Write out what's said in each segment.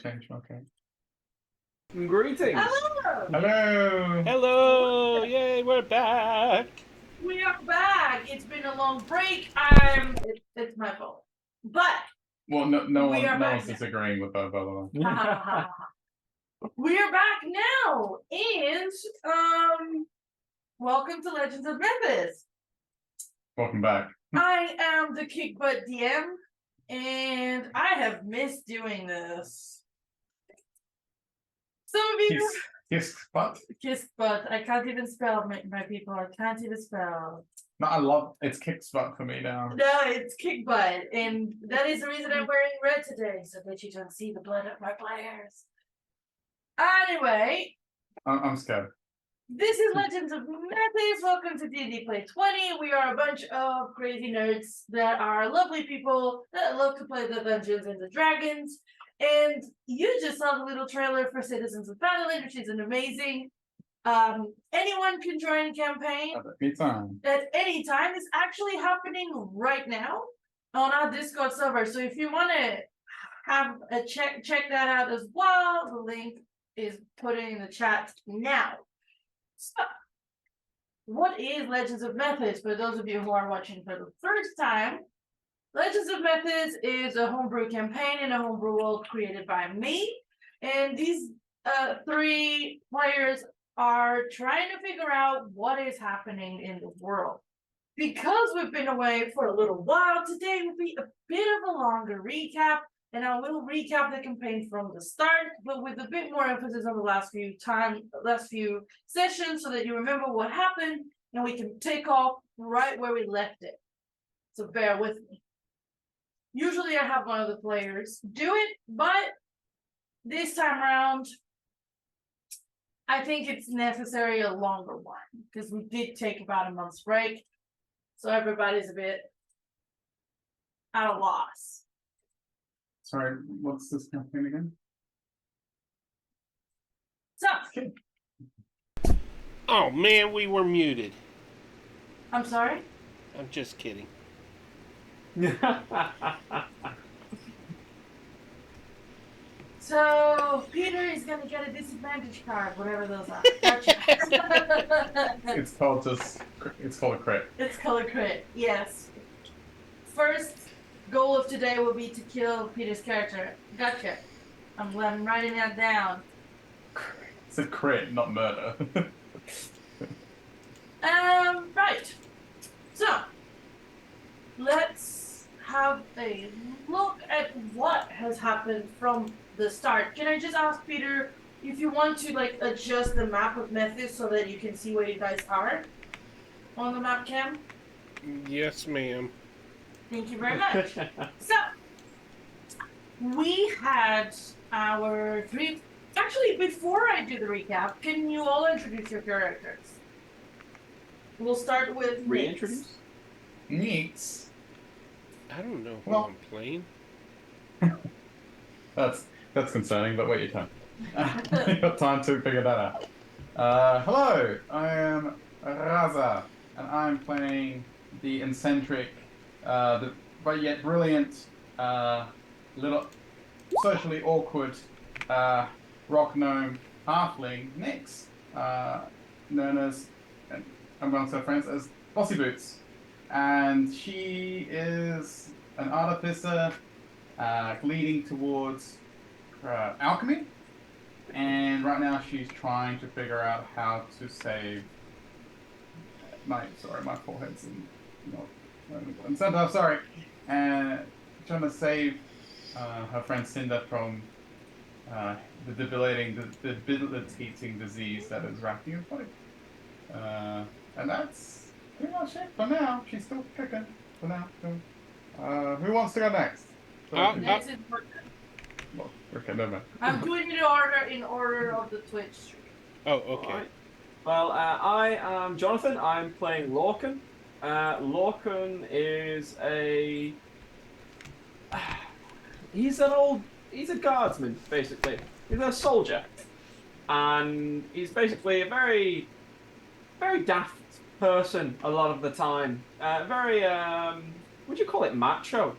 Change, okay. Greetings. Hello! Hello! Hello! Yay, we're back! We are back. It's been a long break. It's my fault. But Well, no We are no back one's now. disagreeing with that, by the way. we are back now. And welcome to Legends of Memphis. Welcome back. I am the Kick Butt DM, and I have missed doing this. Some of you Kiss butt? kiss butt. I can't even spell my people. I can't even spell. No, I love it's kick's butt for me now. No, it's kick butt, and that is the reason I'm wearing red today, so that you don't see the blood of my players. Anyway, I'm scared. this is Legends of Methis. Welcome to D&D Play 20. We are a bunch of crazy nerds that are lovely people that love to play the Dungeons and the Dragons. And you just saw the little trailer for Citizens of Battleland, which is an amazing. Anyone can join campaign Anytime. at any time. It's actually happening right now on our Discord server. So if you want to have a check that out as well, the link is put in the chat now. So, what is Legends of Methis? For those of you who are watching for the first time, Legends of Methis is a homebrew campaign in a homebrew world created by me. And these three players are trying to figure out what is happening in the world. Because we've been away for a little while, today will be a bit of a longer recap, and I will recap the campaign from the start, but with a bit more emphasis on the last few sessions, so that you remember what happened, and we can take off right where we left it. So bear with me. Usually I have one of the players do it, but this time around, I think it's necessary a longer one, because we did take about a month's break, so everybody's a bit at a loss. Sorry, what's this campaign again? So, Oh man, we were muted. I'm sorry? I'm just kidding. So, Peter is gonna get a disadvantage card, whatever those are. Gotcha. It's called a crit. It's color crit, yes. First goal of today will be to kill Peter's character. Gotcha. I'm writing that down. It's a crit, not murder. Right. So, let's have a look at what has happened from the start. Can I just ask Peter if you want to adjust the map of Methis so that you can see where you guys are on the map cam? Yes, ma'am. Thank you very much. So, we had our three. Actually, before I do the recap, can you all introduce your characters? We'll start with Reintroduce? Neat. I don't know who Well- I'm playing. That's concerning, but wait your turn. You got time to figure that out. Hello, I am Raza, and I'm playing the eccentric, but yet brilliant, little socially awkward rock gnome halfling Nyx, known as, amongst her friends, as Bossy Boots. And she is an artificer leading towards alchemy. And right now she's trying to figure out how to save my forehead's and I'm sorry. And trying to save her friend Cinder from the debilitating disease that is wrapping her body. And that's pretty much it for now. She's still kicking for now. So, who wants to go next? Next is Morgan. Well, okay, never mind. I'm doing it in order of the Twitch stream. Oh, okay. Alright. Well, I am Jonathan. I'm playing Lorcan. Lorcan is he's a guardsman, basically. He's a soldier. And he's basically a very, very daft person a lot of the time. Very, would you call it macho?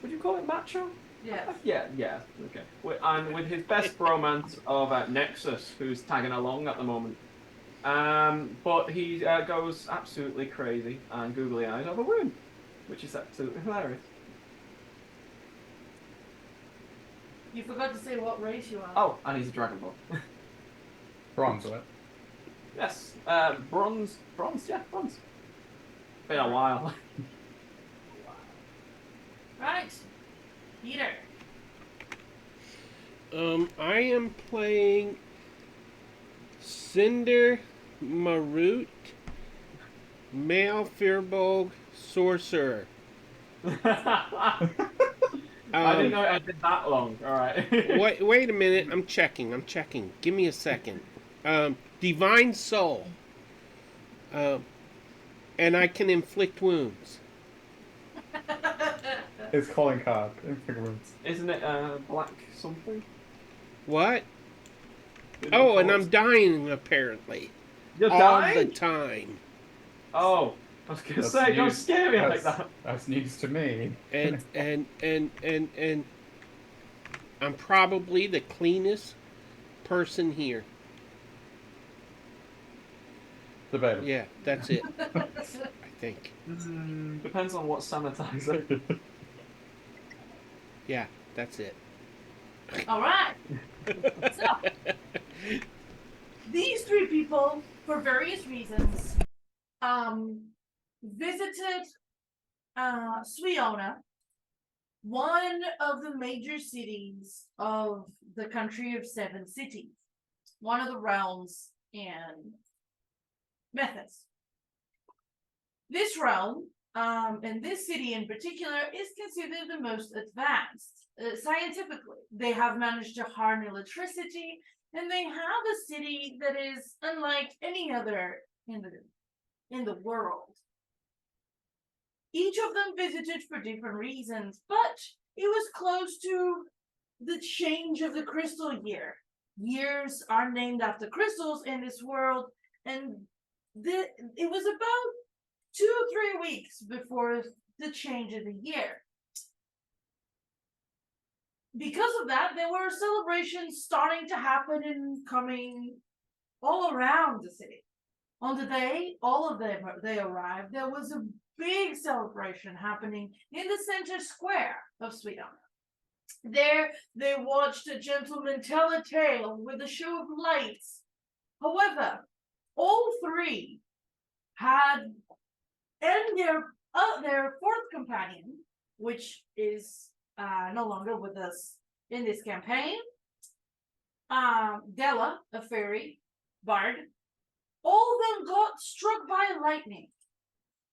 Would you call it macho? Yeah. Yeah. Okay. And with his best bromance of Nexus, who's tagging along at the moment. But he goes absolutely crazy and googly eyes over Wound, which is absolutely hilarious. You forgot to say what race you are. Oh, and he's a Dragon Ball. Bronze, right? Yes. Bronze. Yeah, bronze. Been a while. Right. Peter. I am playing Cinder Marut, Male Firbolg Sorcerer. I didn't know it had been that long. All right. Wait a minute. I'm checking. Give me a second. Divine Soul. And I can inflict wounds. It's calling card. Inflict wounds. Isn't it black something? What? Didn't Oh, it and call I'm it- dying apparently. You're All dying? the time. Oh, I was gonna That's say, don't news- scare me like that's- that. That's news to me. And I'm probably the cleanest person here. Debatable. Yeah, that's it. I think. Depends on what sanitizer. Yeah, that's it. All right. So, these three people, for various reasons, visited Swiona, one of the major cities of the country of 7 cities, one of the realms in Methis. This realm, and this city in particular, is considered the most advanced scientifically. They have managed to harness electricity, and they have a city that is unlike any other in the world. Each of them visited for different reasons, but it was close to the change of the crystal year. Years are named after crystals in this world, and it was about 2-3 weeks before the change of the year. Because of that, there were celebrations starting to happen and coming all around the city. On the day all of them they arrived, there was a big celebration happening in the center square of Swiona. There, they watched a gentleman tell a tale with a show of lights. However, all three had, and their fourth companion, which is no longer with us in this campaign, Della, a fairy bard, all of them got struck by lightning,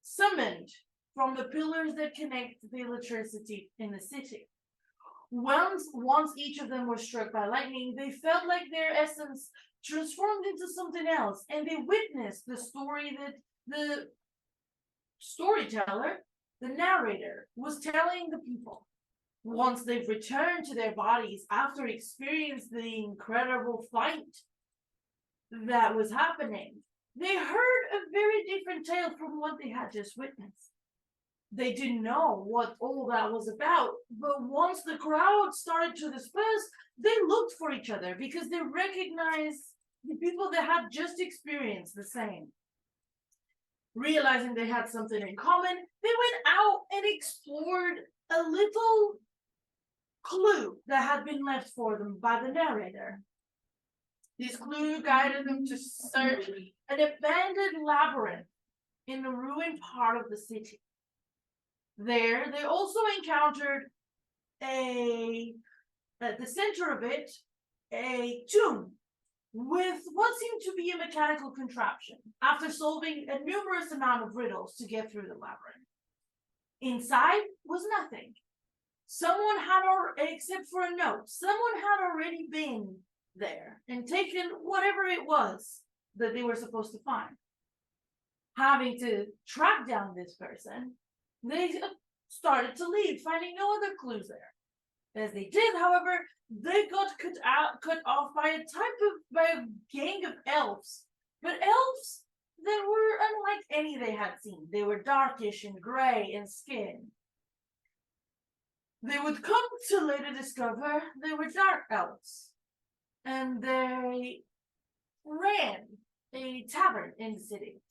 summoned from the pillars that connect the electricity in the city. Once each of them were struck by lightning, they felt like their essence transformed into something else, and they witnessed the story that the storyteller, the narrator, was telling the people. Once they've returned to their bodies after experiencing the incredible fight that was happening, they heard a very different tale from what they had just witnessed. They didn't know what all that was about, but once the crowd started to disperse, they looked for each other because they recognized the people that had just experienced the same. Realizing they had something in common, they went out and explored a little clue that had been left for them by the narrator. This clue guided them to search an abandoned labyrinth in the ruined part of the city. There, they also encountered at the center of it, a tomb with what seemed to be a mechanical contraption after solving a numerous amount of riddles to get through the labyrinth. Inside was nothing. Someone had, except for a note, someone had already been there and taken whatever it was that they were supposed to find. Having to track down this person, they started to leave, finding no other clues there. As they did, however, they got cut off by a gang of elves. But elves that were unlike any they had seen. They were darkish and gray in skin. they would come to later discover they were dark elves. And they ran a tavern in the city.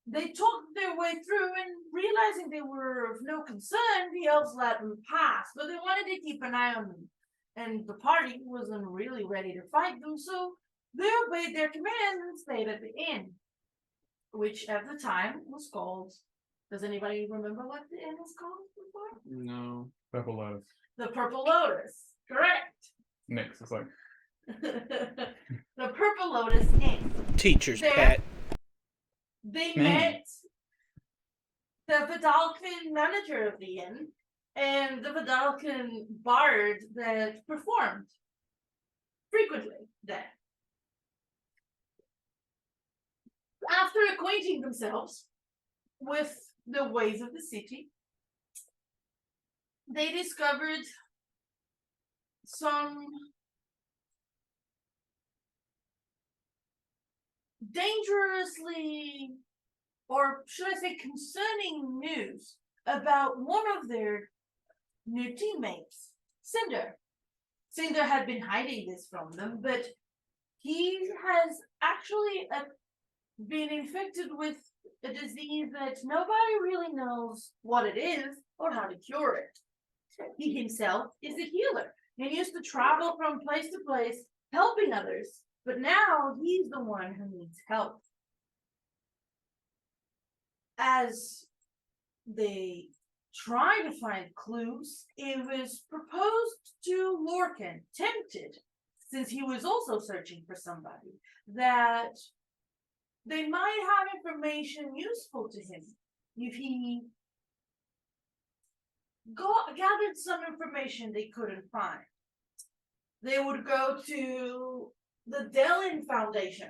They talked their way through, and realizing they were of no concern, the elves let them pass, but they wanted to keep an eye on them. And the party wasn't really ready to fight them, so they obeyed their commands and stayed at the inn, which at the time was called. Does anybody remember what the inn was called before? No. Purple Lotus. The Purple Lotus. Correct. Nix is like, The Purple Lotus Inn. Teacher's There. pet. They met the Vidalcan manager of the inn and the Vidalcan bard that performed frequently there. After acquainting themselves with the ways of the city, they discovered some dangerously, or should I say concerning news about one of their new teammates, Cinder. Cinder had been hiding this from them, but he has actually been infected with a disease that nobody really knows what it is or how to cure it. He himself is a healer and used to travel from place to place helping others, but now he's the one who needs help. As they try to find clues, it was proposed to Lorcan, tempted, since he was also searching for somebody, that they might have information useful to him if he gathered some information they couldn't find. They would go to the Delin Foundation,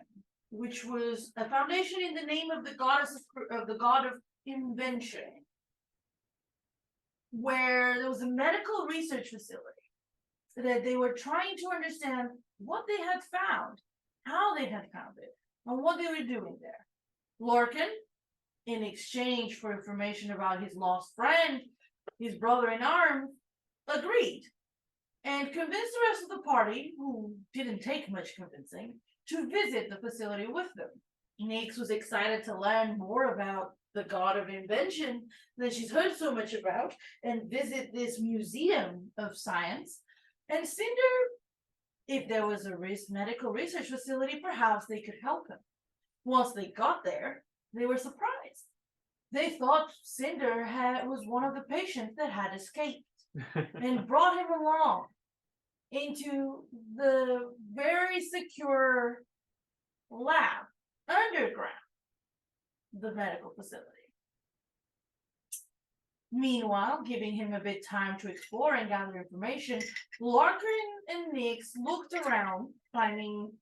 which was a foundation in the name of the god of invention, where there was a medical research facility that they were trying to understand what they had found, how they had found it, and what they were doing there. Lorcan, in exchange for information about his lost friend, his brother in arms, agreed and convinced the rest of the party, who didn't take much convincing, to visit the facility with them. Nix was excited to learn more about the god of invention that she's heard so much about and visit this museum of science. And Cinder, if there was a medical research facility, perhaps they could help him. Once they got there, they were surprised. They thought Cinder was one of the patients that had escaped and brought him along into the very secure lab underground the medical facility. Meanwhile, giving him a bit time to explore and gather information, Larkin and Nix looked around, finding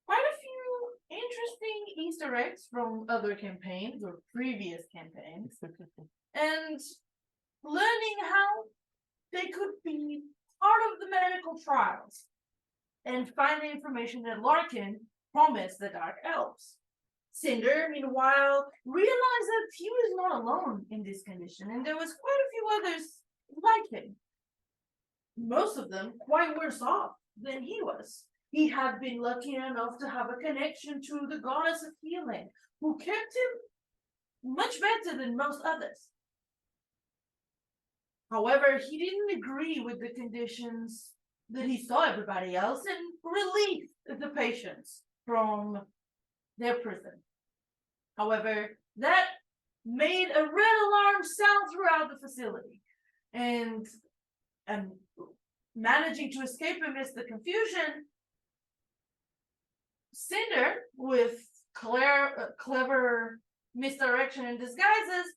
quite a few interesting Easter eggs from other campaigns or previous campaigns, and learning how they could be part of the medical trials, and find the information that Larkin promised the Dark Elves. Cinder, meanwhile, realized that he was not alone in this condition, and there was quite a few others like him. Most of them quite worse off than he was. He had been lucky enough to have a connection to the goddess of healing, who kept him much better than most others. However, he didn't agree with the conditions that he saw everybody else and released the patients from their prison. However, that made a red alarm sound throughout the facility, and managing to escape amidst the confusion, Cinder, with clever misdirection and disguises,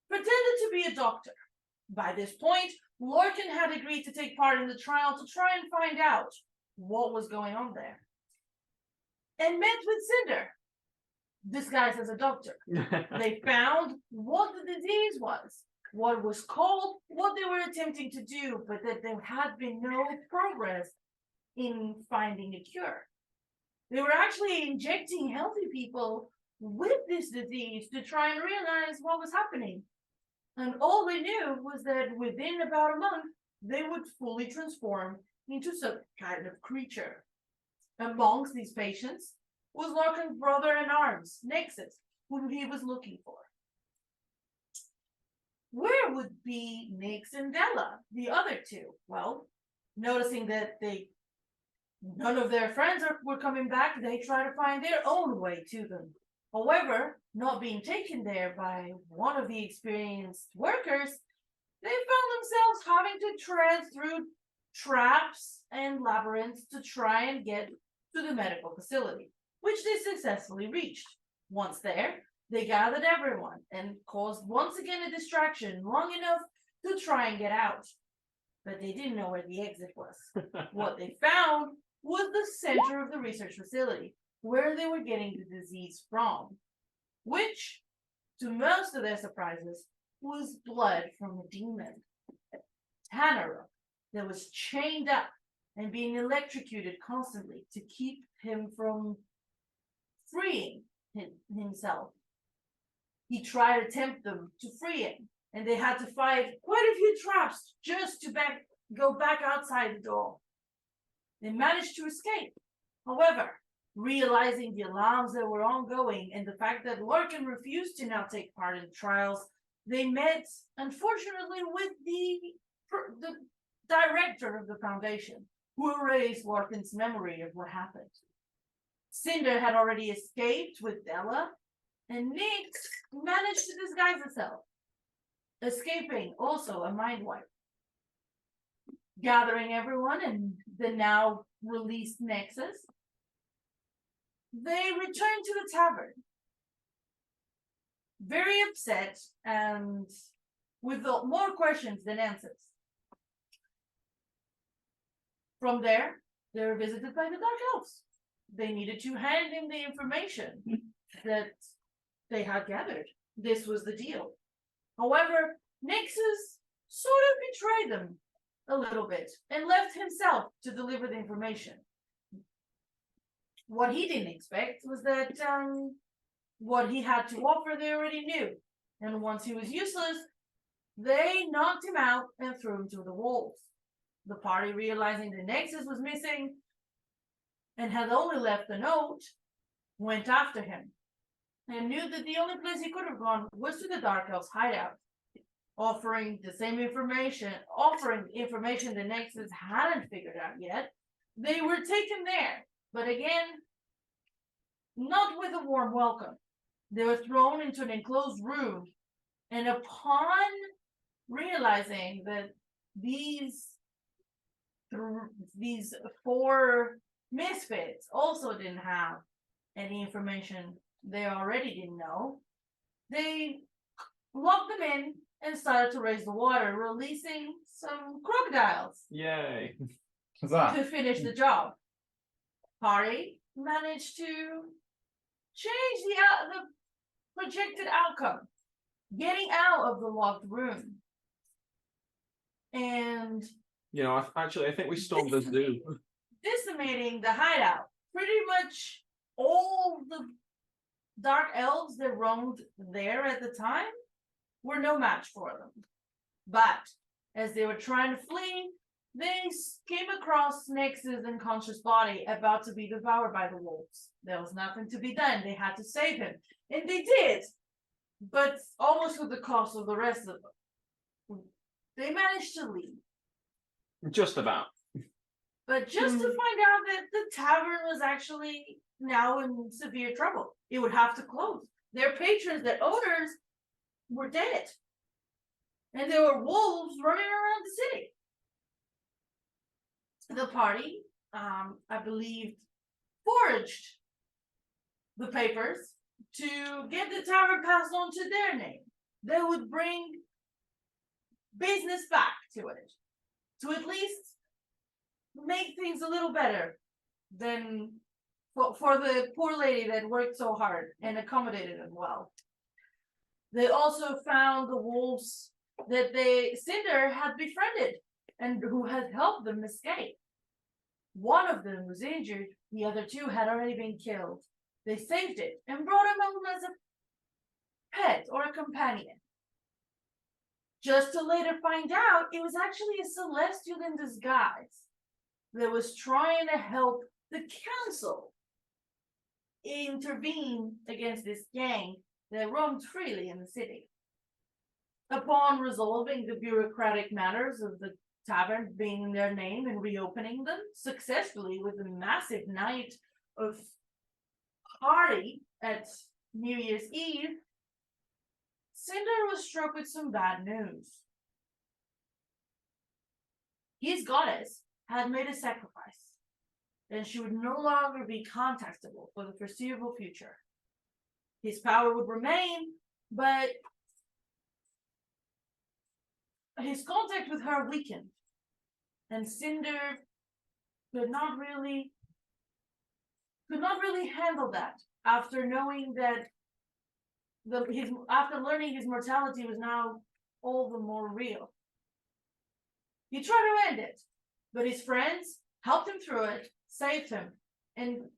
pretended to be a doctor. By this point, Lorcan had agreed to take part in the trial to try and find out what was going on there, and met with Cinder, disguised as a doctor. They found what the disease was, what it was called, what they were attempting to do, but that there had been no progress in finding a cure. They were actually injecting healthy people with this disease to try and realize what was happening. And all we knew was that within about a month, they would fully transform into some kind of creature. Amongst these patients was Larkin's brother-in-arms, Nexus, whom he was looking for. Where would be Nix and Della, the other two? Well, noticing that none of their friends were coming back, they try to find their own way to them. However, not being taken there by one of the experienced workers, they found themselves having to tread through traps and labyrinths to try and get to the medical facility, which they successfully reached. Once there, they gathered everyone and caused once again a distraction long enough to try and get out. But they didn't know where the exit was. What they found was the center of the research facility, where they were getting the disease from, which, to most of their surprises, was blood from a demon. Tanner, that was chained up and being electrocuted constantly to keep him from freeing himself. He tried to tempt them to free him, and they had to fight quite a few traps just to go back outside the door. They managed to escape. However, realizing the alarms that were ongoing and the fact that Larkin refused to now take part in the trials, they met, unfortunately, with the director of the foundation, who erased Larkin's memory of what happened. Cinder had already escaped with Della, and Nix managed to disguise herself, escaping also a mind wipe. Gathering everyone and the now released Nexus, they returned to the tavern, very upset and with more questions than answers. From there, they were visited by the Dark Elves. They needed to hand in the information that they had gathered. This was the deal. However, Nexus sort of betrayed them a little bit and left himself to deliver the information. What he didn't expect was that what he had to offer they already knew. And once he was useless, they knocked him out and threw him to the wolves. The party, realizing the Nexus was missing and had only left a note, went after him and knew that the only place he could have gone was to the Dark Elves' hideout, offering the information the Nexus hadn't figured out yet. They were taken there, but again, not with a warm welcome. They were thrown into an enclosed room, and upon realizing that these four misfits also didn't have any information they already didn't know, they locked them in and started to raise the water, releasing some crocodiles. Yay. Huzzah. To finish the job. Party managed to change the projected outcome, getting out of the locked room. And I think we stormed the zoo. decimating the hideout. Pretty much all the Dark Elves that roamed there at the time were no match for them. But as they were trying to flee, they came across Nex's unconscious body about to be devoured by the wolves. There was nothing to be done. They had to save him. And they did. But almost with the cost of the rest of them. They managed to leave. Just about. But just to find out that the tavern was actually now in severe trouble. It would have to close. Their patrons, their owners, were dead. And there were wolves running around the city. The party, I believe, forged the papers to get the tavern passed on to their name. They would bring business back to it, to at least make things a little better than for the poor lady that worked so hard and accommodated them well. They also found the wolves that Cinder had befriended and who had helped them escape. One of them was injured, the other two had already been killed. They saved it and brought him home as a pet or a companion. just to later find out it was actually a celestial in disguise that was trying to help the council intervene against this gang that roamed freely in the city. Upon resolving the bureaucratic matters of the tavern being in their name and reopening them successfully with a massive night of party at New Year's Eve, Cinder was struck with some bad news. His goddess had made a sacrifice, and she would no longer be contactable for the foreseeable future. His power would remain, but his contact with her weakened, and Cinder could not really handle that after knowing that after learning his mortality was now all the more real. He tried to end it, but his friends helped him through it, saved him, and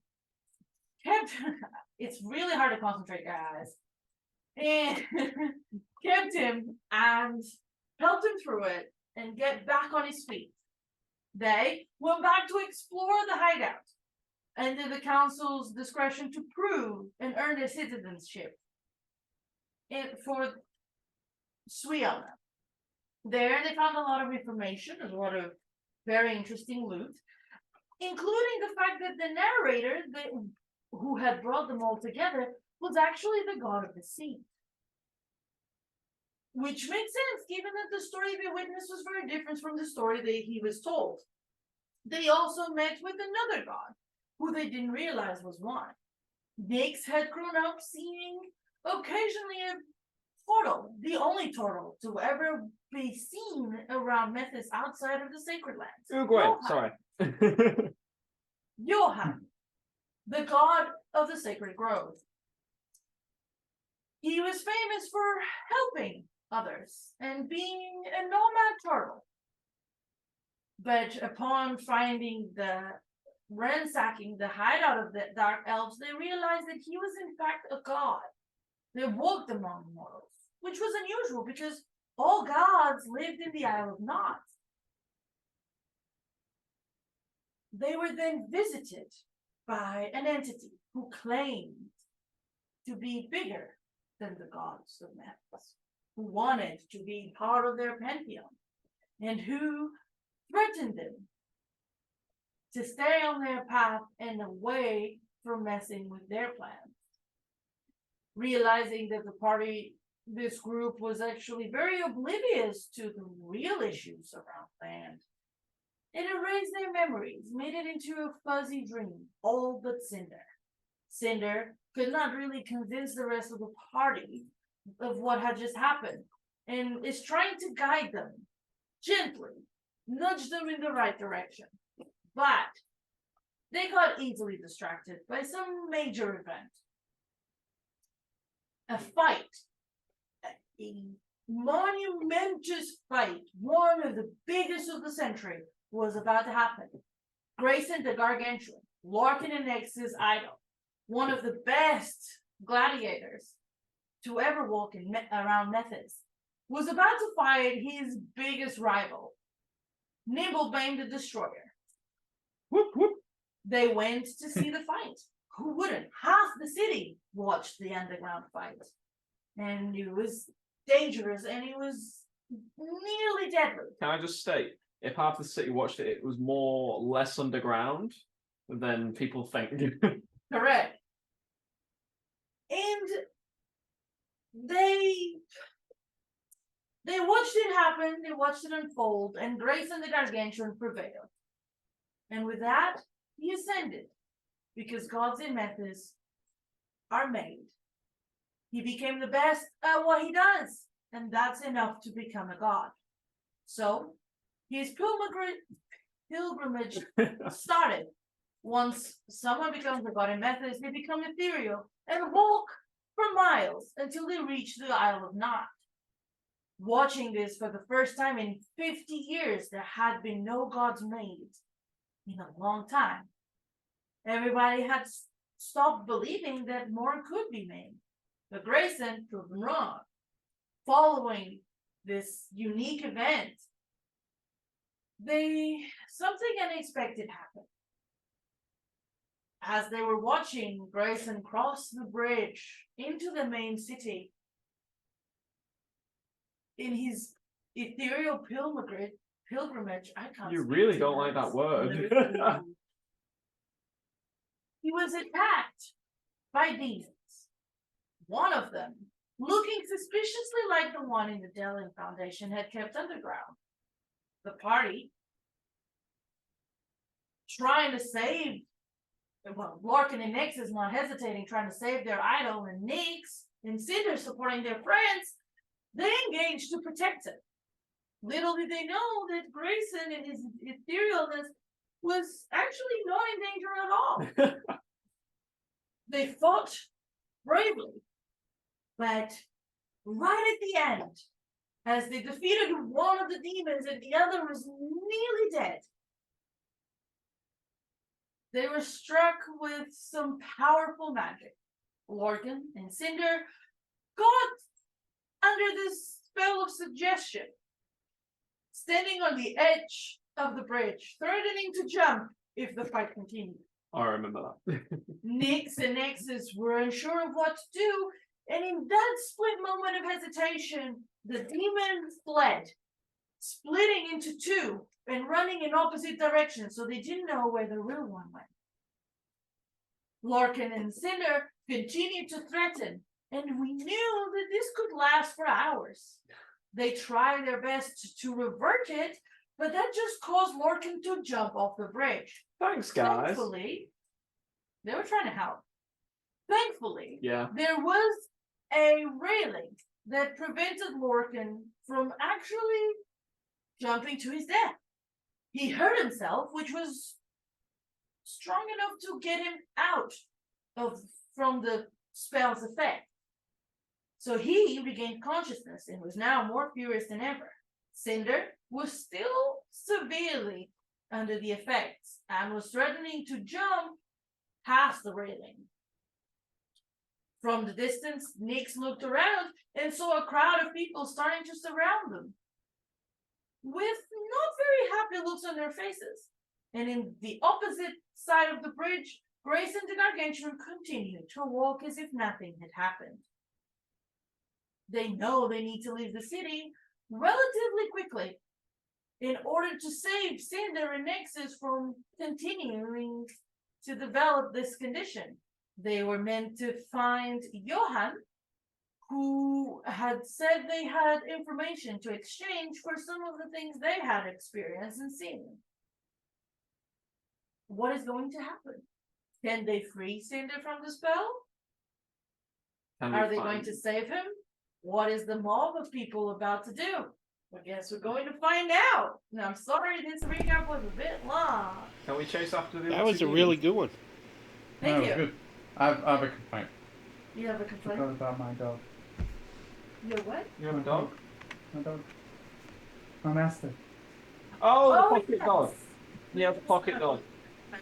kept it's really hard to concentrate, guys. And kept him and helped him through it and get back on his feet. They went back to explore the hideout under the council's discretion to prove and earn their citizenship for Swiana. There they found a lot of information, a lot of very interesting loot, including the fact that the narrator who had brought them all together was actually the god of the sea. Which makes sense, given that the story they witnessed was very different from the story that he was told. They also met with another god, who they didn't realize was one. Nyx had grown up seeing occasionally a turtle, the only turtle to ever be seen around Methis outside of the sacred lands. Uruguay, sorry. Johann, the god of the sacred grove. He was famous for helping others and being a nomad turtle. But upon ransacking the hideout of the dark elves, they realized that he was in fact a god that walked among mortals, which was unusual because all gods lived in the Isle of Nod. They were then visited by an entity who claimed to be bigger than the gods of Methis, who wanted to be part of their pantheon, and who threatened them to stay on their path and away from messing with their plans. Realizing that this group was actually very oblivious to the real issues around land, it erased their memories, made it into a fuzzy dream, all but Cinder. Cinder could not really convince the rest of the party of what had just happened, and is trying to guide them gently, nudge them in the right direction. But they got easily distracted by some major event. A fight, a monumentous fight, one of the biggest of the century, was about to happen. Grayson the Gargantuan, Larkin and Nyx's idol, one of the best gladiators to ever walk around Methis, was about to fight his biggest rival, Nimblebane the Destroyer. Whoop, whoop. They went to see the fight. Who wouldn't? Half the city watched the underground fight. And it was dangerous and it was nearly deadly. Can I just state, if half the city watched it, it was less underground than people think. Correct. And they watched it happen, they watched it unfold, and Grayson the Gargantuan prevailed. And with that, he ascended, because gods in Methis are made. He became the best at what he does, and that's enough to become a god. So, his pilgrimage started. Once someone becomes a god in Methis, they become ethereal and walk for miles until they reach the Isle of Nod. Watching this for the first time in 50 years, there had been no gods made in a long time. Everybody had stopped believing that more could be made. But Grayson proved them wrong. Following this unique event, something unexpected happened. As they were watching Grayson cross the bridge into the main city, in his ethereal pilgrimage, I can't. You speak really to don't like that word. He was attacked by demons. One of them, looking suspiciously like the one in the Delian Foundation, had kept underground. The party, trying to save, well, Larkin and Nix is not hesitating, trying to save their idol, and Nix and Cinder supporting their friends, they engaged to protect him. Little did they know that Grayson and his etherealness was actually not in danger at all. They fought bravely, but right at the end, as they defeated one of the demons and the other was nearly dead, they were struck with some powerful magic. Larkin and Cinder got under this spell of suggestion, standing on the edge of the bridge, threatening to jump if the fight continued. I remember that. Nix and Nexus were unsure of what to do, and in that split moment of hesitation, the demon fled, splitting into two and running in opposite directions, so they didn't know where the real one went. Larkin and Cinder continued to threaten, and we knew that this could last for hours. They tried their best to revert it, but that just caused Larkin to jump off the bridge. Thanks, guys. Thankfully, they were trying to help. Thankfully, Yeah. there was a railing that prevented Larkin from actually jumping to his death. He hurt himself, which was strong enough to get him out from the spell's effect. So he regained consciousness and was now more furious than ever. Cinder was still severely under the effects and was threatening to jump past the railing. From the distance, Nix looked around and saw a crowd of people starting to surround them, with not very happy looks on their faces. And in the opposite side of the bridge, Grayson the Gargantuan continued to walk as if nothing had happened. They know they need to leave the city relatively quickly in order to save Cinder and Nexus from continuing to develop this condition. They were meant to find Johan, who had said they had information to exchange for some of the things they had experienced and seen. What is going to happen? Can they free Cinder from the spell? Are they going to save him? What is the mob of people about to do? I guess we're going to find out. Now, I'm sorry this recap was a bit long. Can we chase after the That was a really good one. Thank No, you. good. I have a complaint. You have a complaint? Forgot about my dog. You have what? You have a dog? My dog. My master. Oh, the Oh, pocket yes. dog. Yeah, the pocket dog. I'm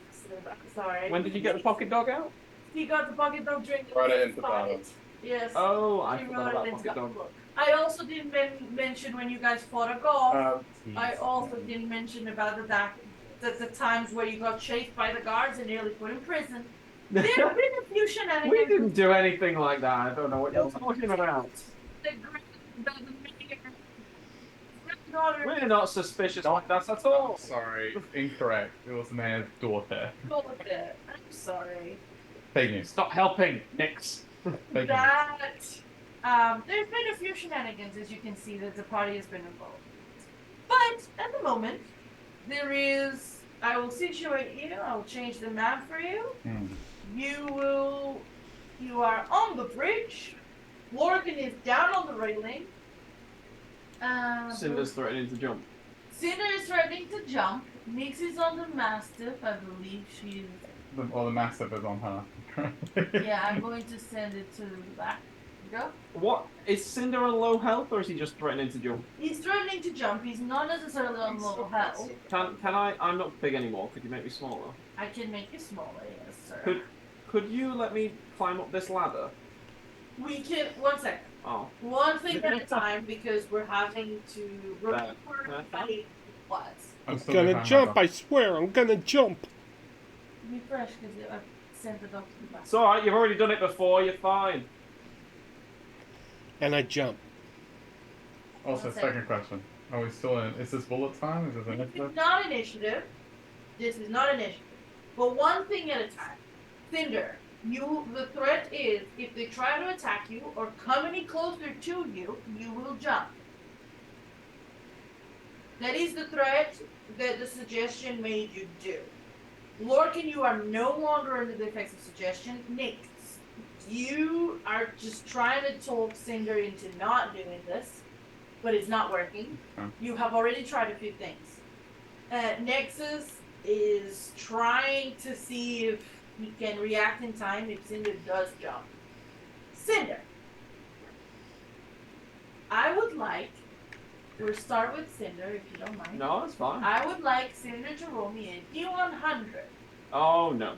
sorry. When did you get the pocket dog out? He got the pocket dog during the Brought it into fight. battle. Yes. Oh, I She forgot wrote about it into pocket the dog. book. I also didn't mention when you guys fought a golf. I Jeez. also didn't mention about the times where you got chased by the guards and nearly put in prison. There have been a few shenanigans. We didn't do anything like that. I don't know what you're talking about. The granddaughter. We're not suspicious like that at all. Sorry, incorrect. It was the mayor's daughter. I'm sorry. Fake news. Stop helping, Nix. Fake news. There's been a few shenanigans, as you can see, that the party has been involved. But at the moment, there is. I will situate you. I will change the map for you. You are on the bridge. Morgan is down on the railing. Cinder's threatening to jump. Cinder is threatening to jump. Nix is on the Mastiff. I believe she's. The massive is on her. Yeah, I'm going to send it to the back. Go. What? Is Cinder on low health or is he just threatening to jump? He's threatening to jump. He's not necessarily on low health. Can I? I'm not big anymore. Could you make me smaller? I can make you smaller, yes, sir. Could you let me climb up this ladder? We can. 1 second. Oh. One thing at a time because we're having to That- what? I'm still Gonna behind jump, myself. I swear, I'm gonna jump. Refresh because I've sent it off to the back. It's alright, you've already done it before, you're fine. And I jump. Also, One second. second question. Are we still in? Is this bullet time? Is this This initiative? is not initiative. This is not initiative. But one thing at a time. Cinder, the threat is if they try to attack you or come any closer to you, you will jump. That is the threat that the suggestion made you do. Lorcan, you are no longer under the effects of suggestion. Nick, you are just trying to talk Cinder into not doing this, but it's not working. Okay. You have already tried a few things. Nexus is trying to see if he can react in time if Cinder does jump. Cinder, I would like, we'll start with Cinder if you don't mind. No, it's fine. I would like Cinder to roll me a D100. Oh, no.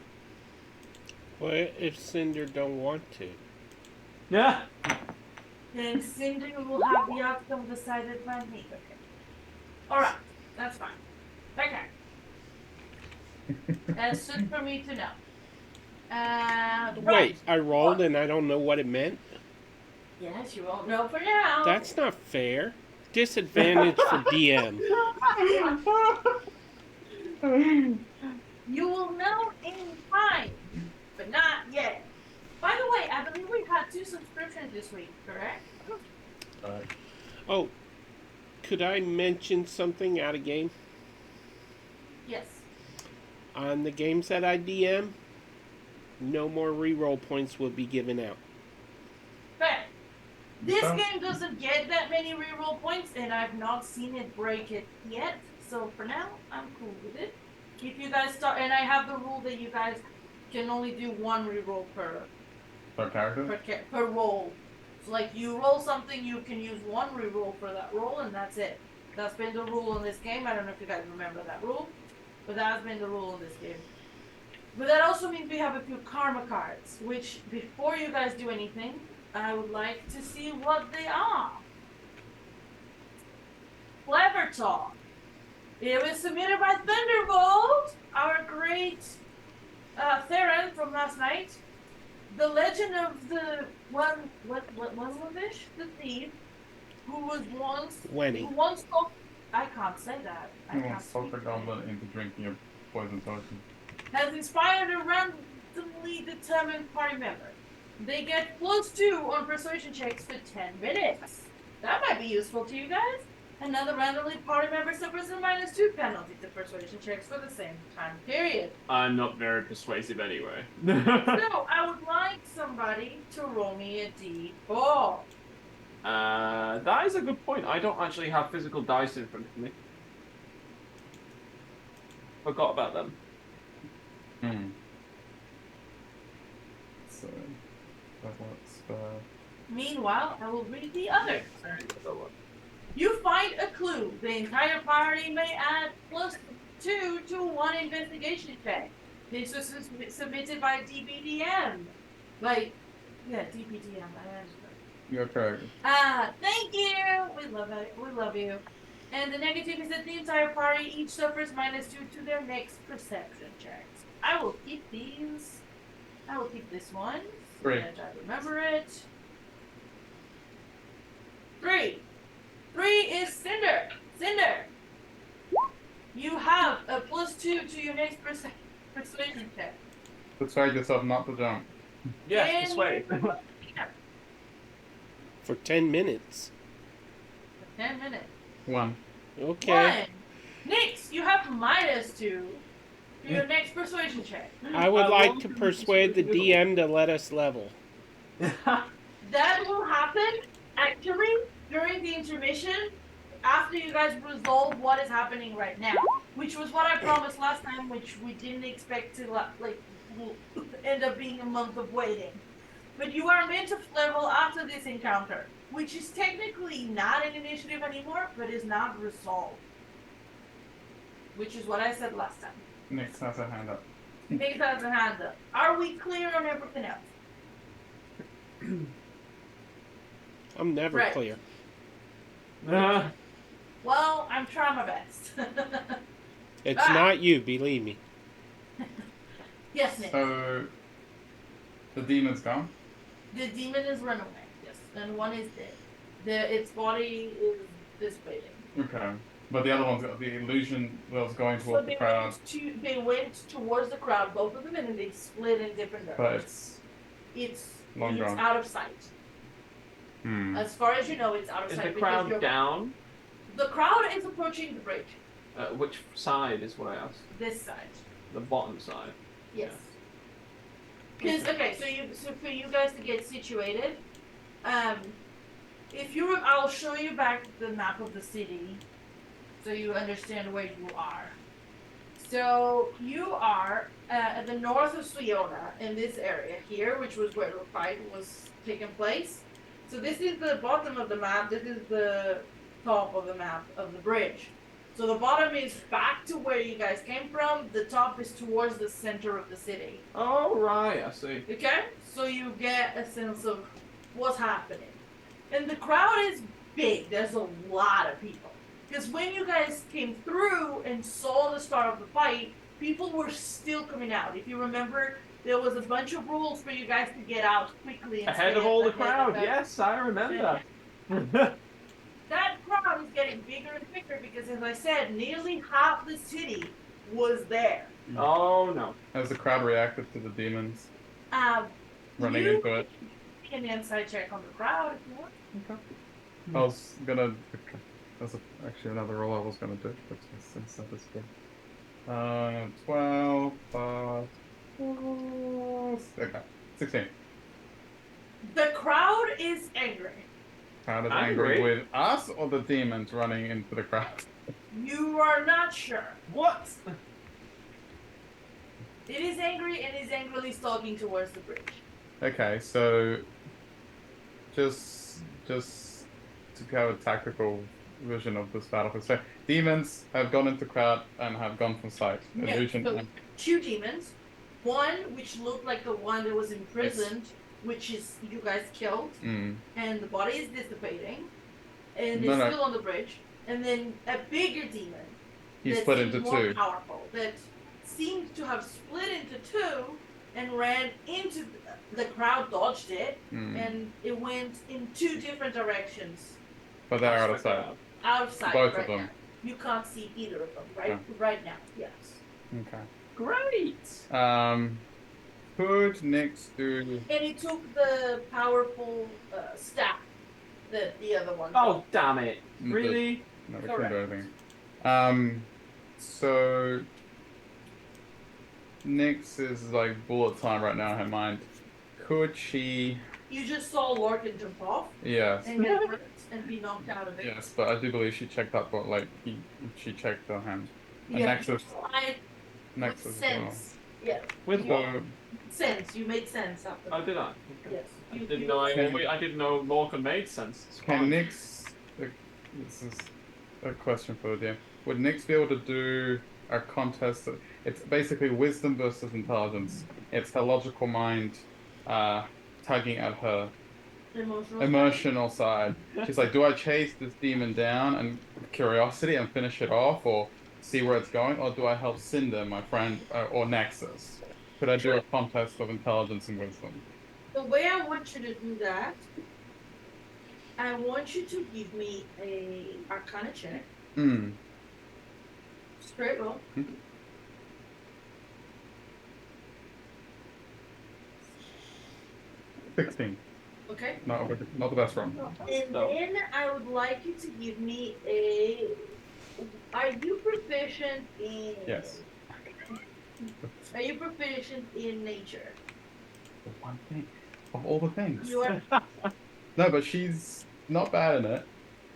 What if Cinder don't want to? Yeah. Then Cinder will have the outcome decided by me. Okay. Alright, that's fine. Okay. That's just for me to know. Wait, Right. I rolled and I don't know what it meant? Yes, you won't know for now. That's not fair. Disadvantage for DM. You will know in time, but not yet. By the way, I believe we've had 2 subscriptions this week, correct? Oh, could I mention something out of game? Yes. On the games that I DM, no more reroll points will be given out. Fair. This Okay. game doesn't get that many reroll points, and I've not seen it break it yet. So for now, I'm cool with it. If you guys start, and I have the rule that you guys can only do 1 reroll per character? per roll. So like you roll something, you can use 1 reroll for that roll, and that's it. That's been the rule in this game. I don't know if you guys remember that rule, but that's been the rule in this game. But that also means we have a few karma cards, which before you guys do anything, I would like to see what they are. Clever Talk. It was submitted by Thunderbolt, our great Theron from last night. The legend of the what was this? The thief who was once Wenny. who once spoke. I can't say that. I You can't want to talk the speak that. goblin into drinking a poison potion. Has inspired a randomly determined party member. They get +2 on persuasion checks for 10 minutes. That might be useful to you guys. Another randomly party member suffers a -2 penalty to persuasion checks for the same time period. I'm not very persuasive anyway. So I would like somebody to roll me a D4. That is a good point. I don't actually have physical dice in front of me. Forgot about them. So, that's Meanwhile, I will read the others. You find a clue. The entire party may add +2 to 1 investigation check. This was submitted by DBDM. DBDM. You're correct. Thank you. We love it. We love you. And the negative is that the entire party each suffers -2 to their next perception checks. I will keep these. I will keep this one. 3. And I remember it. 3. 3 is Cinder. Cinder. You have a +2 to your next persuasion check. Persuade yourself not to jump. Yes, And- persuade. For 10 minutes. For 10 minutes. 1. Okay. 1. Nix, you have -2 to your next persuasion check. I would I like want to to persuade the persuade DM to let us level. That will happen actually during the intermission after you guys resolve what is happening right now, which was what I promised last time, which we didn't expect to will end up being a month of waiting. But you are meant to level after this encounter, which is technically not an initiative anymore, but is not resolved. Which is what I said last time. Nick has a hand up. Nick has a hand up. Are we clear on everything else? I'm never Right. clear. Well, I'm trying my best. It's not you, believe me. Yes, Nick. So the demon's gone. The demon is run away. Yes, and one is dead. Its body is dissipating. Okay. But the other one's got the illusion was going So towards the crowd, they went towards the crowd, both of them, and then they split in different but directions. it's It's long gone. out of sight. As far as you know, it's out of Is sight. the because crowd down? The crowd is approaching the bridge. Which side is what I asked? This side. The bottom side. Yes. Because so for you guys to get situated, I'll show you back the map of the city, so you understand where you are. So you are at the north of Suyona in this area here, which was where the fight was taking place. So this is the bottom of the map. This is the top of the map of the bridge. So the bottom is back to where you guys came from. The top is towards the center of the city. Oh, right, I see. Okay? So you get a sense of what's happening. And the crowd is big. There's a lot of people. Because when you guys came through and saw the start of the fight, people were still coming out. If you remember, there was a bunch of rules for you guys to get out quickly. And Ahead of all the crowd, yes, I remember. That crowd is getting bigger and bigger because, as I said, nearly half the city was there. Oh, no. Has the crowd reacted to the demons running You into it? can an inside check on the crowd if you want. Okay. I was gonna. That's actually another roll I was gonna do, but since that is good. 12 okay, 16. The crowd is angry. Crowd is Angry? angry with us or the demons running into the crowd? You are not sure. What? It is angry and is angrily stalking towards the bridge. Okay, so just to have a tactical vision of this battlefield. So demons have gone into crowd and have gone from sight. Yeah, Illusion. so two demons. One which looked like the one that was imprisoned, which is you guys killed, and the body is dissipating, and it's still on the bridge. And then a bigger demon. He split into more two. Powerful. That seemed to have split into two and ran into the crowd, dodged it, and it went in two different directions. But they're out of sight. Out of sight. Both right of them. now. You can't see either of them, right? Yeah. Right now, yes. Okay. Great. Could Nyx do? And he took the powerful staff that the other one. Oh, damn it. Mm, Really? No, we Correct. can't do anything. So Nyx is like bullet time right now in her mind. Could she? You just saw Lorcan jump off Yes. and get hurt and be knocked out of it. Yes, but I do believe she checked that, but like she checked her hand. And Yeah. Nexus. I Nexus as well. sense. Yeah. With what? So, Sense. You made sense after. Oh, did I? Okay. Yes. I didn't know. I didn't know Lorcan made sense. It's can fine. Nyx? This is a question for you. Would Nyx be able to do a contest? It's basically wisdom versus intelligence. It's her logical mind tugging at her emotional side. She's like, do I chase this demon down and curiosity and finish it off, or see where it's going, or do I help Cinder, my friend, or Nexus? Could I do a contest of intelligence and wisdom? The way I want you to do that, I want you to give me a Arcana check. Straight roll. 16. Okay. Not the best one. And then I would like you to give me a. Are you proficient in? Yes. Are you proficient in nature? The one thing of all the things. You are. No, but she's not bad in it.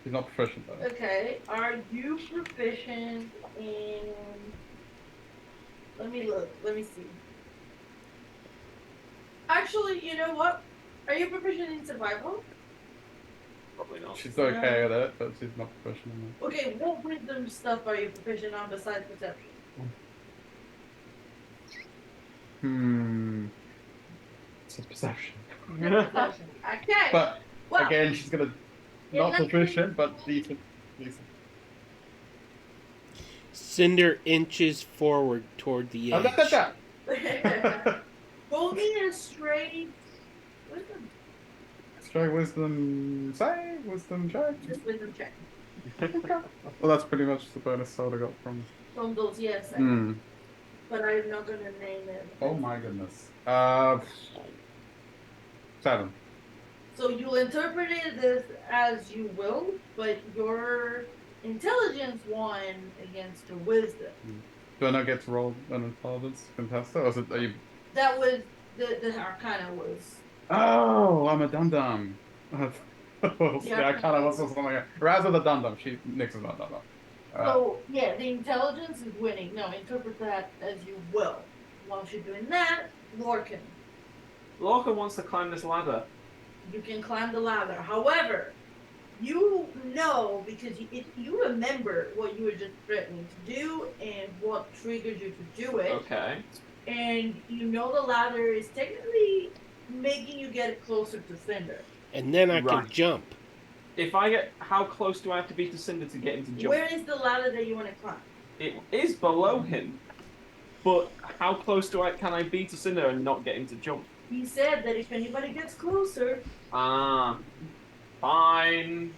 She's not proficient though. Okay. Are you proficient in? Let me look. Let me see. Actually, you know what? Are you proficient in survival? Probably not. She's okay with it, but she's not proficient in it. Okay, what wisdom stuff are you proficient on besides perception? It's just perception. Perception. Okay. But Well, Again, she's gonna not Yeah. proficient, but decent. Decent. Cinder inches forward toward the Oh, edge. roll me a straight wisdom. Straight wisdom save, wisdom check. Just wisdom check. Well, that's pretty much the bonus sword I got from. From those, yes. Hmm. But I'm not gonna name it. Oh my goodness. 7. So you'll interpret it as you will, but your intelligence won against your wisdom. Do I not get to roll an intelligence contest? Or is it? Are you? That was the Arcana was. Oh, I'm a dum dum. Yeah, I kind of was something like that. Razza the dum dum. She Nix is not dum dum. So yeah, the intelligence is winning. No, interpret that as you will. While you're doing that, Lorcan, Lorcan wants to climb this ladder. you can climb the ladder. However, you know because you remember what you were just threatening to do and what triggered you to do it. Okay. And you know the ladder is technically making you get closer to Cinder. And then I Right. can jump. If I get, how close do I have to be to Cinder to get him to jump? Where is the ladder that you want to climb? It is below him, but how close can I be to Cinder and not get him to jump? He said that if anybody gets closer, Ah, fine.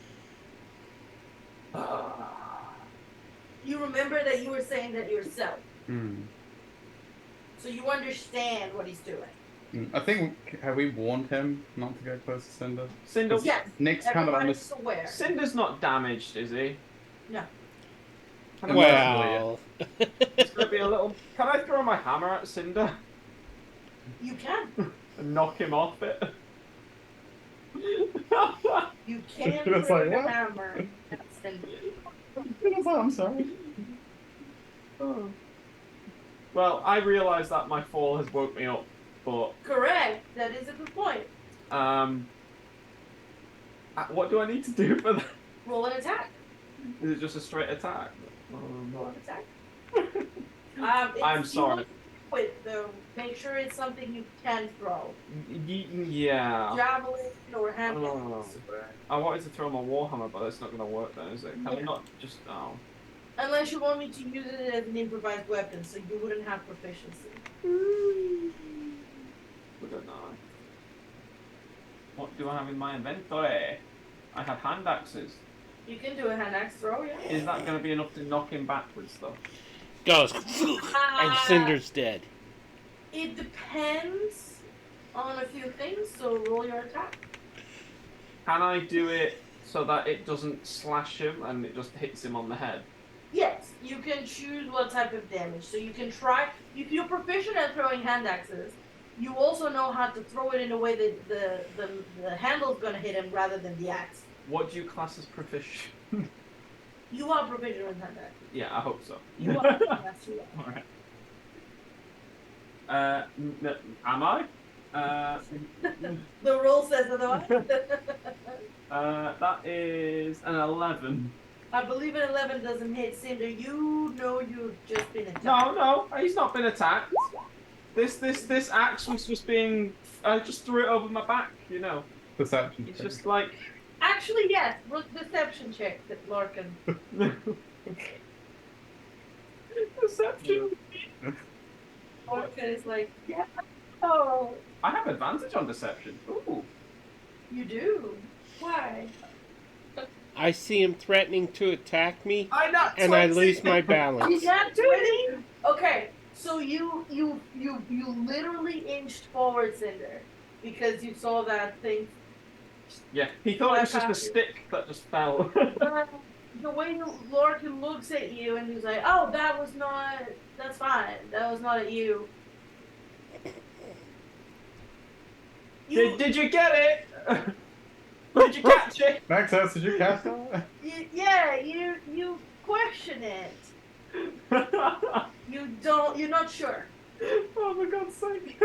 you remember that you were saying that yourself. Hmm. So you understand what he's doing. I think, have we warned him not to get close to Cinder? Cinder. Yes. Nick's kind of Everybody's aware. Cinder's not damaged, is he? No. Can I, Well, it's gonna be a little. Can I throw my hammer at Cinder You can. and knock him off it? You can It's throw like, the what? hammer at Cinder. I'm sorry. Well, I realise that my fall has woke me up, but Correct. That is a good point. what do I need to do for that? Roll an attack. Is it just a straight attack? Roll an attack. I'm sorry. With though, make sure it's something you can throw. Yeah. Javelin or hand. Oh. I wanted to throw my warhammer, but it's not going to work then, is it? Can I not just... Oh. Unless you want me to use it as an improvised weapon, so you wouldn't have proficiency. I don't know. What do I have in my inventory? I have hand axes. You can do a hand axe throw, yeah. Is that going to be enough to knock him backwards, though? goes, and Cinder's dead. It depends on a few things, so roll your attack. Can I do it so that it doesn't slash him and it just hits him on the head? Yes, you can choose what type of damage. So you can try, if you're proficient at throwing hand axes, you also know how to throw it in a way that the handle's gonna hit him rather than the axe. What do you class as proficient? You are proficient with hand axes. Yeah, I hope so. You are. Yes, you are. Alright. Am I? The rule says otherwise. That is an 11. I believe an 11 doesn't hit Cinder. You know you've just been attacked. No, he's not been attacked. This axe was just being. I just threw it over my back, you know. Deception. It's just like. Actually, yes. Deception check, Larkin. Deception. Larkin is like, yeah. Oh, I have advantage on deception. Ooh. you do. Why? I see him threatening to attack me, I not and I lose my balance. You got 20? Okay, so you literally inched forward, Cinder, because you saw that thing. Yeah, he thought it was just a stick that just fell. The way Lorcan looks at you and he's like, oh, that's fine. That was not at you. Did you get it? Did you catch it? Nexus, did you catch that? Yeah, you question it. You're not sure. Oh, for God's sake.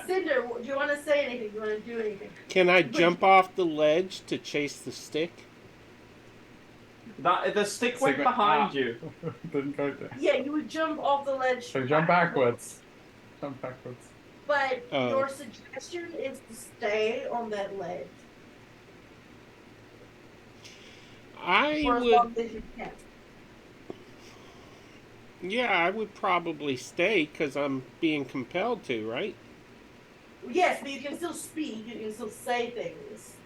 Cinder, do you want to say anything? Do you want to do anything? Can I jump off the ledge to chase the stick? The stick went behind you. Didn't go there. Yeah, you would jump off the ledge. So jump backwards. Jump backwards. But Oh. your suggestion is to stay on that ledge I for as would, long as you can. yeah, I would probably stay because I'm being compelled to, right? Yes, but you can still speak. You can still say things.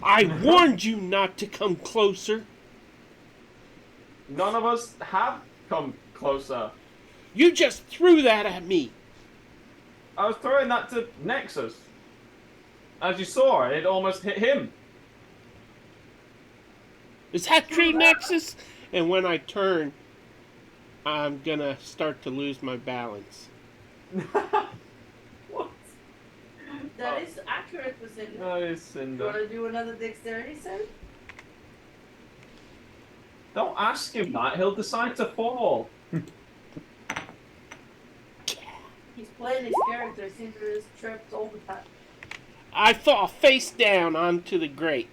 I warned you not to come closer. None of us have come closer. You just threw that at me. I was throwing that to Nexus. As you saw, it almost hit him. Is that true, Nexus? And when I turn, I'm gonna start to lose my balance. What? That is accurate, Cinder. Nice, You want Cinder. to do another dexterity save? Don't ask him that. He'll decide to fall. He's playing his character. Cinder is tripped all the time. I fall face down onto the grate.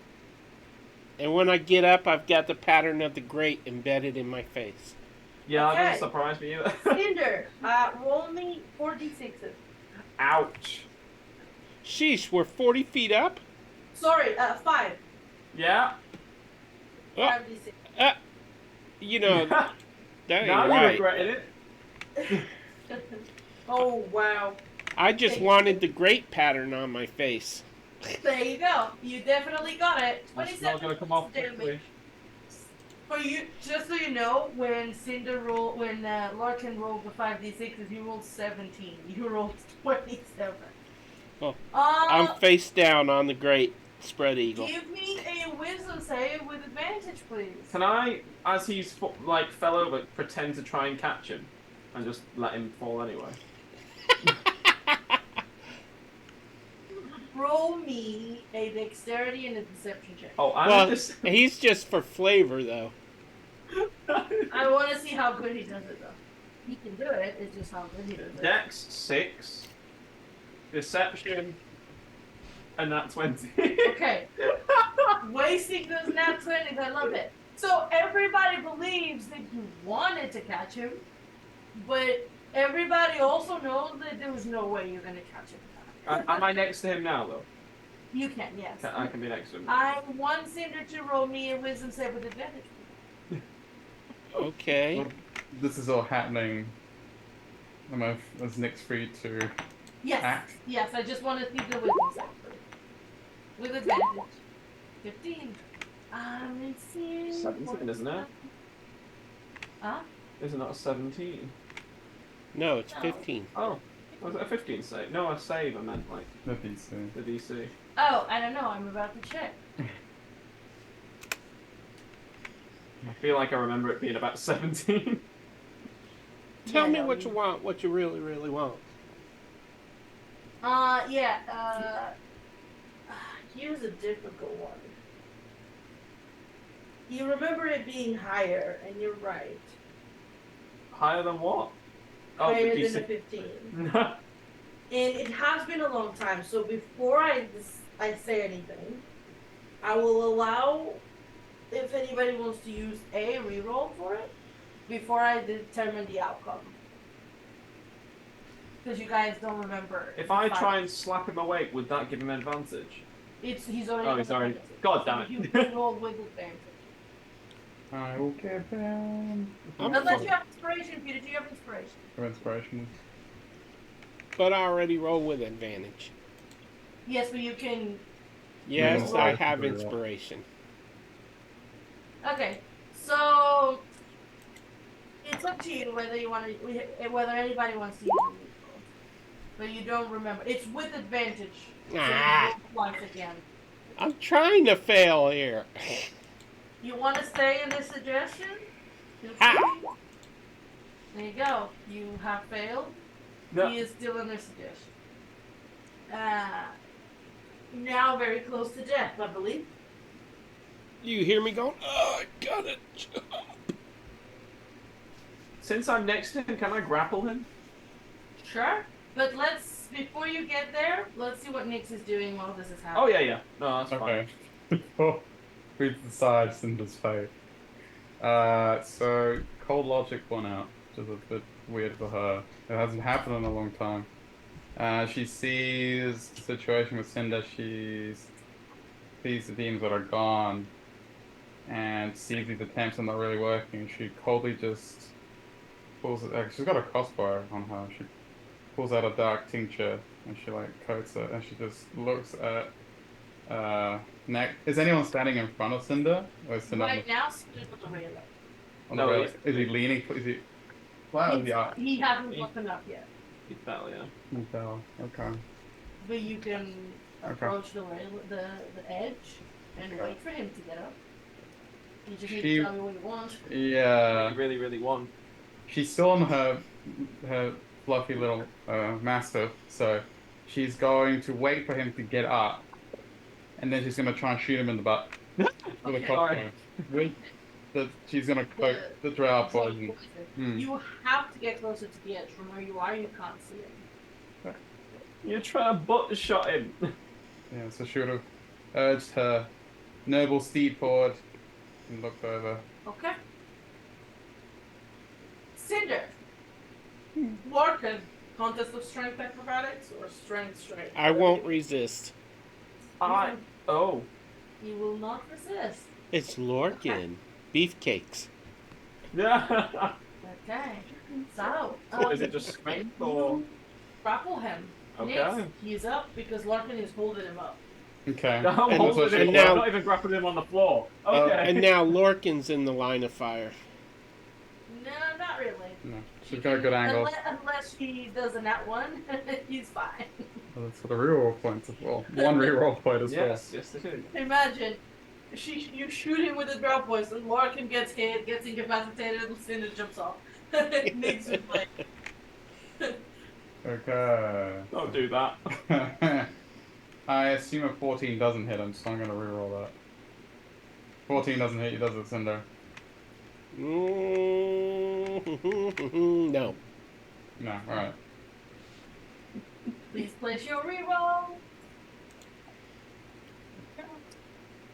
And when I get up, I've got the pattern of the grate embedded in my face. Yeah, that Okay. doesn't surprise me either. Cinder, roll me 4d6s. Ouch. Sheesh, we're 40 feet up? Sorry, 5. Yeah. Oh, 5d6. you know, that ain't Now you right. regretted it. Oh, wow. I just wanted the grate pattern on my face. There you go. You definitely got it. That's not gonna come off quickly. For you, just so you know, when Larkin rolled the 5d6s, he rolled 17. You rolled 27. Oh, I'm face down on the grate, spread eagle. Give me a wisdom save with advantage, please. Can I, as he's like fell over, pretend to try and catch him, and just let him fall anyway? Roll me a dexterity and a deception check. Oh, Well, he's just for flavor, though. I want to see how good he does it, though. He can do it. It's just how good he does it. Dex 6, Deception, and that 20. Okay. Wasting those nat 20s, I love it. So everybody believes that you wanted to catch him, but everybody also knows that there was no way you're going to catch him. Am I next to him now, though? You can, yes. I can be next to him. I want Cinder to roll me a wisdom save with advantage. Okay. Well, this is all happening. Is Nick's free to Yes. act? Yes, I just want to see the wisdom save first. With advantage. 15. Let's see. 17, isn't it? Huh? Isn't that a 17? No, it's No. 15. Oh, was it a 15 save? No, a save, I meant, like, Nothing soon. the DC. Oh, I don't know. I'm about to check. I feel like I remember it being about 17. Tell Yeah, me no, what you want, what you really, really want. Here's a difficult one. You remember it being higher, and you're right. Higher than what? Oh, Higher the than a DC. 15. And it has been a long time, so before I say anything, I will allow, if anybody wants to use a reroll for it, before I determine the outcome. Because you guys don't remember. If I try and slap him awake, would that give him advantage? He's already. Oh, he's already. God damn it. You rolled with advantage. I will get down. Unless you have inspiration, Peter. Do you have inspiration? For inspiration. But I already roll with advantage. Yes, but you can. Yes, Yeah. I have inspiration. Okay, so it's up to you whether you want to, whether anybody wants to use it. But you don't remember. It's with advantage. So you Ah. roll once again. I'm trying to fail here. You want to stay in this suggestion? Feel Ah. free. There you go. You have failed. No. He is still in the suggestion. Now very close to death, I believe. You hear me going, oh, I got it. Since I'm next to him, can I grapple him? Sure. But before you get there, let's see what Nyx is doing while this is Oh, happening. yeah. No, that's fine. Okay. Before we decide Cinder's fate. So cold logic one out. which is a bit weird for her. It hasn't happened in a long time. She sees the situation with Cinder. She sees the demons that are gone, and sees these attempts are not really working. She coldly just pulls it. She's got a crossbow on her. She pulls out a dark tincture and she like coats it, and she just looks at neck. Is anyone standing in front of Cinder, or is Cinder Right now, Cinder's with the railing. on the No, rail? he's- Is he leaning? Is he flat? Or is he up? He hasn't woken up yet, He fell, yeah. He fell. Okay. but you can Okay. approach the rail, the edge, and Okay. wait for him to get up. You just need She- to tell me what you want. Yeah. He really, really won. She's still on her fluffy little mastiff, so she's going to wait for him to get up, and then she's going to try and shoot him in the butt with a Okay. crossbow. With she's going to coat the drow poison. You have to get closer to the edge. From where you are, you can't see it. You're trying to butt shot him. Yeah, so she would have urged her noble steed forward and looked over. Okay. Cinder. Lorcan. Contest of strength acrobatics or strength? I won't resist. Oh. You will not resist. It's Lorcan. Beefcakes. Yeah. Okay. So. So is it just strength or? You grapple him. Okay. Next, he's up because Larkin is holding him up. Okay. No, I'm And holding also him. she- now- I'm not even grappling him on the floor. Okay. And now Lorcan's in the line of fire. No, not really. No, she's got a good angle. Unless he does a nat one, he's fine. Well, that's for the reroll points as well. One reroll point as yes, yes, it is. Imagine, you shoot him with a drop poison, Larkin gets hit, gets incapacitated, and Cinder jumps off. Makes him like. well. Okay. Don't do that. I assume a 14 doesn't hit him, so I'm going to reroll that. 14 doesn't hit you, does it, Cinder? No. No, alright. Please place your reroll.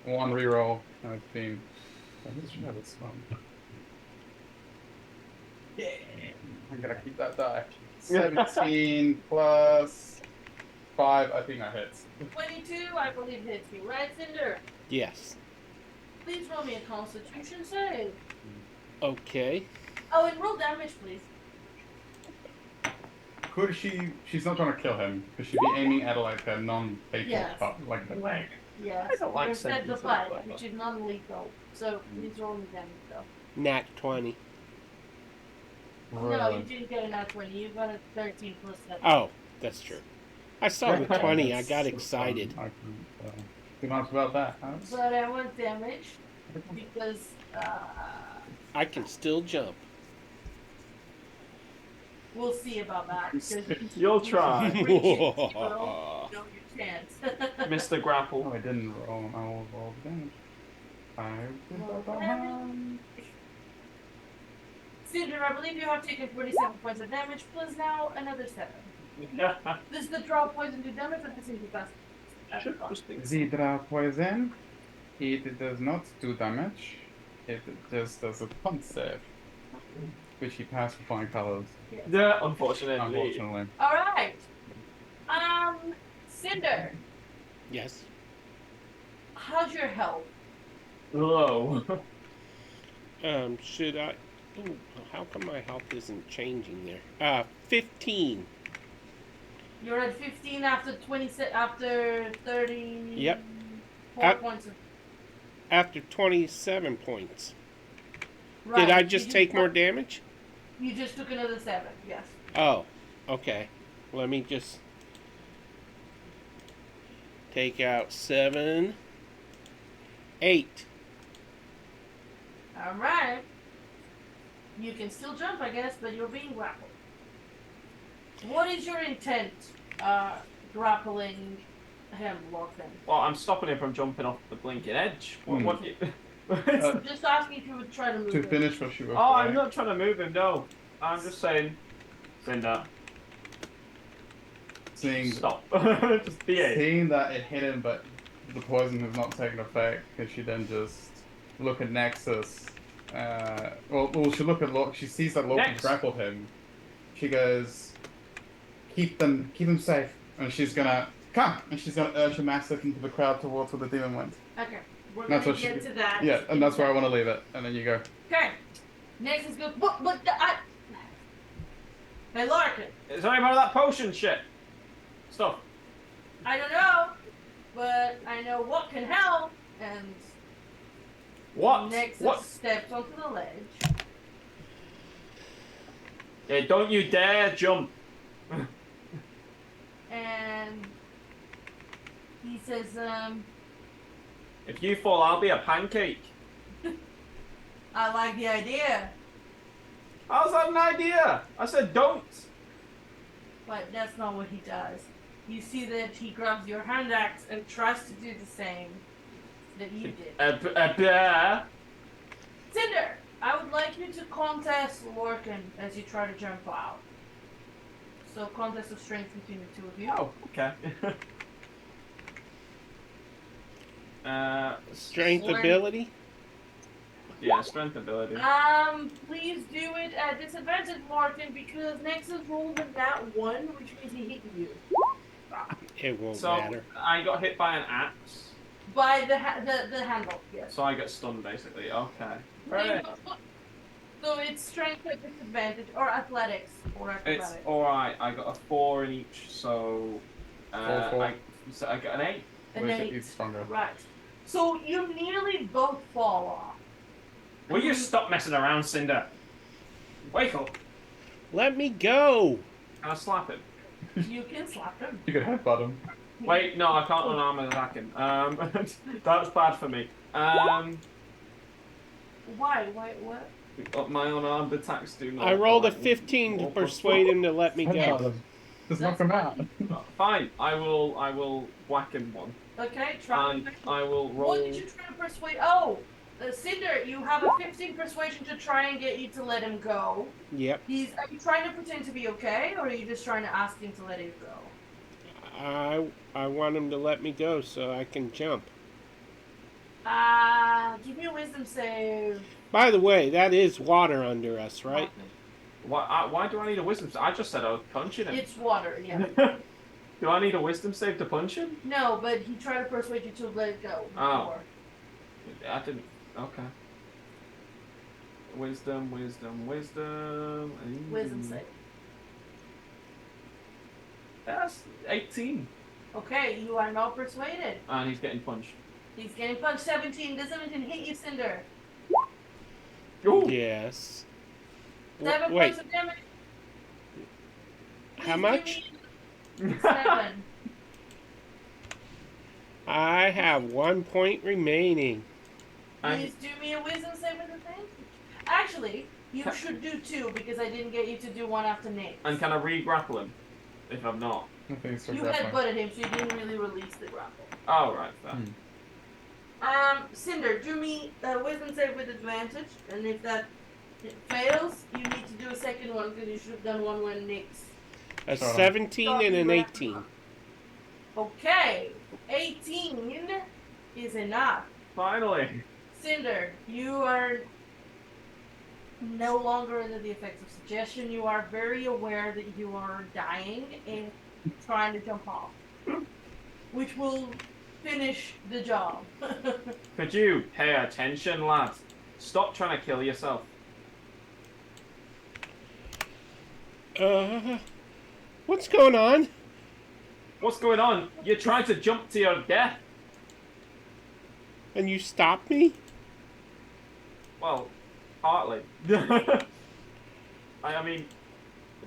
One reroll, and it's been. I should have this one. Yeah! I'm gonna keep that die. 17 plus 5, I think that hits. 22, I believe hits you, right, Cinder? Yes. Please roll me a Constitution save. Okay. Oh, and roll damage, please. Could she's not trying to kill him, could she be aiming at like a non-fatal Yes. part, like the leg? Yes. I don't like you said the sentences fight, like that. which is non-lethal. So please roll me damage, though. Nat 20. No, Really? you didn't get a nat 20. You got a 13 plus 7. Oh, that's true. I saw the 20. I got excited. I can do much about that. Huh? But I want damage because I can still jump. we'll see about that. 'cause You'll try, you reach it, but oh, you know your chance. Mr. Oh, Grapple. I didn't roll. I will roll the damage. Roll damage. Cinder, I believe you have taken 47 points of damage, plus now another 7. Does the draw poison do damage or does it do fast? The draw poison, it does not do damage. It just does a punch save, which he passed with flying colors. Yeah, unfortunately. Unfortunately. Alright. Cinder, Yes. how's your health? Low. Should I? Ooh, how come my health isn't changing there? 15. You're at 15 after 30. Yep. 4 points of. After 27 points. Right, Did I you just take more damage? You just took another 7, yes. Oh, okay. Let me just take out 7, 8. Alright. You can still jump, I guess, but you're being grappled. What is your intent, grappling him, Lorcan? Well, I'm stopping him from jumping off the blinking edge. What do you... Just asking if you would try to move To him. finish what you were Oh, I'm saying. not trying to move him, no. I'm just saying, Cinder, stop. Just behave. Seeing that it hit him, but the poison has not taken effect, could she then just look at Nexus well, she'll look at Lork. She sees that Lork has Next. grappled him. She goes, keep them safe. And she's gonna come, and she's gonna urge a massive into the crowd towards where the demon went. Okay, we're That's gonna what she- get to that. Yeah, and that's where I want to leave it. And then you go. Okay. Next is good. Hey, Larkin. Sorry about that potion shit. Stuff. I don't know, but I know what can help, and What? Nexus What? steps onto the ledge. Yeah, don't you dare jump. And he says, If you fall, I'll be a pancake. I like the idea, How's that an idea? I said don't. but that's not what he does. You see that he grabs your hand axe and tries to do the same that you did. Bear. Cinder, I would like you to contest Lorcan as you try to jump out. So contest of strength between the two of you. Oh, okay. Strength Slim. ability? Yeah, strength ability. Please do it at disadvantage, Lorcan, because Nexus rolled a nat 1, which means he hit you. It won't So matter. I got hit by an axe, By the handle, yes. so I get stunned basically. Okay. So you- So it's strength at disadvantage, or athletics, or It's acrobatics. alright. I got a 4 in each, so Four. I got an 8. And Where's then it? He's stronger. right. So you nearly both fall off. Will you stop messing around, Cinder? Wake up! Let me go! Can I slap him? You can slap him. You could headbutt him. Wait, no, I can't unarm attack him. That's bad for me. Why? What? My unarmed attacks do not. I rolled a like, 15 to more persuade him to let me Headbutt go. him. Just knock him out. Fine, I will whack him one. Okay, try. And I will roll. What did you try to persuade? Oh, Cinder, you have a 15 persuasion to try and get you to let him go. Yep. Are you trying to pretend to be okay, or are you just trying to ask him to let you go? I want him to let me go so I can jump. Give me a wisdom save. By the way, that is water under us, right? Why do I need a wisdom save? I just said I was punching him. It's water, yeah. Do I need a wisdom save to punch him? No, but he tried to persuade you to let it go. Oh. Before. I didn't. Okay. Wisdom. Wisdom save. That's 18. Okay, you are now persuaded. And he's getting punched. He's getting punched 17. Does 17 hit you, Cinder? Ooh. Yes. 7 Wait, points of damage. how Please much? give me 7. I have 1 point remaining. Please do me a wisdom save with advantage. Actually, you should do 2 because I didn't get you to do 1 after Nate. And can I re-grapple him? If I'm not. I think it's still You grappling. headbutted him, so you didn't really release the grapple. Oh, right. Fair. Cinder, do me a wisdom save with advantage, and if that fails, you need to do a second one because you should have done one when Nick's. A Hold on. 17 and an 18. Okay, 18 is enough. Finally. Cinder, you are no longer under the effects of suggestion. You are very aware that you are dying and trying to jump off, which will finish the job. Could you pay attention, lad? Stop trying to kill yourself. What's going on? What's going on? You're trying to jump to your death. And you stopped me? Well, partly. I mean,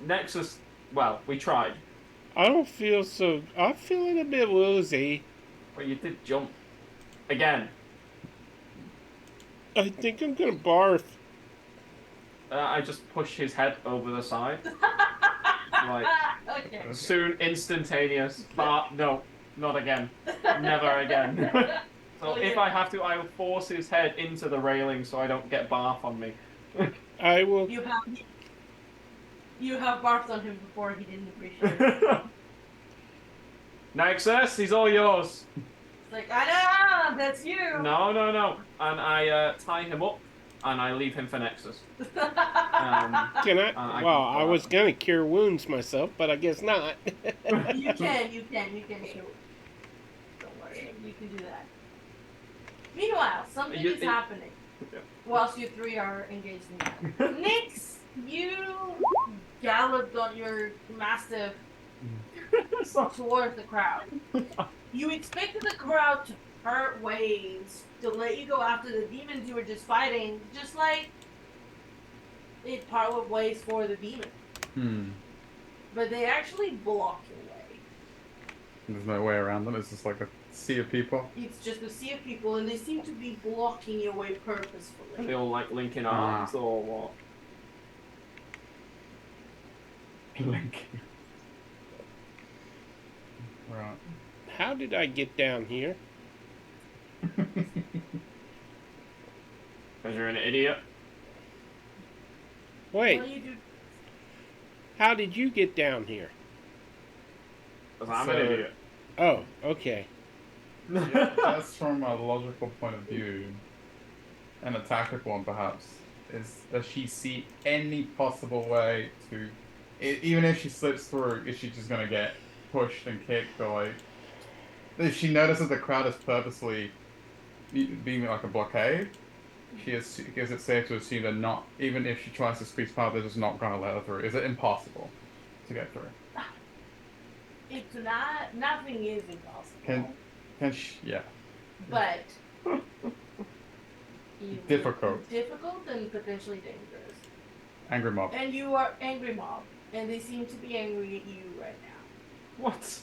Nexus. Well, we tried. I don't feel so. I'm feeling a bit woozy. Well, you did jump. Again. I think I'm gonna barf. I just push his head over the side. Like, Okay. soon, instantaneous. No, not again. Never again. So if I have to, I will force his head into the railing so I don't get barf on me. I will. You have barfed on him before. He didn't appreciate it. Nexus, he's all yours. It's like, I know, that's you. No. And I tie him up and I leave him for Nexus. Can I? I Well, can I was gonna cure wounds myself, but I guess not. You can shoot. Don't worry, you can do that. Meanwhile, something is happening Yeah. whilst you three are engaged in that. Nyx, you galloped on your mastiff towards the crowd. You expected the crowd to part ways to let you go after the demons you were just fighting, just like it part ways for the demon. But they actually block your way. There's no way around them. It's just like a sea of people. It's just a sea of people, and they seem to be blocking your way purposefully. Are they all like linking arms or what? Linking. Right. How did I get down here? Because you're an idiot. Wait, What do you do? how did you get down here? Because I'm an idiot. Oh, okay. Yeah, that's from a logical point of view, and a tactical one perhaps. Does she see any possible way to, even if she slips through, is she just gonna get pushed and kicked, or like, if she notices the crowd is purposely being like a blockade, is it safe to assume that not, even if she tries to squeeze past, they're just not gonna let her through? Is it impossible to get through? It's not. Nothing is impossible. Can she? Yeah. But Difficult. difficult and potentially dangerous. Angry mob. And you are angry mob, and they seem to be angry at you right now. What?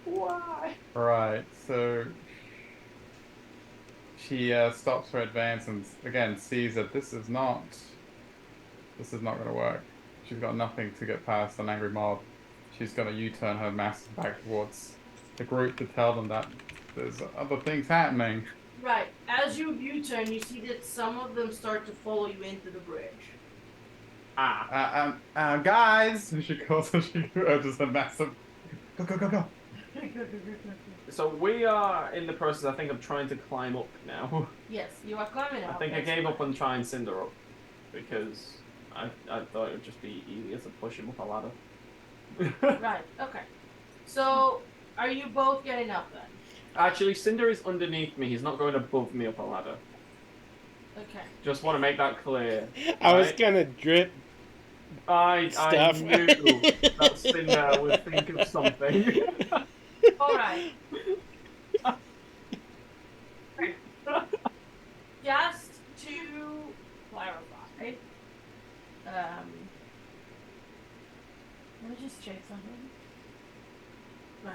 Why? Right, so she stops her advance and again sees that this is not going to work. She's got nothing to get past an angry mob. She's going to U-turn her mass back towards the group to tell them that there's other things happening. Right. As you U-turn, you see that some of them start to follow you into the bridge. Guys, she calls. She urges a massive. Go. So we are in the process, I think, of trying to climb up now. Yes, you are climbing I out. think I gave up on trying Cinder up because I thought it would just be easier to push him up a ladder. Right. Okay. So, are you both getting up then? Actually, Cinder is underneath me. He's not going above me up a ladder. Okay. Just want to make that clear. I was right? gonna drip I stuff. knew that Cinder would think of something. All right. Just to clarify, let me just check something. Right.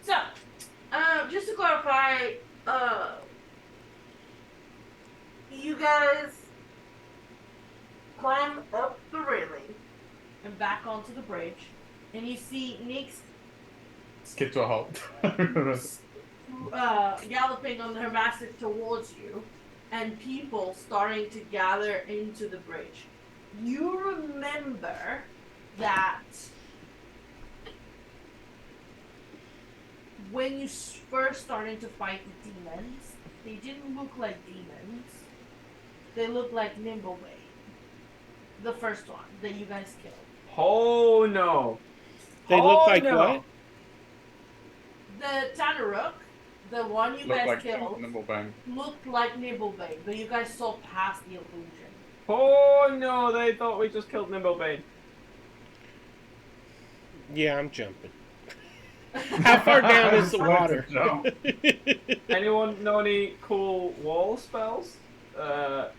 So, just to clarify, you guys climb up the railing and back onto the bridge, and you see Nyx Skip to a halt. galloping on her mastiff towards you, and people starting to gather into the bridge. You remember that when you first started to fight the demons, they didn't look like demons. They looked like Nimblebane. The first one that you guys killed. Oh no! They look like what? The Tanaruk, the one you guys like killed, Nimblebang. looked like Nimblebane, but you guys saw past the illusion. Oh no! They thought we just killed Nimblebane. Yeah, I'm jumping. How far down is the water? Anyone know any cool wall spells? They Hide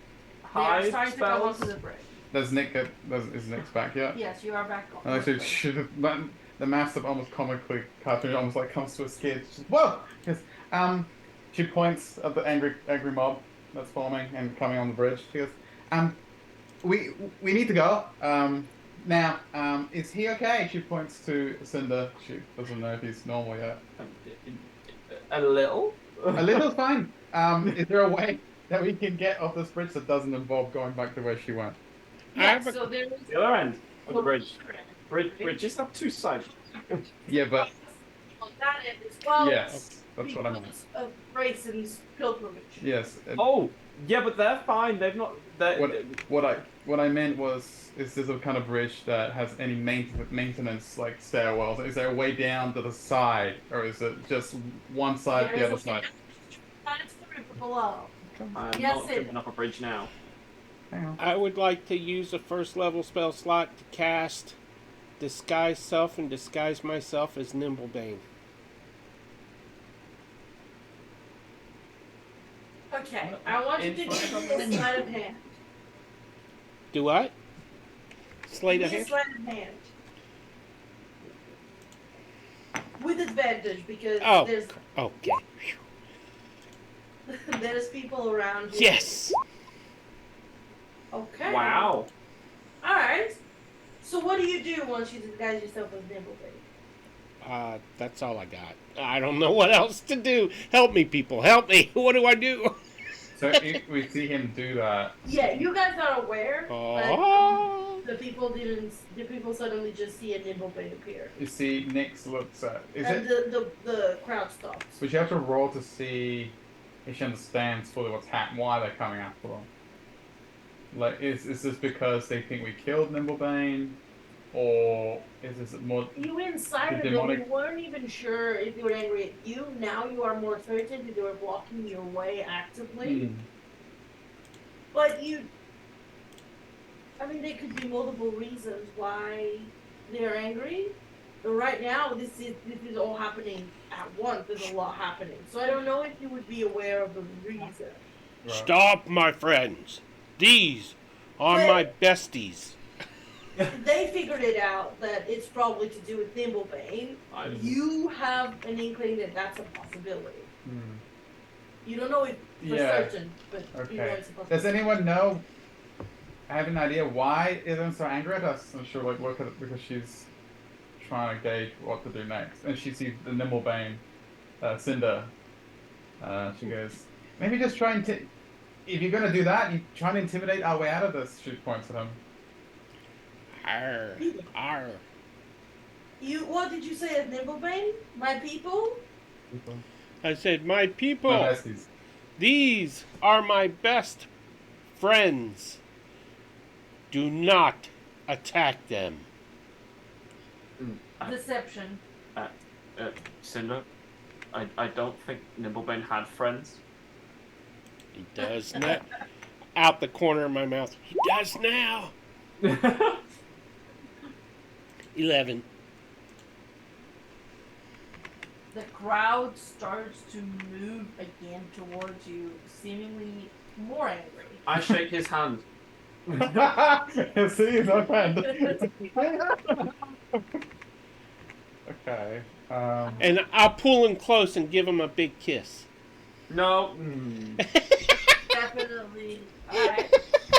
are starting to come spells? onto the bridge. Is Nick's back yet? Yes, you are back on. And actually, the master almost comically cartoon almost like comes to a skid. She's, whoa! Yes. She points at the angry mob that's forming and coming on the bridge. She goes, we need to go. Now, is he okay? She points to Cinder. She doesn't know if he's normal yet. A little? A little fine. Is there a way that we can get off this bridge that doesn't involve going back to where she went? Yeah, so there is The other end of the bridge. Bridges have two sides. Yeah, but on that end as well. yes. That's what I meant. people's grace and pilgrimage. Yes. Oh, yeah, but they're fine. They've not. What I meant was, is this a kind of bridge that has any maintenance like stairwells? Is there a way down to the side, or is it just one side, There the is other a side? That's the river below. I'm Yes, not it- jumping off a bridge now. Hang on. I would like to use a first level spell slot to cast Disguise Self and disguise myself as Nimblebane. Okay, I want you to do a sleight of hand. Do what? Slate Give of me a hand? sleight of hand. With advantage because Oh. there's Okay. there's people around you. Yes. Okay. Wow. Alright. So what do you do once you disguise yourself as Nimblebane? That's all I got. I don't know what else to do. Help me, people. Help me. What do I do? So we see him do that. Yeah, you guys are aware, Oh. but the people didn't. The people suddenly just see a Nimblebane appear, You see, Nyx looks at. Is and it? the crowd stops. But you have to roll to see if she understands fully what's happening, why they're coming after her. Like, is this because they think we killed Nimblebane, or is this more? You inside The of them, demonic- you weren't even sure if they were angry at you. Now you are more certain that they were blocking your way actively. Hmm. But I mean, there could be multiple reasons why they're angry. But right now, this is all happening at once. There's a lot happening. So I don't know if you would be aware of the reason. Right. Stop, my friends. These are my besties. They figured it out that it's probably to do with Nimblebane. I didn't. You have an inkling that that's a possibility. Hmm. You don't know it for Yeah. certain, but you know Okay. it's a possibility. Does anyone know? Have an idea why Isn't so angry at us? And she'll like look at it because she's trying to gauge what to do next, and she sees the Nimblebane, Cinder. She goes, maybe just try and if you're gonna do that, you try and intimidate our way out of this. She points at him. Arr. Arr. What did you say at Nimblebane? My people? I said, my people. My besties. These are my best friends. Do not attack them. Deception. Cinder, I don't think Nimblebane had friends. He does not. Out the corner of my mouth. He does now. 11. The crowd starts to move again towards you, seemingly more angry. I shake his hand. See, he's my friend. Okay. And I'll pull him close and give him a big kiss. No. Definitely. Alright.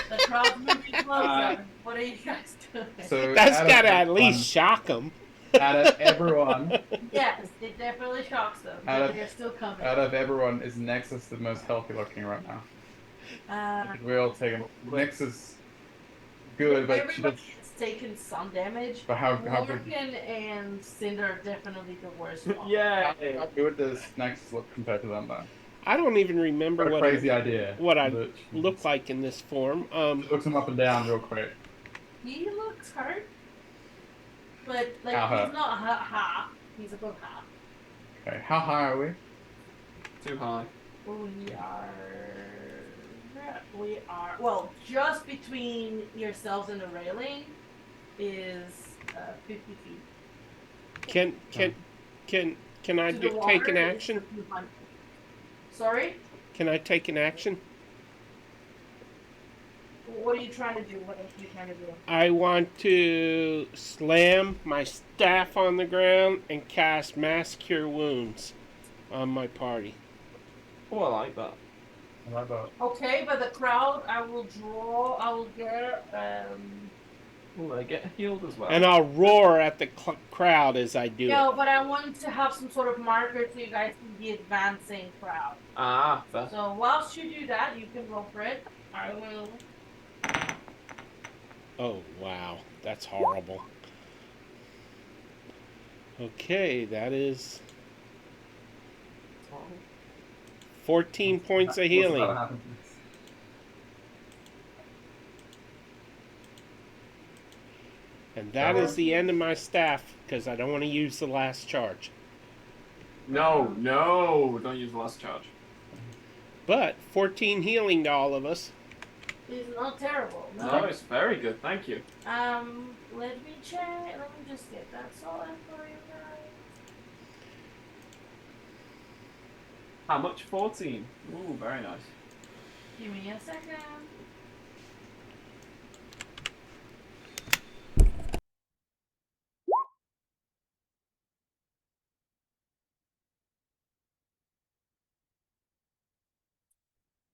The crowd's moving closer. What are you guys doing? So That's out of got to at everyone- least shock him. Out of everyone, Yes, it definitely shocks them. Out But of- they're still coming. out of everyone, is Nexus the most healthy looking right now? We all take him. Nyx is good, but she everybody does. has taken some damage. But how good? Morgan and Cinder are definitely the worst off. Yeah. How good does Nexus look compared to them, though? I don't even remember What a what crazy idea. what I But she look like in this form. looks him up and down real quick. He looks hurt. But like How hurt? he's not ha. He's above half. Okay, how high are we? Too high. We are well, just between yourselves and the railing is 50 feet. Can I To the take water an is action? 200. Sorry? Can I take an action? What are you trying to do? What are you trying to do? I want to slam my staff on the ground and cast Mass Cure Wounds on my party. Oh, I like that. I like that. Okay, but the crowd, I will get Will they get healed as well? And I'll roar at the crowd as I do no, it. but I want to have some sort of marker so you guys can be advancing crowd. Ah, fair. So whilst you do that, you can roll for it. I will. Oh, wow. That's horrible. Okay, that is Oh. 14 points of What's healing. about to happen? And that Go is on. the end of my staff, because I don't want to use the last charge. No, don't use the last charge. But 14 healing to all of us. It's not terrible. No, it's very good. Thank you. Let me check. Let me just get that solid for you guys. How much? 14. Ooh, very nice. Give me a second.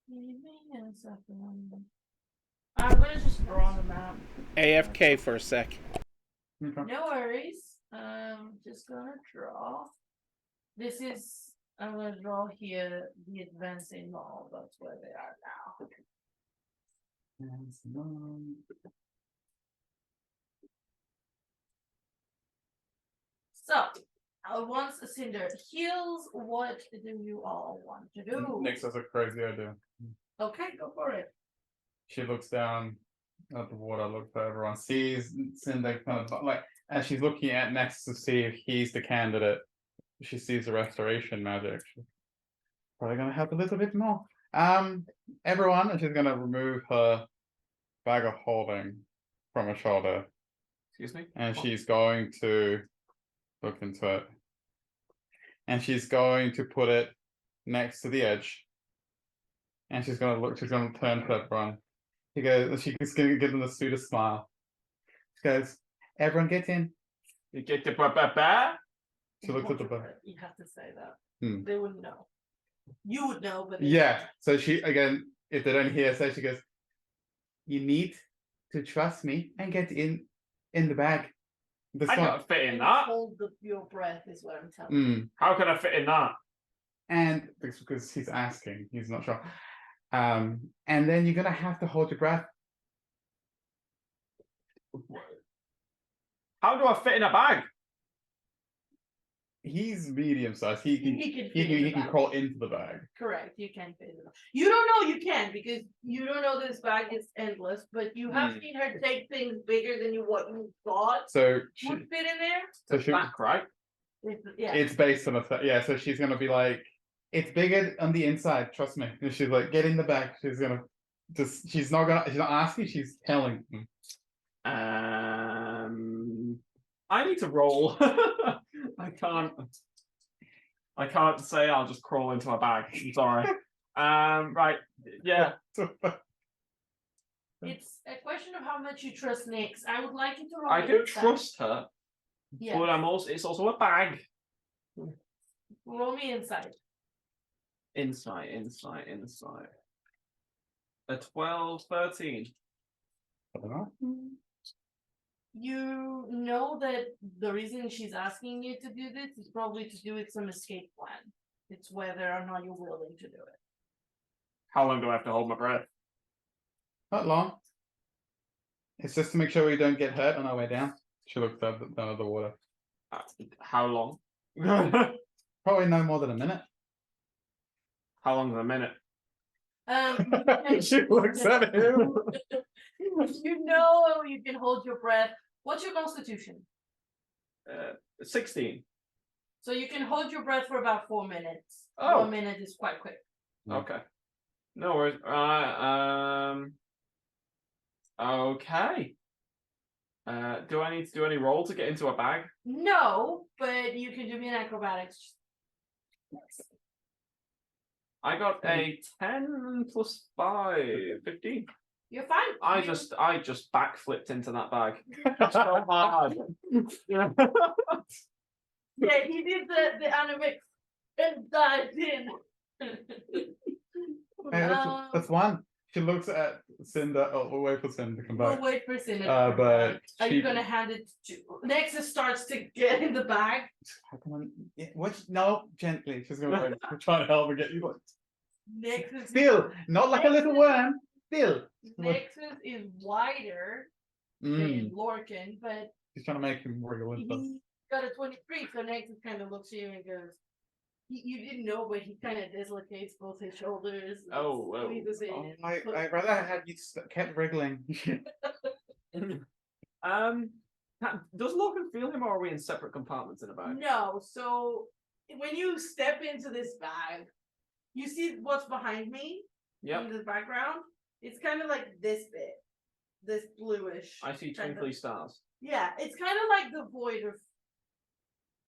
Give me a second. I'm gonna just draw on the map. AFK for a sec. Okay. No worries. Just gonna draw. This is I'm gonna draw here the advancing mall. That's where they are now. So, once a cinder heals, what do you all want to do? Nix has a crazy idea. Okay, go for it. She looks down at the water, looks at everyone, sees Cinder kind of like as she's looking at Nex to see if he's the candidate. She sees the restoration magic. She's probably gonna help a little bit more. Everyone, and she's gonna remove her bag of holding from her shoulder, Excuse me? and What? she's going to look into it, and she's going to put it next to the edge, and she's gonna look. She's gonna turn to everyone. She's gonna give them the sweetest smile. She goes, "Everyone, get in." You get the ba. She looks at the book. You have to say that. Hmm. They wouldn't know. You would know, but Yeah. So she again, if they don't hear, so she goes, "You need to trust me and get in the bag." This I one. gotta fit in and that. hold your breath is what I'm telling you. How can I fit in that? And because he's asking, he's not sure. And then you're gonna have to hold your breath. How do I fit in a bag? He's medium sized. He can he can crawl into the bag. Correct, you can fit it. You don't know you can because you don't know this bag is endless, but you have seen her take things bigger than what you thought So would fit in there. so she, Back, right? Yeah. it's based on yeah. So she's gonna be like, it's bigger on the inside. Trust me. And she's like, get in the bag. She's gonna she's not asking. She's telling. I need to roll. I can't say I'll just crawl into a bag. I'm sorry. Right. Yeah. It's a question of how much you trust Nyx. I would like you to roll. I do insight. trust her, Yeah. but it's also a bag. Roll me insight. Insight. A 12, 13. You know that the reason she's asking you to do this is probably to do with some escape plan. It's whether or not you're willing to do it. How long do I have to hold my breath? Not long. It's just to make sure we don't get hurt on our way down. She looks down at the water. How long? Probably no more than a minute. How long is a minute? She looks at him. You know you can hold your breath. What's your constitution? 16. So you can hold your breath for about 4 minutes. Oh. 1 minute is quite quick. Okay. No worries. Okay. Do I need to do any roll to get into a bag? No, but you can do me an acrobatics. I got a 10 plus 5, 15. You're fine. I just backflipped into that bag. So hard. Yeah, he did the animate and dived in. Hey, that's one. She looks at Cinder. Oh, we'll wait for Cinder to come We'll back. wait for Cinder. But Are she- you gonna hand it to Nexus starts to get in the bag? Come on. What? No, gently. She's gonna like, try to help her get you. Nexus Still, not like a little worm. Still. Nexus is wider than Lorcan, but She's trying to make him wriggle into. he got a 23, so Nexus kind of looks at you and goes, You didn't know, but he kind of dislocates both his shoulders. Oh, well. Squeezes it. Oh, I'd rather have you kept wriggling. Does Logan feel him, or are we in separate compartments in a bag? No, so when you step into this bag, you see what's behind me Yep. in the background. It's kind of like this bit, this bluish. I see kind of- twinkly stars. Yeah, it's kind of like the void of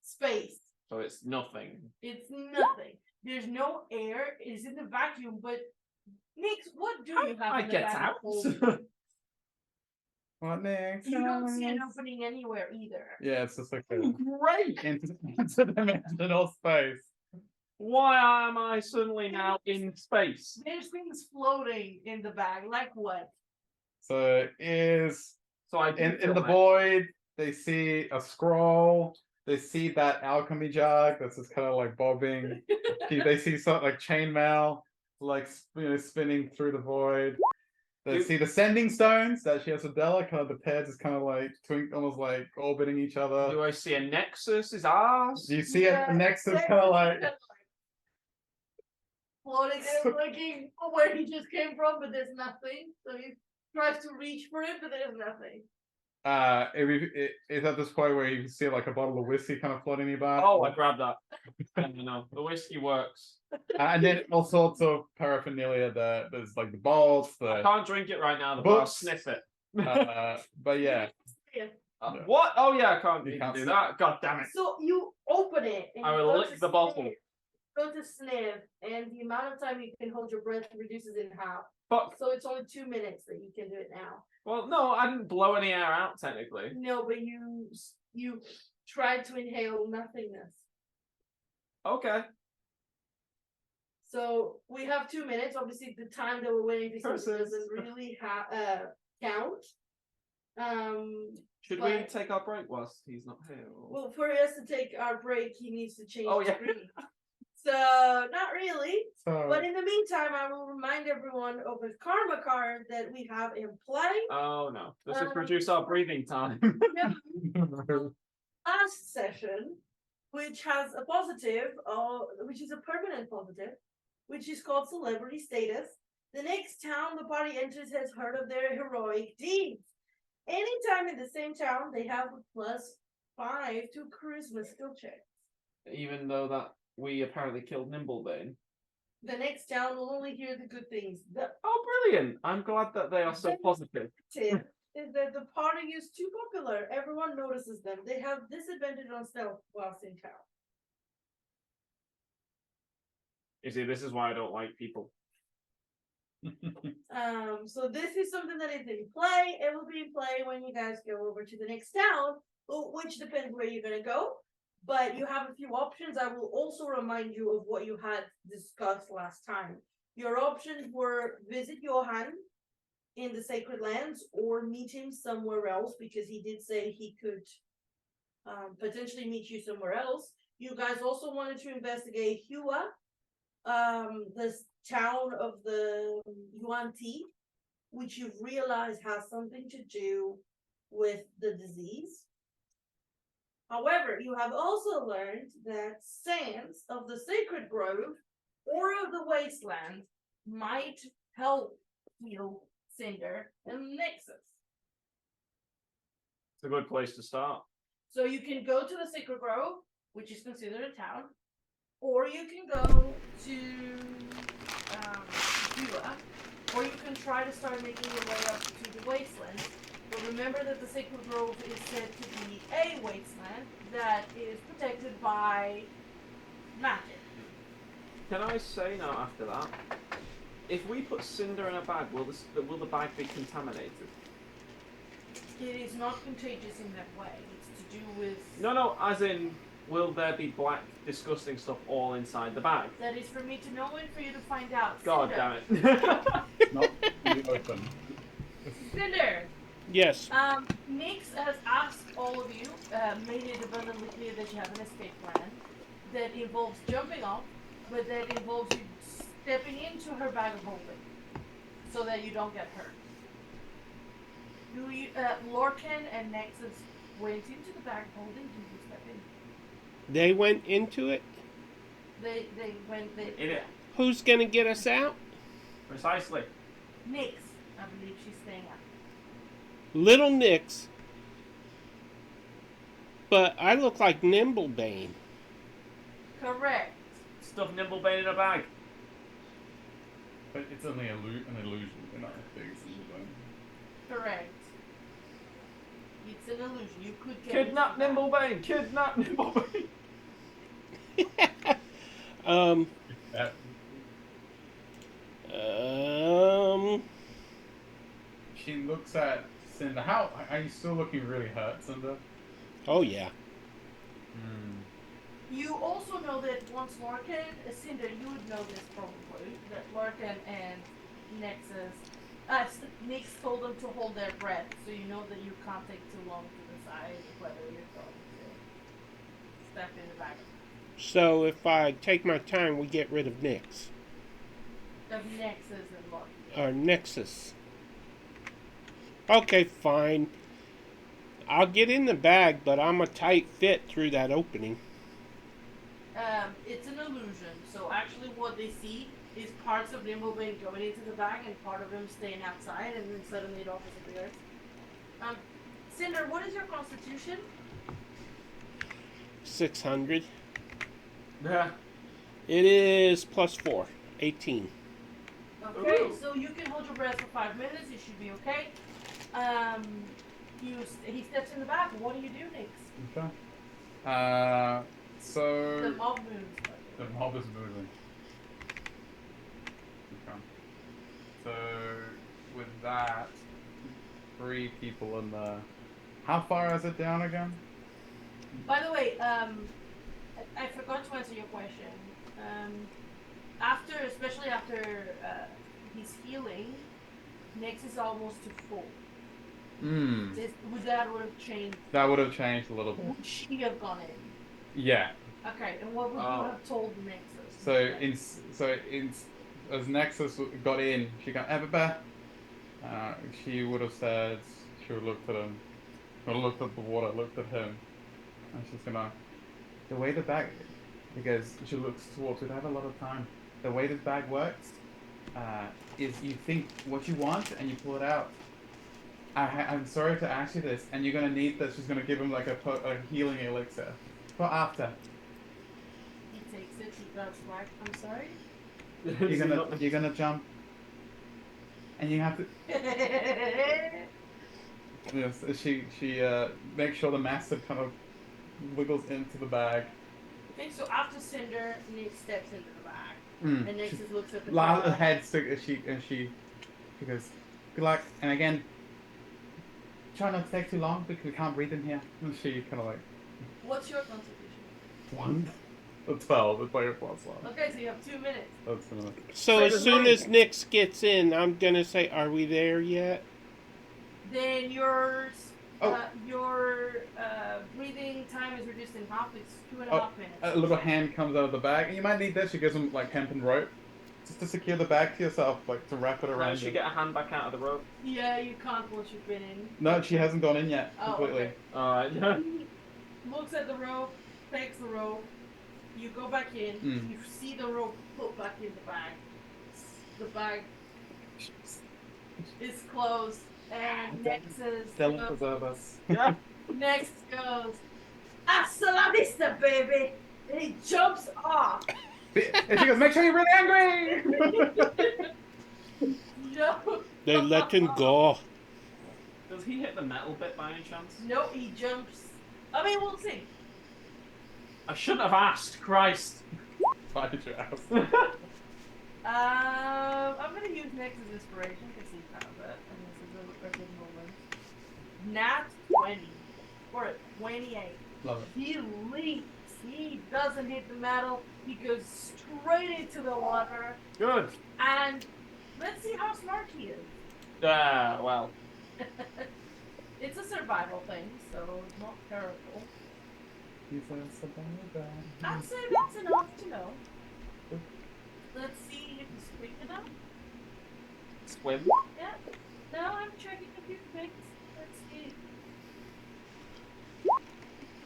space. So it's nothing. It's nothing. There's no air. It's in the vacuum. But Nix, what do you have? I in the get bag out. hold? What next? You don't see an opening anywhere either. Yeah, it's just like a Great. interdimensional space. Why am I suddenly now in space? There's things floating in the bag. Like what? So it is So I in the void. They see a scroll. They see that alchemy jug that's just kind of like bobbing. They see something like chainmail, like spinning through the void. They see the sending stones that she has with Della, kind of the pairs is kind of like almost like orbiting each other. Do I see a nexus? Is ours? Do you see a nexus kind of like floating there, looking where he just came from, but there's nothing. So he tries to reach for it, but there's nothing. it's at this point where you can see like a bottle of whiskey kind of floating nearby. Oh, I grabbed that. No, the whiskey works. And then all sorts of paraphernalia. There's like the balls, I the can't drink it right now. The bar Books. sniff it. but yeah. Yeah. What? Oh yeah, I can't, You even can't do sniff. that. God damn it! So you open it and I you will go lick to the bottle. sniff, go to sniff, and the amount of time you can hold your breath reduces in half. Fuck. So it's only 2 minutes that you can do it now. Well, no, I didn't blow any air out technically. No, but you tried to inhale nothingness. Okay. So we have 2 minutes. Obviously, the time that we're waiting for something doesn't really count. Should we But- take our break whilst he's not here? Or... Well, for us to take our break, he needs to change Oh, the yeah. screen. So not really. So But in the meantime, I will remind everyone of a karma card that we have in play. Oh no! This has reduced our breathing time. Last session, which has a positive, which is a permanent positive, which is called celebrity status. The next town the party enters has heard of their heroic deeds. Anytime in the same town, they have a +5 to charisma skill check. Even though that we apparently killed Nimblebane. The next town will only hear the good things. The Oh, brilliant! I'm glad that they are so positive. tip is that the party is too popular. Everyone notices them. They have disadvantage on stealth whilst in town. You see, this is why I don't like people. So this is something that is in play. It will be in play when you guys go over to the next town, which depends where you're gonna go. But you have a few options. I will also remind you of what you had discussed last time. Your options were visit Johan in the Sacred Lands or meet him somewhere else, because he did say he could potentially meet you somewhere else. You guys also wanted to investigate Hua, this town of the Yuan Ti, which you've realized has something to do with the disease. However, you have also learned that sands of the Sacred Grove or of the Wasteland might help heal Cinder and Nexus. It's a good place to start. So you can go to the Sacred Grove, which is considered a town, or you can go to Hua, or you can try to start making your way up to the Wasteland. But remember that the Sacred Grove is said to be a wasteland that is protected by magic. Can I say now after that? If we put Cinder in a bag, will the bag be contaminated? It is not contagious in that way. It's to do with... No, as in, will there be black, disgusting stuff all inside the bag? That is for me to know and for you to find out. God Cinder. damn it. Not really open. Cinder! Yes. Nix has asked all of you, made it abundantly clear that you have an escape plan that involves jumping off, but that involves you stepping into her bag of holding so that you don't get hurt. Do you, Lorcan and Nexus went into the bag of holding? Do you step in? They went into it? They went. They. Idiot. Who's gonna get us out? Precisely. Nix, I believe she's staying up. Little Nix. But I look like Nimblebane. Correct. Stuff Nimblebane in a bag. But it's only an illusion. They're not a big symbol. Correct. It's an illusion. You could get Kidnap into that. Nimblebane! Kidnap Nimblebane! um, That, she looks at Cinder. How are you still looking really hurt, Cinder? oh yeah. You also know that once Larkin, Cinder, you would know this probably, that Larkin and Nexus, Nix told them to hold their breath, so you know that you can't take too long to decide whether you're going to step in the back So if I take my time, we get rid of Nix. of Nexus and Larkin. Or Nexus. Okay, fine. I'll get in the bag, but I'm a tight fit through that opening. It's an illusion, so actually what they see is parts of Nimblebane going into the bag and part of him staying outside, and then suddenly it all disappears. Cinder, what is your constitution? 600. Yeah. It is +4. 18. Okay, Ooh. so you can hold your breath for 5 minutes, you should be okay. He steps in the back, what do you do next? Okay. So The mob moves. the mob is moving. Okay. So with that, 3 people in there. How far is it down again? By the way, I forgot to answer your question. Especially after he's healing, Nix is almost to full. That would have changed. That would have changed a little bit. Would she have gone in? Yeah. Okay, and what would you have told Nexus? As Nexus got in, she got Everbear. She would have said, she would have looked at him, would have looked at the water, looked at him, and she's gonna, the way the bag, because she looks towards, we don't have a lot of time. The way this bag works is you think what you want and you pull it out. I'm sorry to ask you this, and you're gonna need this. She's gonna give him like a healing elixir for after. He takes it, he grabs back. I'm sorry? You're gonna jump, and you have to. Yes, she makes sure the master kind of wiggles into the bag. Okay, so after Cinder, Nix steps into the bag. And Nexus looks at the Last car. head she goes, good luck, and again, try not to take too long because we can't breathe in here. And she kind of like, What's your constitution? 1, a 12. It's by your plus one. Okay, so you have 2 minutes. That's gonna. So as soon as Nix gets in, I'm gonna say, "Are we there yet?" Then your breathing time is reduced in half. It's 2.5 minutes. A little hand comes out of the bag, and you might need this. She gives him like hempen rope, just to secure the bag to yourself, like to wrap it around Managed to you. get a hand back out of the rope. Yeah, you can't once you've been in. No, she hasn't gone in yet. Oh, Completely. okay. Alright. He looks at the rope, takes the rope. You go back in. You see the rope put back in the bag. The bag is closed, and Nexus They'll goes, preserve us. Yeah. Next goes, hasta la vista, baby! And he jumps off. And she goes, make sure you're really angry! No. They let him go. Does he hit the metal bit by any chance? No, he jumps. I mean, we'll see. I shouldn't have asked, Christ. Why did you ask? I'm gonna use Nexus inspiration because he found it, and this is a good moment. Nat 20 or 28. Love it. He leaps. He doesn't hit the metal. He goes straight into the water. Good. And let's see how smart he is. Well. It's a survival thing, so it's not terrible. He's a survivor. I'd say that's enough to know. Let's see if he's quick enough. Swim. Yeah. No, I'm checking a few things. Let's see.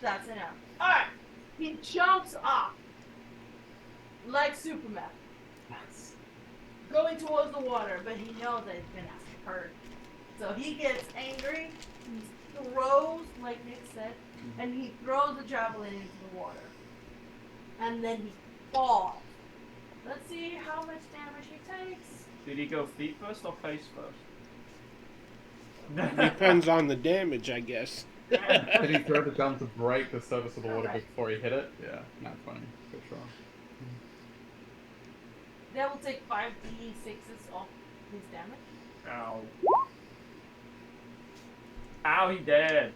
That's enough. Alright. He jumps off. like Superman, going towards the water, but he knows that it's gonna hurt. So he gets angry, he throws, like Nick said, and he throws the javelin into the water. And then he falls. Let's see how much damage he takes. Did he go feet first or face first? Depends on the damage, I guess. Did he throw the gun to break the surface of the water Correct. before he hit it? Yeah, not funny, for sure. That will take 5d6s off his damage. Ow. Ow, he dead.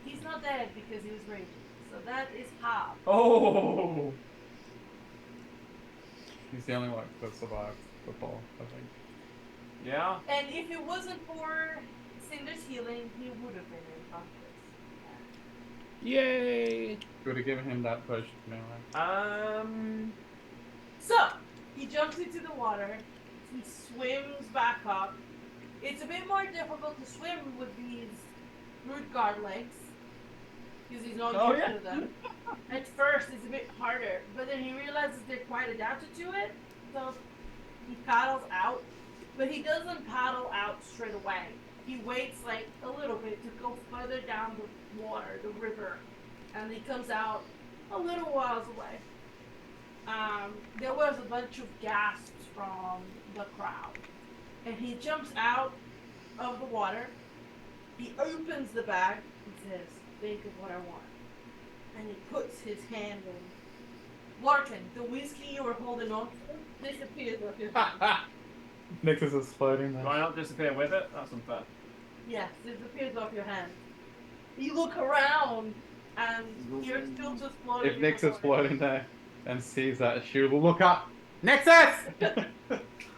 He's not dead because he was raging. So that is half. Oh! He's the only one that survived the fall, I think. Yeah? And if it wasn't for Cinder's healing, he would have been unconscious. Yay! Would have given him that potion anyway. So, he jumps into the water. He swims back up. It's a bit more difficult to swim with these root guard legs. Because he's not used to them. At first, it's a bit harder. But then he realizes they're quite adapted to it. So, he paddles out. But he doesn't paddle out straight away. He waits like a little bit to go further down the water, the river. And he comes out a little whiles away. There was a bunch of gasps from the crowd. And he jumps out of the water. He opens the bag and says, think of what I want. And he puts his hand in. Larkin, the whiskey you were holding on to disappears off your hand. Nixus is floating Do there. I not disappear with it? That's unfair. Yes, disappears off your hand. You look around and you're still just floating. If in the Nixus water. floating there and sees that, she will look up. Nixus!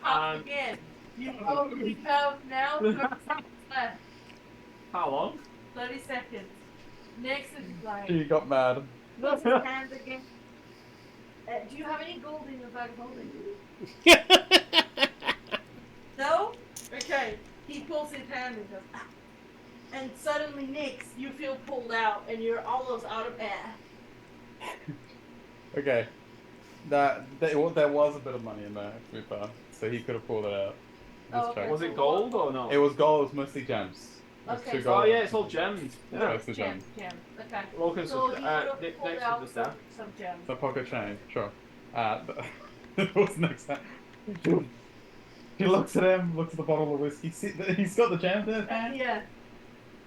Up again. You have now 30 seconds left. How long? 30 seconds. Next is like, She got mad. puts his hand again. Do you have any gold in your bag of holding? No? Okay. He pulls his hand and goes, ah. And suddenly, Nix, you feel pulled out and you're almost out of air. Okay. There was a bit of money in there, to be fair. So he could have pulled it out. Let's Oh, okay. check. Was it gold or not? It was gold, it was mostly gems. It was Okay, two so- Oh gold. yeah, it's all gems. Yeah, Yeah. it's the gems. Gems. Okay. Locust, So he would have Nick, pulled next to out the staff. some gems. The pocket chain, sure. What's next time? He looks at him, looks at the bottle of whiskey. He's got the gems in his hand. Yeah.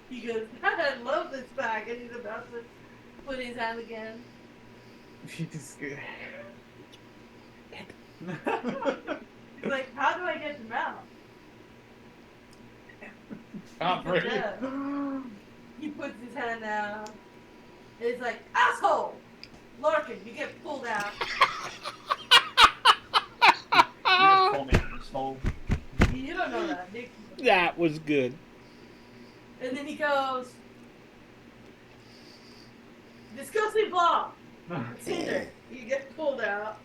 He goes, I love this bag, and he's about to put his hand again. She just. He's like, how do I get them out? Can't breathe. Yeah. He puts his hand out. And he's like, asshole! Larkin, you get pulled out. You just call me asshole. You don't know that, Nick. That was good. And then he goes, disgusting blob. Cinder, you get pulled out.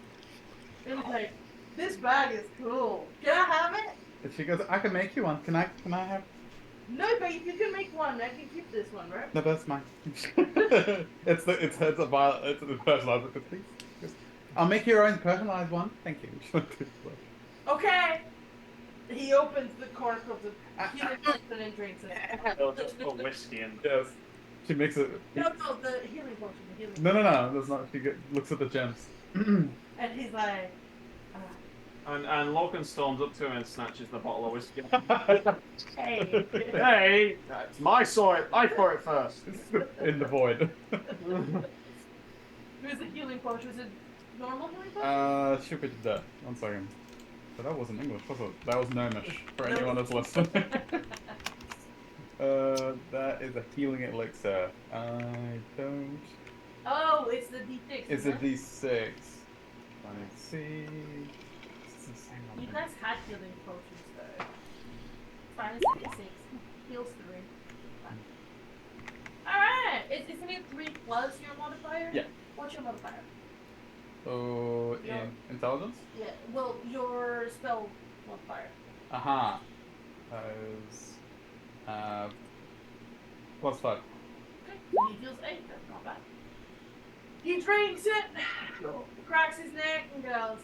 And he's like, this bag is cool. Can I have it? And she goes, I can make you one. Can I have? No, but if you can make one, I can keep this one, right? No, that's mine. it's a violet. It's a personalized one, please. I'll make your own personalized one. Thank you. Okay. He opens the cork of the healing potion and drinks it. They'll just put whiskey in. Yes. She makes it. No, the healing potion. The healing No. That's not. She looks at the gems. And he's like, And Logan storms up to him and snatches the bottle of whiskey. hey. Hey, it's my sword. I pour it first. In the void. Who's the healing potion? Is it normal healing potion? Should be that. 1 second. But that wasn't English, was it? That was Gnomish, for anyone that's listening. That is a healing elixir. I don't... Oh, it's the D6. It's a isn't it? D6. I need to see... It's the same You number. guys had healing potions though. Fine, it's D6. Heals 3. Alright! Isn't it 3 plus your modifier? Yeah. What's your modifier? So, Yeah. intelligence? Yeah, well, your spell modifier. Aha. Is... +5. Okay, he heals 8, that's not bad. He drinks it, cracks his neck, and goes,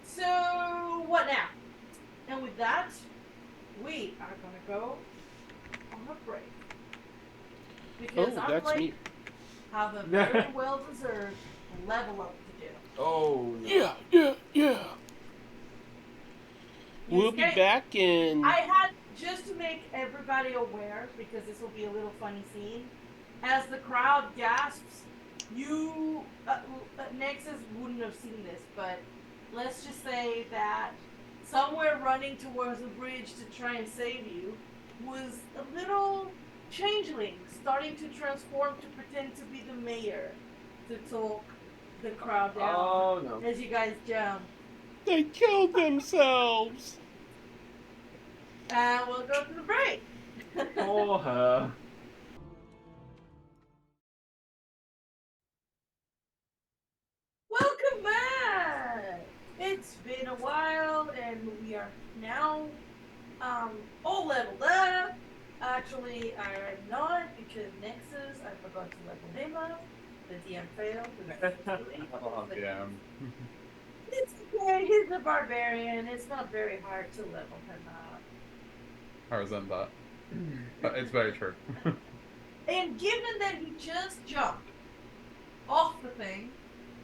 "So what now?" And with that, we are gonna go on a break because Oh, that's me. have a very well-deserved level up to do. Oh no. Yeah. We'll be Okay. back in. I had just to make everybody aware because this will be a little funny scene. As the crowd gasps, you Nexus wouldn't have seen this, but let's just say that somewhere running towards the bridge to try and save you was a little changeling starting to transform to pretend to be the mayor to talk the crowd down Oh no. as you guys jump. They killed themselves. And we'll go to the break. For her. Welcome back! It's been a while and we are now all leveled up. Actually, I'm not because Nexus, I forgot to level him up. The DM failed. Oh, yeah. It's okay, he's a barbarian. It's not very hard to level him up. I resent that. But it's very true. And given that he just jumped off the thing,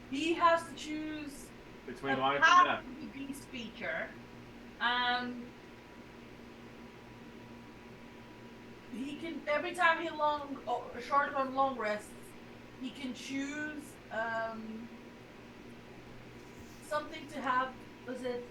he has to choose Between a life path and death. of the beast feature. He can every time he short or long rests, he can choose something to have. Was it?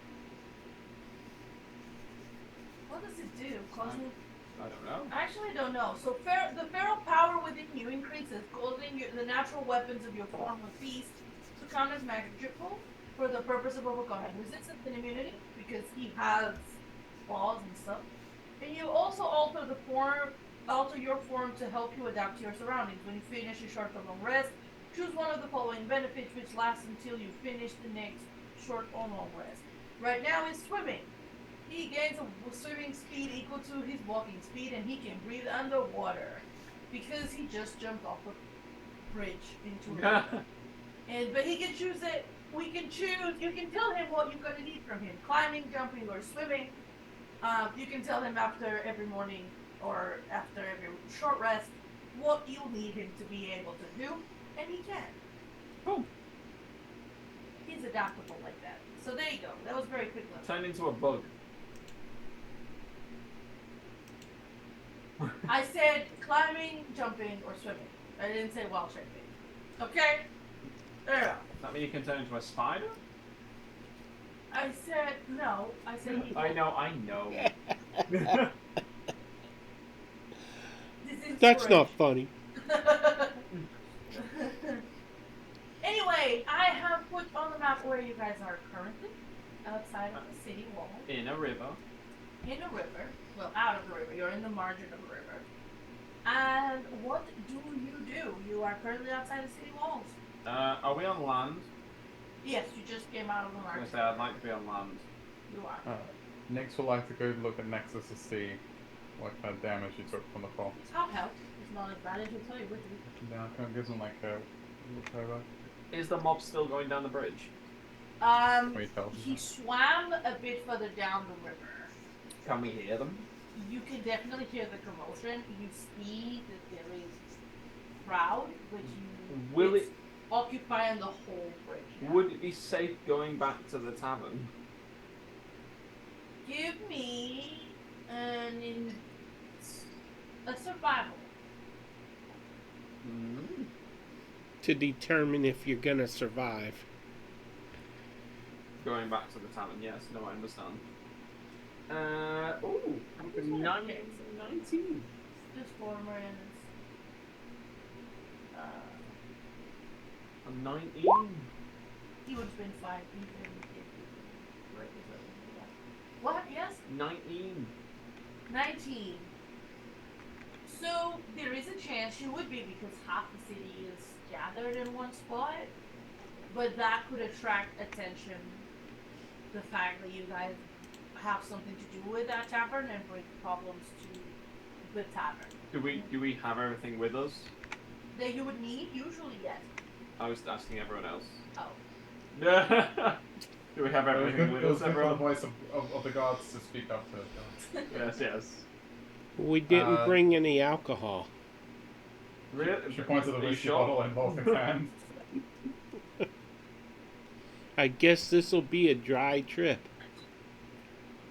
What does it do? Causing. I don't know. I actually don't know. So the feral power within you increases, causing the natural weapons of your form of beast to count as magical for the purpose of overcoming resistance and immunity, because he has claws and stuff. And you also alter your form to help you adapt to your surroundings. When you finish a short or long rest, choose one of the following benefits, which lasts until you finish the next short or long rest. Right now is swimming. He gains a swimming speed equal to his walking speed, and he can breathe underwater because he just jumped off a bridge into a river. But he can choose it. We can choose. You can tell him what you're gonna need from him: climbing, jumping, or swimming. You can tell him after every morning or after every short rest what you'll need him to be able to do, and he can. Cool. He's adaptable like that. So there you go. That was very quick. Turned into a bug. I said climbing, jumping, or swimming. I didn't say wild shaping. Okay? There you go. Does that mean you can turn into a spider? I said no. I said he I know. This is That's not funny. Anyway, I have put on the map where you guys are currently, outside of the city wall. In a river. In a river. Well, out of the river. You're in the margin of the river. And what do? You are currently outside the city walls. Are we on land? Yes, you just came out of the I was margin. gonna say I'd like to be on land. You are. Next, we'll like to go look at Nexus to see what kind of damage you took from the fall. Top health is not as bad as you'll tell you with you. Yeah, kind of gives them like a look over. Is the mob still going down the bridge? What you tell He swam a bit further down the river. Can we hear them? You can definitely hear the commotion. You see that there is crowd, but it's occupying the whole bridge. now. Would it be safe going back to the tavern? Give me a survival. To determine if you're gonna survive. Going back to the tavern, yes. No, I understand. Ooh, 19. Just 4 minutes. I'm 19. He would have been 5 even if you break his other. What? Yes? 19. 19. So there is a chance you would be because half the city is gathered in one spot, but that could attract attention. The fact that you guys have something to do with that tavern and bring problems to the tavern. Do we have everything with us? That you would need? Usually, yes. I was asking everyone else. Oh. Do we have everything with It was us, good for the everyone? voice of the gods to speak up to us. Yes, yes. We didn't Uh, bring any alcohol. Really? She points to the Are you whiskey sure? bottle in Vulcan's hand. I guess this will be a dry trip.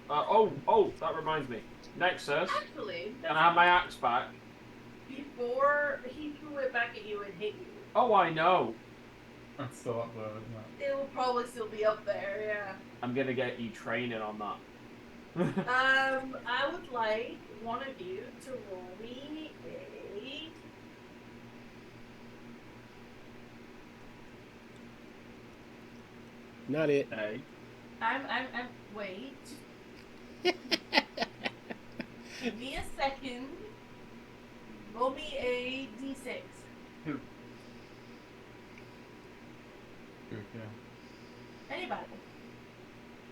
Oh, that reminds me. Nexus, Actually, can I have my axe back? before he threw it back at you and hit you, Oh, I know. It's still up there, isn't it? it will probably still be up there. Yeah. I'm gonna get you training on that. I would like one of you to roll me a. Not it. Hey. Wait. Give me a second. Roll me a d6. Good, yeah. Anybody.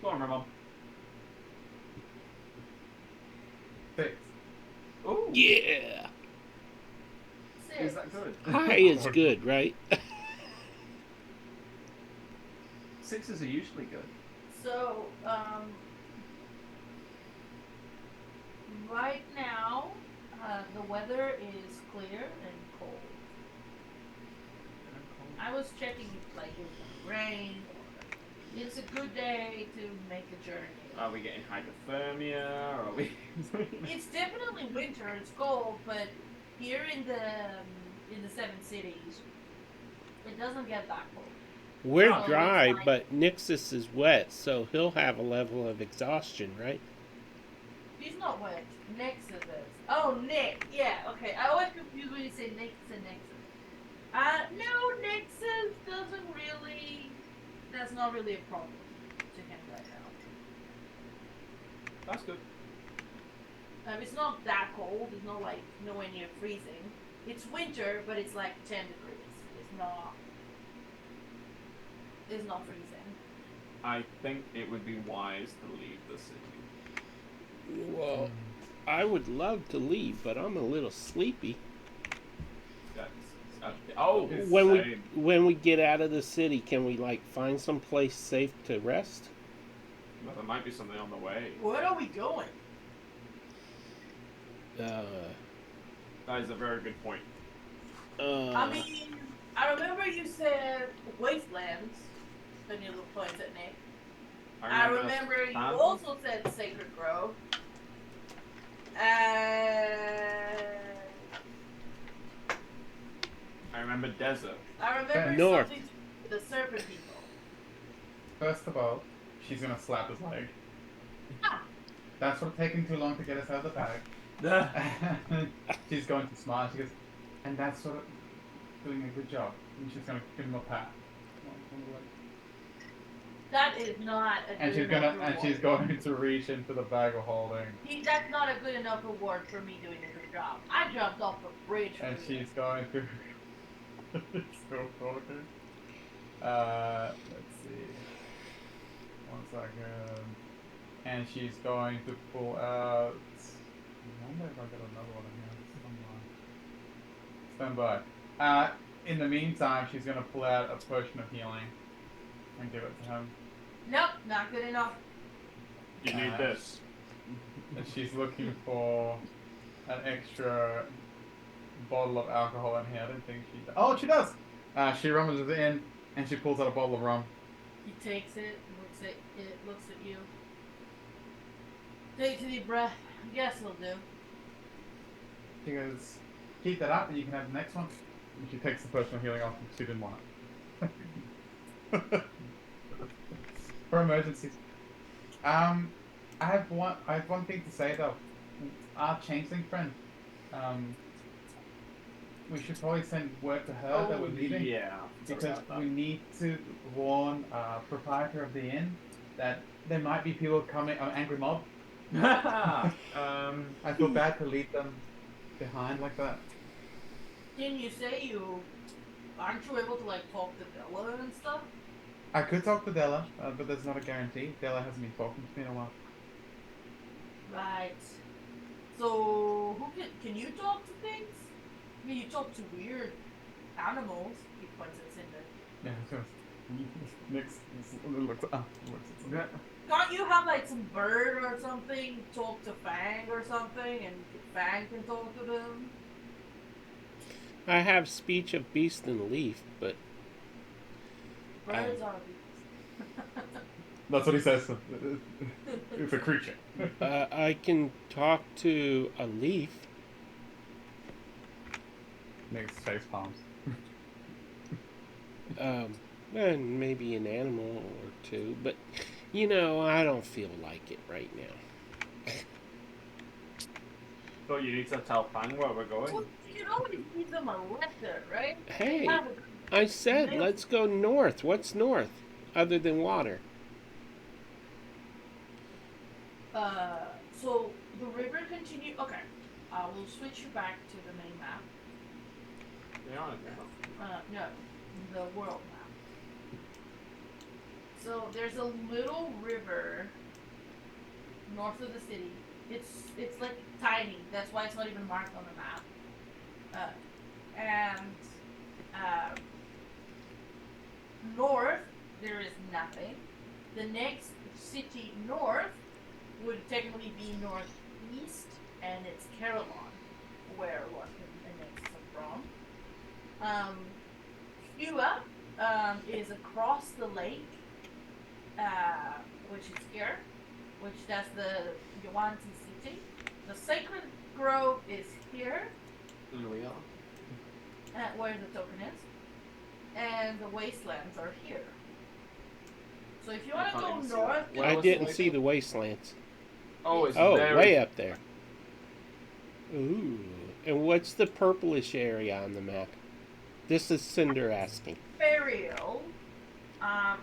Go on, Ramon. 6. Oh, Yeah. 6. is that good? High is good, right? 6s are usually good. So, right now, the weather is clear and cold. I was checking if like it was gonna rain. It's a good day to make a journey. Are we getting hypothermia? Or are we? It's definitely winter. It's cold, but here in the seven cities, it doesn't get that cold. We're Oh, dry, it's fine. but Nixus is wet, so he'll have a level of exhaustion, right? He's not wet. Nexus is. Oh, Nick. Yeah. Okay. I always confuse when you say Nexus and Nexus. No, Nexus doesn't really. That's not really a problem to him right now. That's good. It's not that cold. It's not like nowhere near freezing. It's winter, but it's like 10 degrees. It's not. It's not freezing. I think it would be wise to leave the city. Well, I would love to leave, but I'm a little sleepy. Oh, When we get out of the city, can we like find some place safe to rest? Well, there might be something on the way. Where are we going? That is a very good point. I mean, I remember you said wastelands, and you look points at Nick. I remember you also said Sacred Grove. I remember desert. I remember North. something to the serpent people. First of all, she's gonna slap his leg. Ah. That's what's taking too long to get us out of the bag. She's going to smile. She goes, and that's sort of doing a good job. And she's gonna give him a pat. That is not a And good she's enough gonna reward. and she's going to reach into the bag of holding. That's not a good enough reward for me doing a good job. I jumped off a bridge. And for you. she's going to still talking. Let's see. 1 second. And she's going to pull out. I wonder if I got another one in here. Stand by. In the meantime, she's gonna pull out a potion of healing and give it to him. Nope, not good enough. You need this. And she's looking for an extra bottle of alcohol in here. I don't think she does. Oh, she does! She rummages it in and she pulls out a bottle of rum. He takes it, looks at you. Takes a deep breath. Guess it'll do. She goes, keep that up and you can have the next one. And she takes the potion of healing off because she didn't want it. For emergencies. I have one thing to say though. Our changeling friend. We should probably send word to her that we're leaving. Yeah. Because we need to warn proprietor of the inn that there might be people coming, an angry mob. I feel bad to leave them behind like that. Didn't you say aren't you able to like talk to Bella and stuff? I could talk to Della, but there's not a guarantee. Della hasn't been talking to me in a while. Right. So can you talk to things? I mean, you talk to weird animals. He points at Cinder. Yeah, of Nick's looks up. Yeah. Can't you have like some bird or something talk to Fang or something, and Fang can talk to them? I have speech of beast and leaf, but Birds are beasts. That's what he says. It's a creature. I can talk to a leaf. Nick's face palms. And maybe an animal or two, but I don't feel like it right now. So you need to tell Fang where we're going. Well, you can always give them a letter, right? Hey, Have I said mail. let's go north. What's north other than water? So the river continue. Okay, we'll switch you back to the main map. Yeah. No, the world map. So there's a little river north of the city. It's like tiny. That's why it's not even marked on the map. North there is nothing. The next city north would technically be northeast, and it's Carillon, where Lorcan and Nix are from. Hua is across the lake, which is here, which that's the Yuan-Ti city. The Sacred Grove is here, Here we are. where the token is, and the Wastelands are here. So if you want to go north, Well, I it's didn't like- see the wastelands. Oh, it's Oh, very... way up there. Ooh. And what's the purplish area on the map? This is Cinder asking. burial,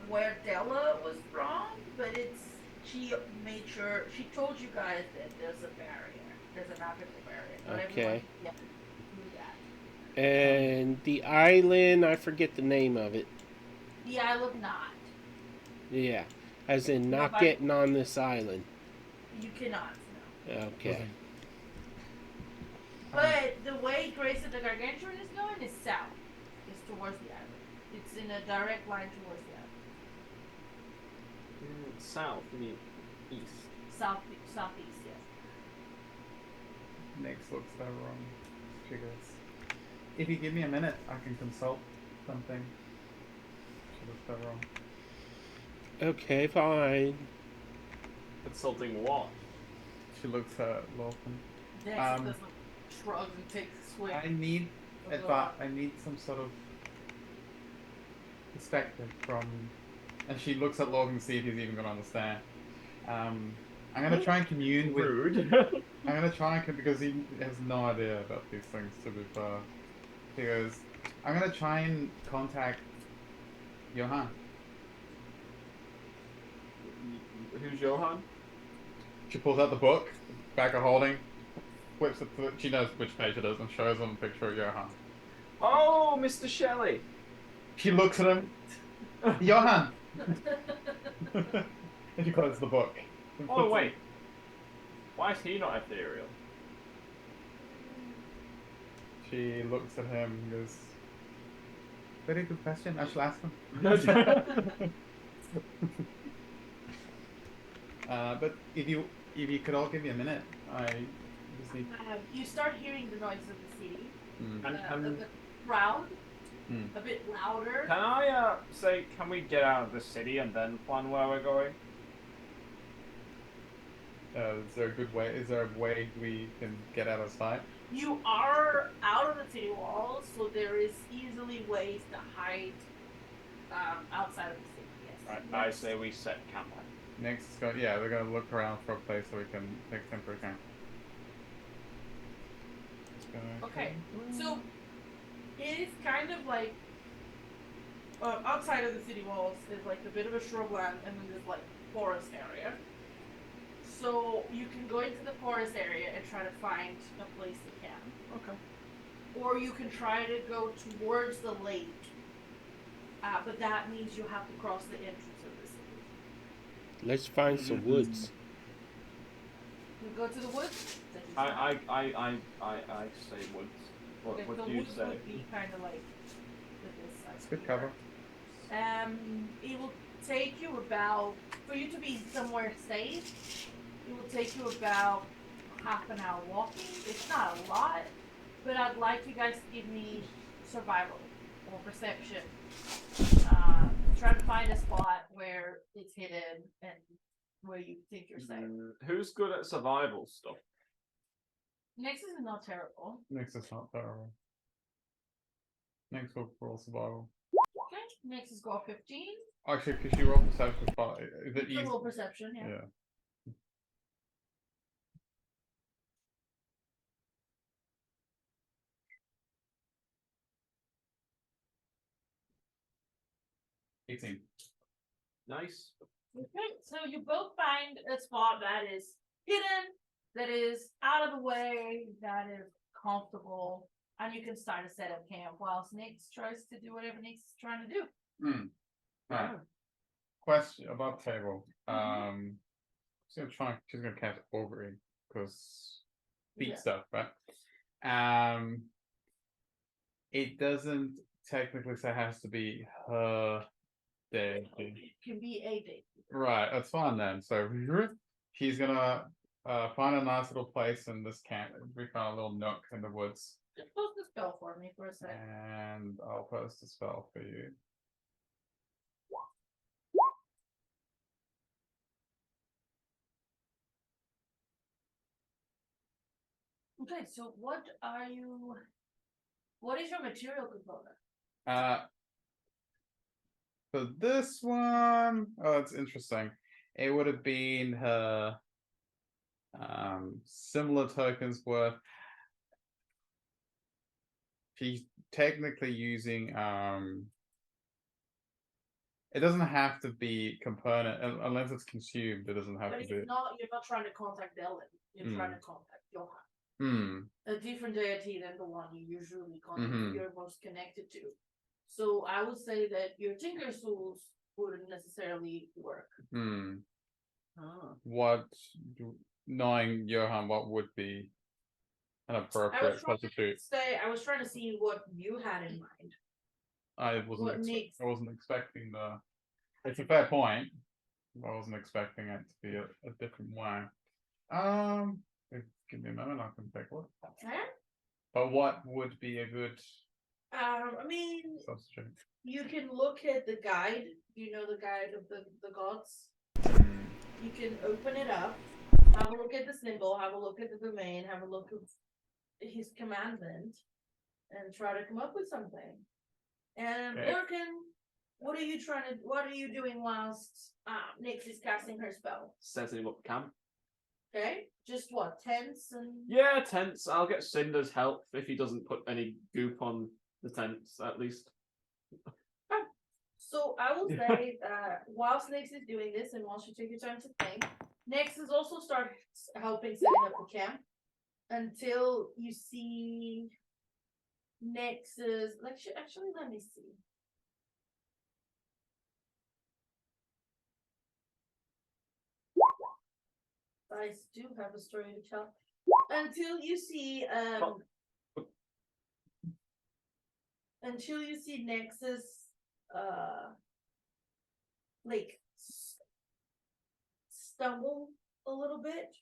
where Della was from, but she made sure she told you guys that there's a barrier, there's a magical barrier. Not Okay. everyone knew that. And the island, I forget the name of it. The Isle of Knot. Yeah. As in not Nobody- getting on this island. You cannot, no. Okay. But the way Grace of the Gargantuan is going is south. It's towards the island. It's in a direct line towards the island. South, you mean east. Southeast, yes. Nick's looks so wrong. She goes, if you give me a minute, I can consult something. She looks so wrong. Okay, fine. Consulting what? She looks at Lawson. Dex Um, doesn't shrug and takes a swig. I need advice. I need some sort of perspective from. And she looks at Logan to see if he's even going to understand. I'm going to try and commune with. Rude. I'm going to try and because he has no idea about these things. To be fair, he goes. I'm going to try and contact Johan. Who's Johan? She pulls out the book, back of holding, flips it. She knows which page it is, and shows him a picture of Johan. Oh, Mr. Shelley. She looks at him. Johan. And she closes the book. Oh, wait. Why is he not ethereal? She looks at him and goes, very good question. I shall ask him. But if you could all give me a minute, I just need. You start hearing the noise of the city. And A bit loud, Hmm. a bit louder. can I say, can we get out of the city and then plan where we're going? Is there a good way? Is there a way we can get out of sight? You are out of the city walls, so there is easily ways to hide outside of the city. Yes. Right, I say we set camp. Next, yeah, we're gonna look around for a place so we can take temporary camp. Okay, so it is kind of like outside of the city walls is like a bit of a shrubland, and then there's like forest area. So you can go into the forest area and try to find a place to camp. Okay. Or you can try to go towards the lake, but that means you have to cross the entrance of the city. Let's find some woods. You go to the woods. I say woods. What Okay, what the do you woods say? would be kind of like with this It's size good here. cover. It will take you about, for you to be somewhere safe, it will take you about half an hour walking. It's not a lot, but I'd like you guys to give me survival or perception. Try to find a spot where it's hidden and where you think you're safe. Who's good at survival stuff? Nexus is not terrible. Next is not terrible. Next will roll survival. Okay, Nexus got 15. Actually, because she rolled perception, but is it You can easy? roll perception, yeah. Yeah. $18. Nice. Okay, so you both find a spot that is hidden, that is out of the way, that is comfortable, and you can start to set up camp whilst Nix tries to do whatever Nix is trying to do. Right. Question above table. Mhm. She's gonna cast Augury because beat Yeah. stuff, right? It doesn't technically say it has to be her day. It can be a day. Right, that's fine then. So he's gonna find a nice little place in this camp. We found a little nook in the woods. Just post the spell for me for a sec. And I'll post a spell for you. Okay, so what is your material component? For this one, oh, it's interesting. It would have been her similar tokens worth. She's technically using it doesn't have to be component unless it's consumed. It doesn't have But to it's be. not, you're not trying to contact Ellen. You're trying to contact Johan. A different deity than the one you usually contact, you're most connected to. So I would say that your Tinker Souls wouldn't necessarily work. What, knowing Johan, what would be an appropriate substitute? I was trying to see what you had in mind. I wasn't expecting the. It's a fair point. I wasn't expecting it to be a different way. Give me a moment. I can take a look. Okay. But what would be a good I mean, substitute? you can look at the guide. You know the guide of the gods. You can open it up, have a look at the symbol, have a look at the domain, have a look at his commandment, and try to come up with something. And Lurkin, what are you doing whilst Nyx is casting her spell? Setting him up camp. Okay, just what, tents and Yeah, tents. I'll get Cinder's help if he doesn't put any goop on the tents, at least. So I will say whilst Nyx is doing this and whilst you take your time to think, Nyx is also starts helping setting up the camp until you see Nyx's actually let me see. I do have a story to tell. Until you see Nexus like stumble a little bit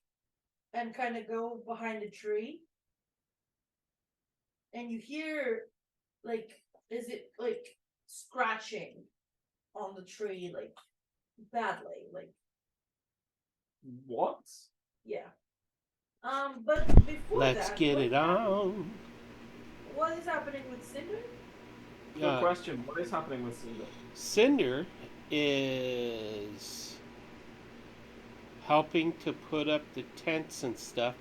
and kind of go behind a tree. And you hear is it like scratching on the tree like badly, like what? Yeah. But before Let's get it on. What is happening with Cinder? Good question. What is happening with Cinder? Cinder is helping to put up the tents and stuff.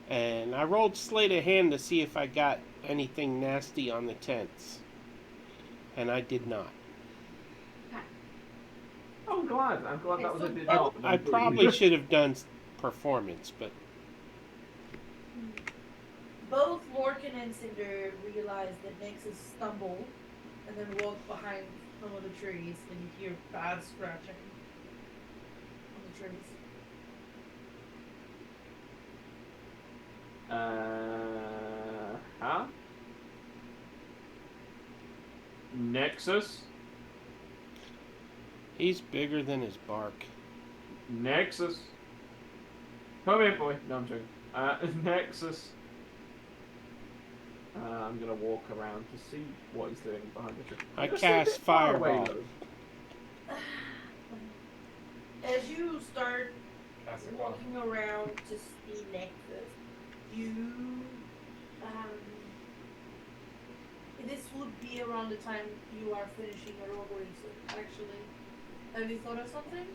And I rolled sleight of hand to see if I got anything nasty on the tents. And I did not. Oh, I'm glad Okay, that was so a did not. I probably should have done performance, but Both Lorcan and Cinder realize that Nexus stumbled and then walked behind some of the trees, and you hear bad scratching on the trees. Huh? Nexus. He's bigger than his bark. Nexus. Come here, boy. No, I'm joking. Nexus. I'm gonna walk around to see what he's doing behind the tree. I Just cast a bit far away, Fireball. though. As you start That's a walking around to see Nexus, you this would be around the time you are finishing your roll research. Actually, have you thought of something?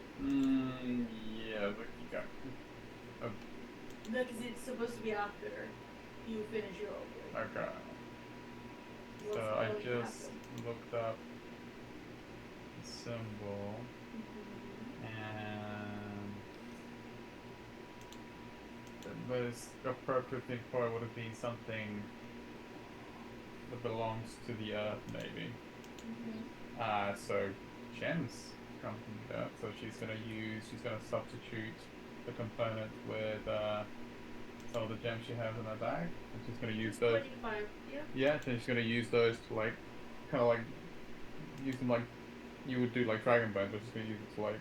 Yeah, look, you go. Because it's supposed to be after you finish your roll. Okay. What's So I going to just happen? looked up the symbol and the most appropriate thing for it would have been something that belongs to the earth, maybe. So gems come from the earth. So she's gonna substitute the component with some of the gems she has in her bag, and she's gonna use those. 25, yeah. Yeah, so she's gonna use those to like, kind of like, use them like you would do like dragon bones, but she's gonna use it to like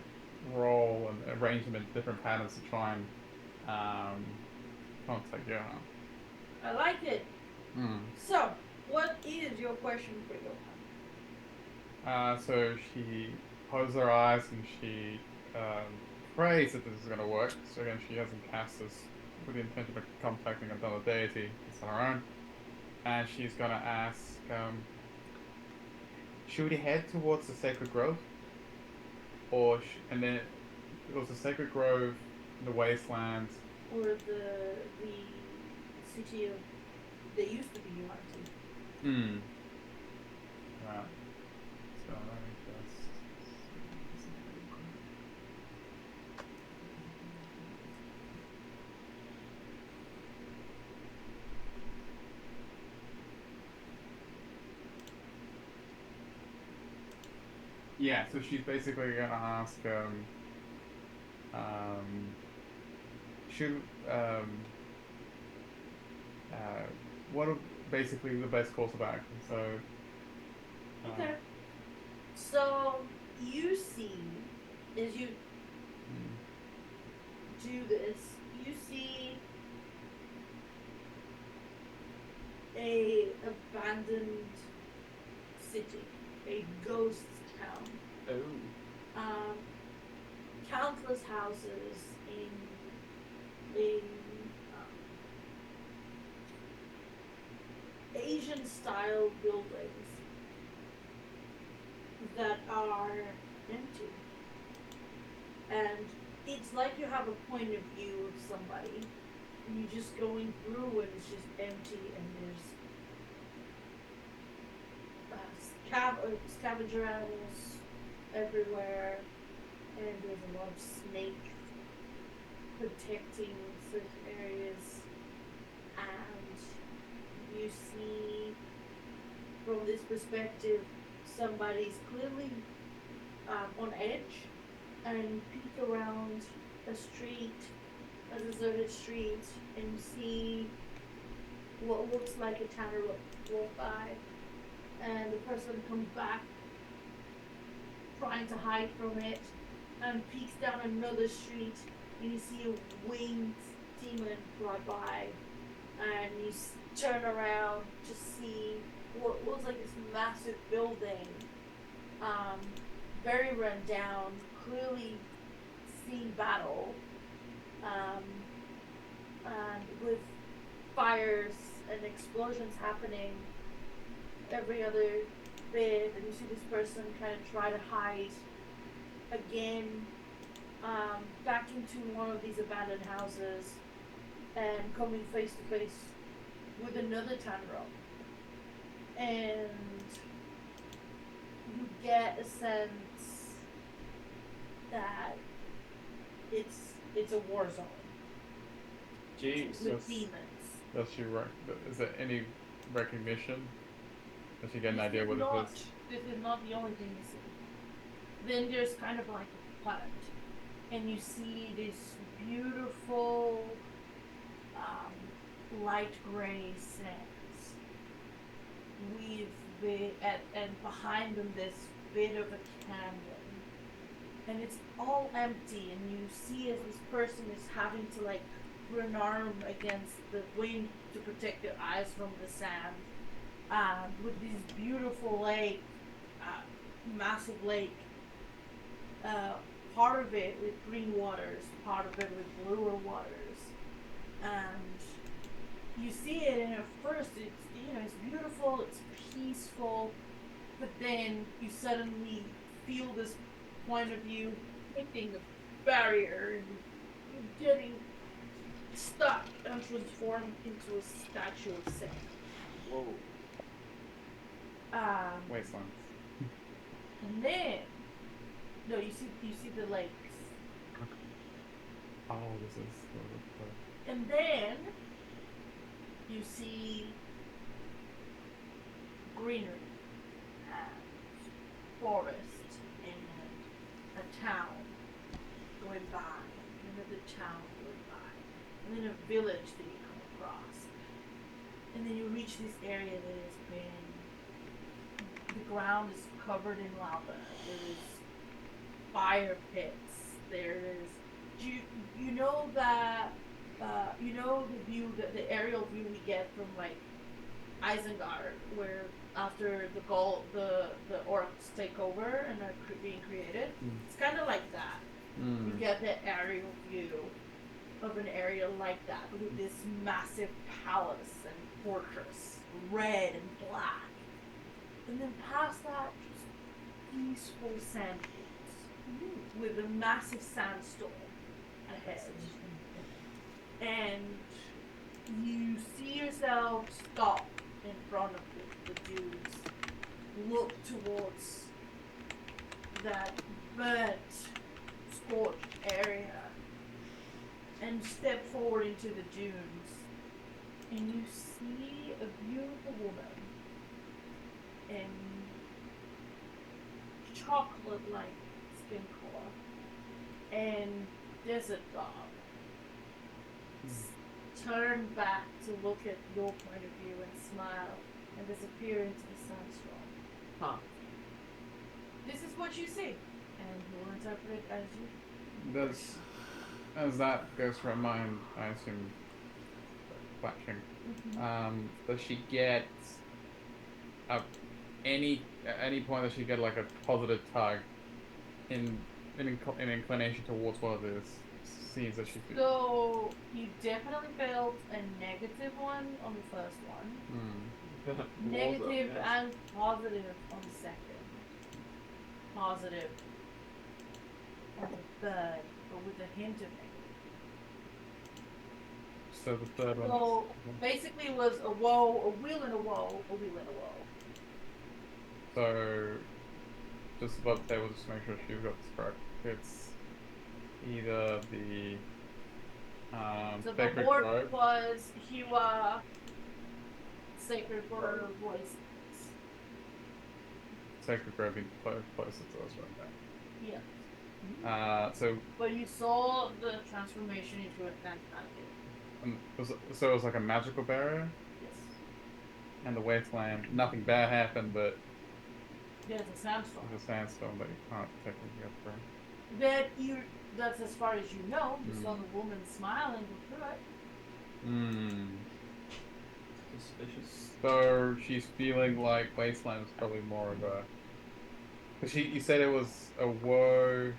roll and arrange them in different patterns to try and contact you. I like it. Mm. So, what is your question for Johan? So she closes her eyes and she prays that this is gonna work. So again, she hasn't cast this with the intention of contacting another deity. It's on her own, and she's gonna ask. Should we head towards the sacred grove, or and then it was the sacred grove, the wasteland, Or the city of that used to be Yuan-Ti? Hmm. Right. So let me just. Yeah, so she's basically gonna ask, should, what are basically the best course of action? So, Okay. So you see, as you do this, you see a abandoned city, a ghost town. Oh. Countless houses in Asian style buildings that are empty. And it's like you have a point of view of somebody and you're just going through and it's just empty and there's scavenger animals everywhere and there's a lot of snakes protecting certain areas, and you see from this perspective somebody's clearly on edge and peek around a street, a deserted street, and you see what looks like a tanner walk by, and the person comes back trying to hide from it and peeks down another street and you see a winged demon fly by and you turn around to see what looks like this massive building, very run down, clearly seen battle, and with fires and explosions happening every other bit, and you see this person kind of try to hide again, back into one of these abandoned houses and coming face to face with another Tanro. And you get a sense that it's a war zone Jeez. with demons. Does she is there any recognition? Does she get an idea what it is? This is not the only thing you see. Then there's kind of like a planet, and you see this beautiful light gray sands with and behind them this bit of a canyon, and it's all empty. And you see as this person is having to like put an arm against the wind to protect their eyes from the sand, with this beautiful lake, massive lake. Part of it with green waters, part of it with bluer waters, and you see it, and at first it's beautiful, it's peaceful, but then you suddenly feel this point of view hitting the barrier, and you're getting stuck and transformed into a statue of sand. Whoa. Wasteland. And then no, you see the lakes, Oh, this is. and then you see greenery and forest and a town going by, and another town going by, and then a village that you come across, and then you reach this area that has been, the ground is covered in lava. There is fire pits. There is, you know that you know the view, the aerial view we get from like Isengard, where after the orcs take over and are being created. It's kind of like that. You get the aerial view of an area like that with this massive palace and fortress, red and black, and then past that, just peaceful sand dunes with a massive sandstorm ahead. And you see yourself stop in front of the dunes, look towards that burnt, scorched area, and step forward into the dunes, and you see a beautiful woman in chocolate-like skin color and desert garb. Turn back to look at your point of view and smile and disappear into the sandstorm. Huh. This is what you see, and you'll interpret it as you. Does, as that goes through her mind, I assume, flashing, does she get, at any point does she get like a positive tug in inclination towards one of these scenes that she feels? So you definitely felt a negative one on the first one. Negative and positive on the second. Positive on the third, but with a hint of negative. So the third one. So basically it was a woe, a wheel and a woe, a wheel and a woe. So, just about table, just to make sure she's got this correct. It's either the So the Sacred word Grove. was Hiwa, Sacred Grove Voices. Sacred Grove being closer to us right Yeah. now. So But you saw the transformation into a phantom. so it was like a magical barrier, Yes. and the wasteland. Nothing bad happened, but There's a sandstorm. there's a sandstorm that you can't technically get through. That's as far as you know. You saw the woman smile and go through it. Suspicious. So she's feeling like wasteland is probably more of a. Cause you said it was a woe,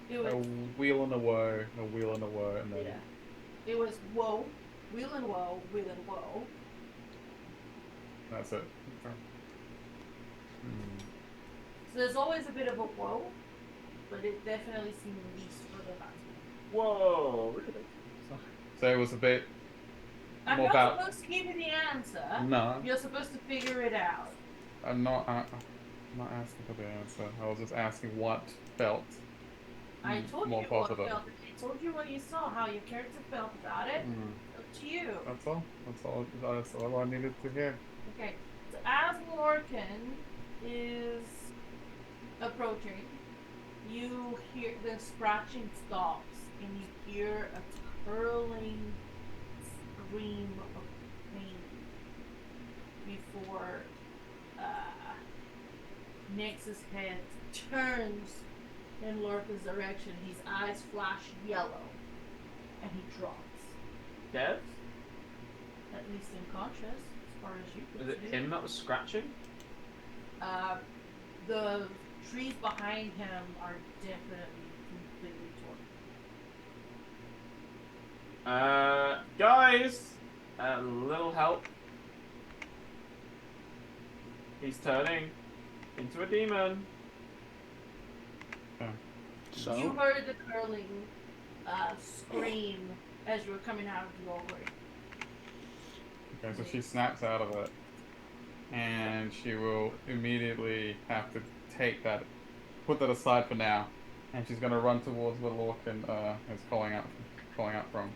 It a was wheel and a woe, a wheel and a woe, and then yeah. It was woe, wheel and woe, wheel and woe. that's it. Okay. So there's always a bit of a woe, but it definitely seemed least for the last one. Whoa. So it was a bit. I'm More not about- supposed to give you the answer. No, You're supposed to figure it out. I'm not. I'm not asking for the answer. I was just asking what felt. I told more you what positive. felt. I told you what you saw, how your character felt about it. Up to you. That's all. That's all I needed to hear. Okay. So as Lorcan is approaching, you hear the scratching stops, and you hear a curling scream of pain before Nix's head turns in Lorca's direction. His eyes flash yellow, and he drops. Dead? At least unconscious, as far as you Was can it see. him that was scratching? The trees behind him are definitely completely torn. Guys, a little help. He's turning into a demon. So You heard the curling scream as you were coming out of the doorway. Okay, so she snaps out of it, and she will immediately have to take that, put that aside for now, and she's going to run towards where Lorcan is calling out from.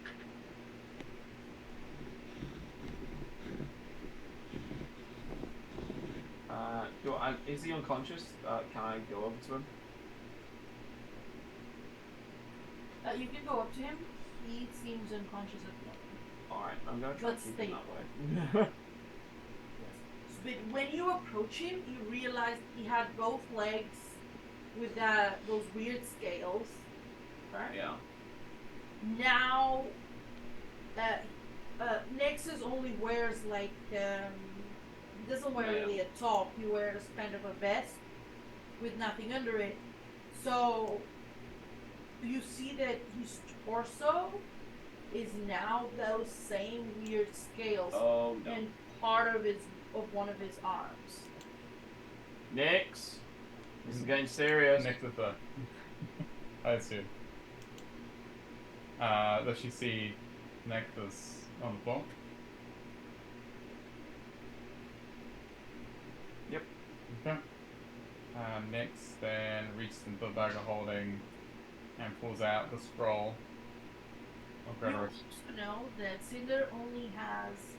Is he unconscious? Can I go over to him? You can go up to him. He seems unconscious at the moment. Alright, I'm gonna try Let's to keep see. him that way. But when you approach him, you realize he had both legs with those weird scales. Right? Yeah. Now, Nexus only wears like he doesn't wear really a top. He wears kind of a vest with nothing under it. So you see that his torso is now those same weird scales, Oh no. and part of one of his arms. Nix! This is getting serious. Next to the, I assume. Does she see Nexus on the floor? Yep. Okay. Nyx then reaches into the bag of holding and pulls out the scroll of You Gregory. also know that Cinder only has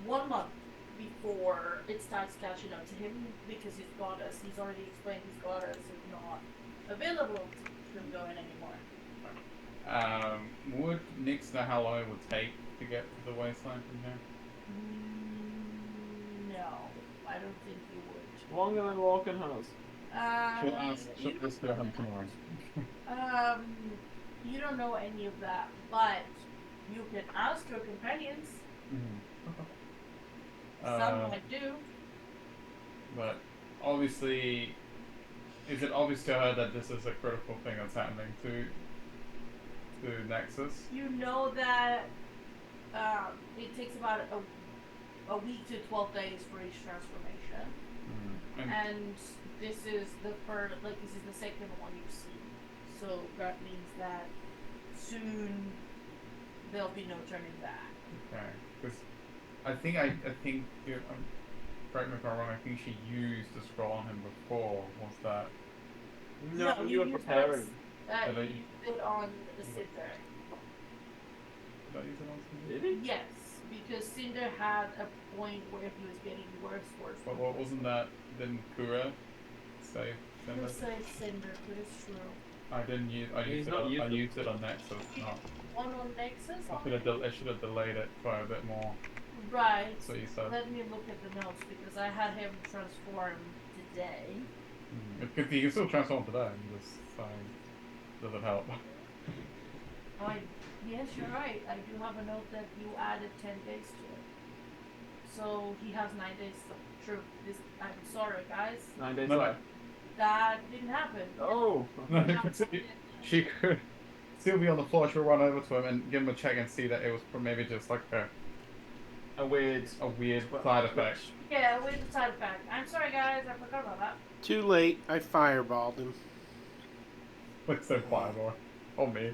1 month before it starts catching up to him, because his goddess, he's already explained his goddess is not available to him going anymore. Would Nyx know how long it would take to get to the wasteland from here? No, I don't think you would. Longer than Lorcan has. She'll ask him tomorrow. You don't know any of that, but you can ask your companions. Some might do. But obviously, is it obvious to her that this is a critical thing that's happening to Nexus? You know that it takes about a week to 12 days for each transformation. And this is the second one you've seen. So that means that soon there'll be no turning back. Okay, because I think correct me if I'm wrong. I think she used the scroll on him before. Was that? No, you were used preparing. You used it on the Cinder. Did I use it on something? Did he? Yes, because Cinder had a point where he was getting worse. But what wasn't that? Didn't Kura save Cinder? You'll say Cinder, but it's true. I didn't use. I He's used it. not used I it. used it on Nexus. Not. One on Nexus? I should have delayed it quite a bit more. Right. So you said. Let me look at the notes, because I had him transform today. You can still transform today. I'm just saying, does it help? Yes, you're right. I do have a note that you added 10 days to it. So he has 9 days. True. I'm sorry, guys. 9 days No. left. That didn't happen. Oh! She could still be on the floor. She'll run over to him and give him a check and see that it was maybe just like A weird side effect. Yeah, with the side effect. I'm sorry, guys. I forgot about that. too late. I fireballed him. Like so fireball. Oh me.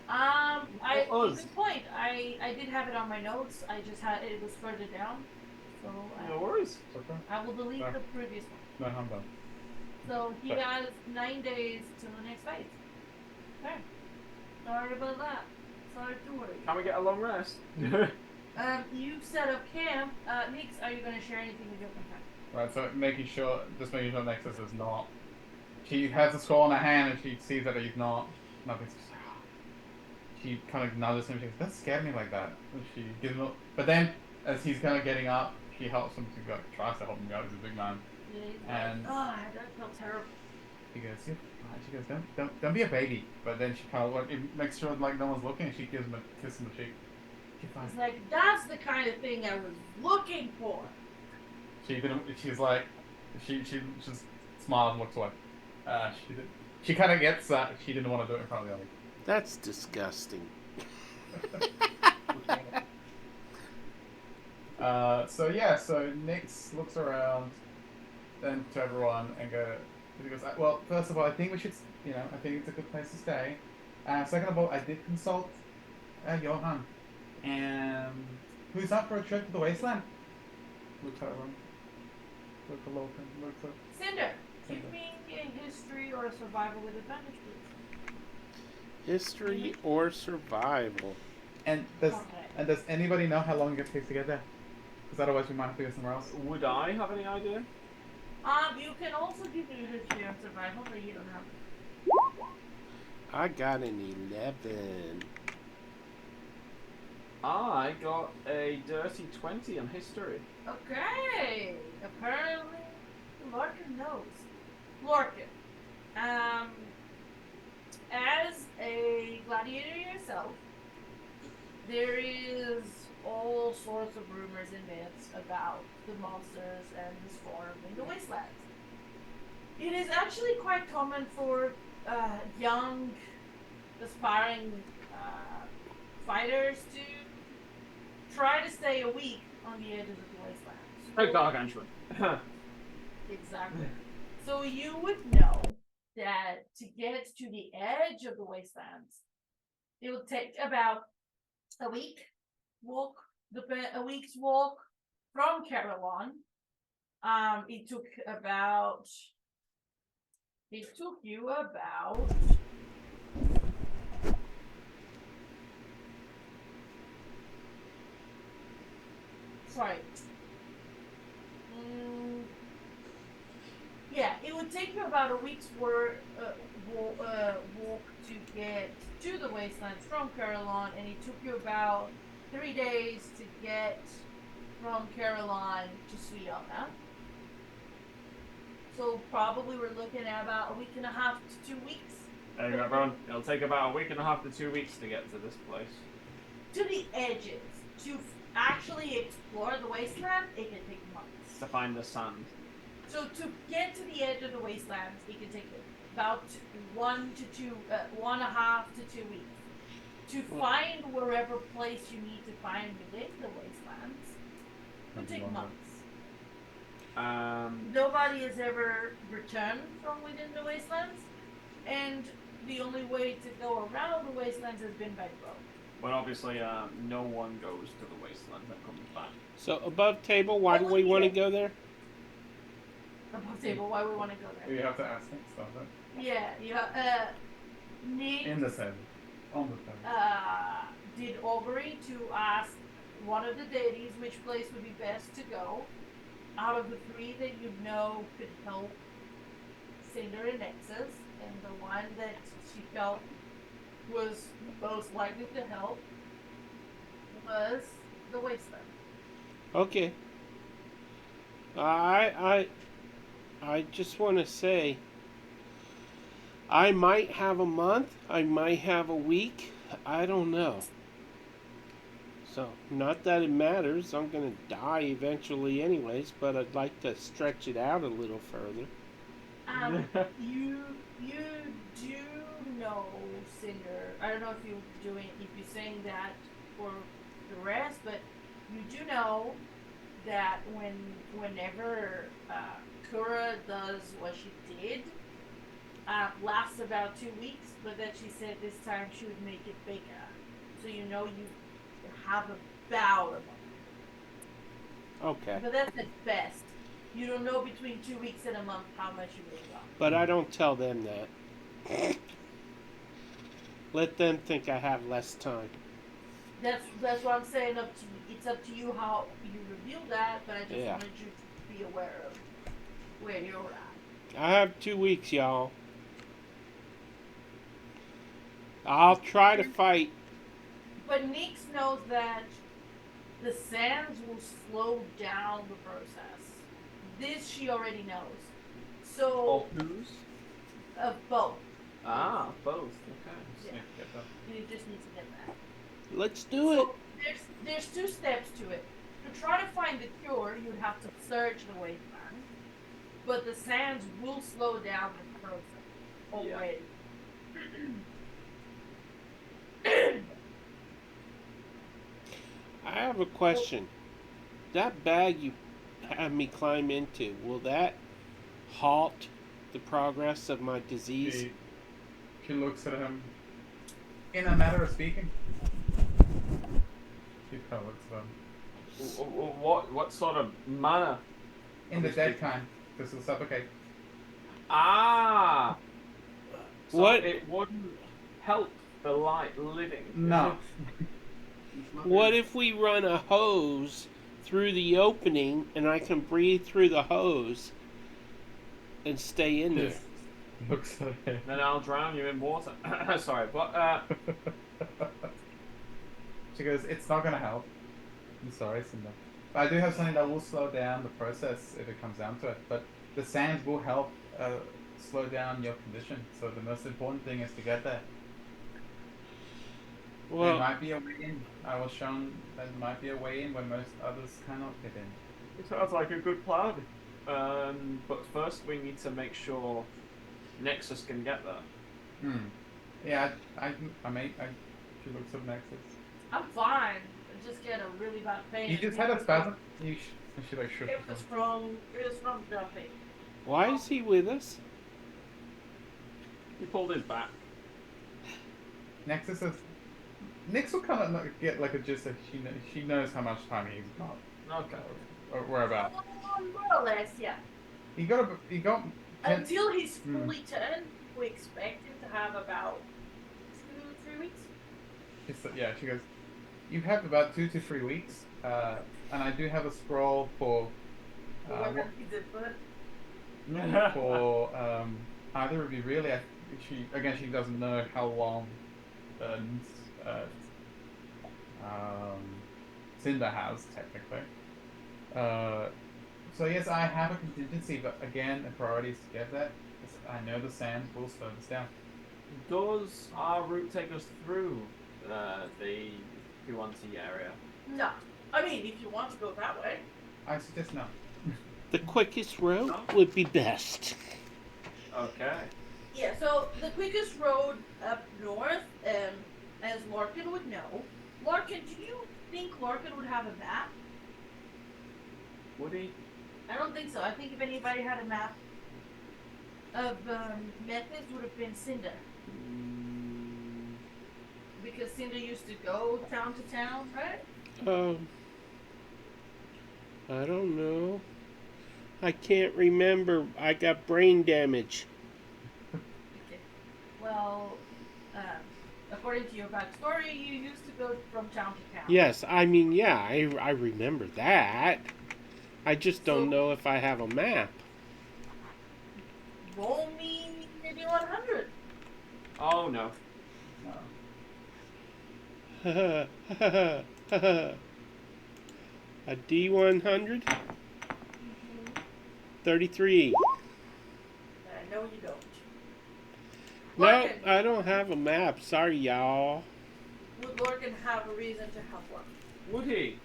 Good point. I did have it on my notes. I just had it was further down. So No worries. Okay. I will delete No. the previous one. No, I'm done. So he Okay. has 9 days till the next phase. Okay. Sorry about that. Sorry to worry. Can we get a long rest? You set up camp. Nix, are you going to share anything with your companion? Right, so making sure Nexus is not. She has the scroll in her hand and she sees that he's not. Nothing's. She kind of nudges him. She goes, "That scared me like that." And she gives him. But then, as he's kind of getting up, she helps him to go. Tries to help him go. He's a big man. he's And- like, oh, that felt terrible. She goes, "You're fine." She goes, don't be a baby. But then she kind of like, it makes sure like no one's looking, and she gives him a kiss on the cheek. You're fine. It's like, that's the kind of thing I was looking for. She didn't. She's like, she just smiled and looked away. She kind of gets that she didn't want to do it in front of the others. That's disgusting. So Nix looks around, then to everyone and he goes, well, first of all, I think we should, I think it's a good place to stay. Second of all, I did consult Johan, and who's up for a trip to the wasteland? Looks at everyone. Look at Logan. Looks at Cinder, Cinder. give me a history or a survival with advantage, please. History or survival? And does anybody know how long it takes to get there? Because otherwise we might have to go somewhere else. Would I have any idea? You can also give me a history or survival, but you don't have. I got an 11. I got a dirty 20 on history. Okay. Apparently, Lorcan knows. Lorcan, as a gladiator yourself, there is all sorts of rumors and myths about the monsters and his form in the wastelands. It is actually quite common for young, aspiring fighters to try to stay a week on the edges of the wastelands. Great gargantuan. Exactly. So you would know that to get to the edge of the wastelands, it would take about a week's walk from Carillon. It took you about sorry. Yeah, it would take you about a week's walk to get to the wastelands from Carillon, and it took you about 3 days to get from Carillon to Suyana. So probably we're looking at about a week and a half to 2 weeks. There you go, everyone. It'll take about a week and a half to 2 weeks to get to this place. To the edges. To actually explore the wasteland, it can take months. To find the sand. So to get to the edge of the wastelands, it can take about 1.5 to 2 weeks. To find wherever place you need to find within the wastelands, it would take months. Nobody has ever returned from within the wastelands, and the only way to go around the wastelands has been by boat. But obviously, no one goes to the wasteland and comes back. So above table, why do we want to go there? Above table, why we want to go there? You have to ask Nick stuff, right? Yeah, Nick In the table. On the table. did augury to ask one of the deities which place would be best to go. Out of the 3 that you know could help Cinder and Nexus, and the one that she felt was most likely to help was the wasteland. Okay. I just want to say, I might have a month, I might have a week, I don't know. So, not that it matters, I'm going to die eventually anyways, but I'd like to stretch it out a little further. You do know, Cinder. I don't know if you're saying that for the rest, but you do know that whenever Kura does what she did, lasts about 2 weeks, but that she said this time she would make it bigger. So you know you have about a month. Okay. But that's at best. You don't know between 2 weeks and a month how much you will go. But I don't tell them that. Let them think I have less time. That's what I'm saying. It's up to you how you reveal that. But I just wanted you to be aware of where you're at. I have 2 weeks, y'all. I'll try to fight. But Nix knows that the sands will slow down the process This she already knows. Or So whose? both. Ah, both. Okay. Yeah, get that. You just need to get that. Let's do it. So there's 2 steps to it. To try to find the cure, you'd have to search the wasteland, but the sands will slow down the process already. I have a question. That bag you have me climb into, will that halt the progress of my disease? She looks at him. In a matter of speaking. She kind of looks at him. What sort of manner? In the dead kind. This will suffocate. Ah. So What? it wouldn't help the light living. No. What if we run a hose through the opening and I can breathe through the hose and stay in there? Looks at him. Then I'll drown you in water. Sorry, but She goes, it's not gonna help. I'm sorry, Cinder. But I do have something that will slow down the process if it comes down to it. But the sands will help slow down your condition. So the most important thing is to get there. There Well, might be a way in. I was shown there might be a way in where most others cannot get in. it sounds like a good plan. But first we need to make sure Nexus can get there. Yeah, she looks up Nexus. I'm fine. I just get a really bad pain. You just had a spasm? She like shook It was from jumping. why is he with us? He pulled his back. Nexus is. Nix will kind of get like a gist that she knows how much time he's got. Okay. Or whereabout. More or less, yeah. He got. Until he's fully turned, we expect him to have about 2-3 weeks. Yeah, she goes. You have about 2 to 3 weeks, and I do have a scroll for. Whoever he's in foot. For either of you really. She doesn't know how long. Cinder has technically. So yes, I have a contingency, but again, the priority is to get that. I know the sands will slow this down. Does our route take us through the Huanti area? No. I mean, if you want to go that way. I suggest no. The quickest route would be best. Okay. Yeah, so the quickest road up north, as Larkin would know. Larkin, do you think Larkin would have a map? Would he? I don't think so. I think if anybody had a map of Methis, would have been Cinder. Because Cinder used to go town to town, right? I don't know. I can't remember. I got brain damage. Okay. Well, according to your backstory, you used to go from town to town. Yes, I mean, yeah, I remember that. I just don't know if I have a map. Roll me maybe 100. Oh no. A D100? 33. No, you don't. No, Larkin, I don't have a map. Sorry, y'all. would Larkin have a reason to have one? Would he?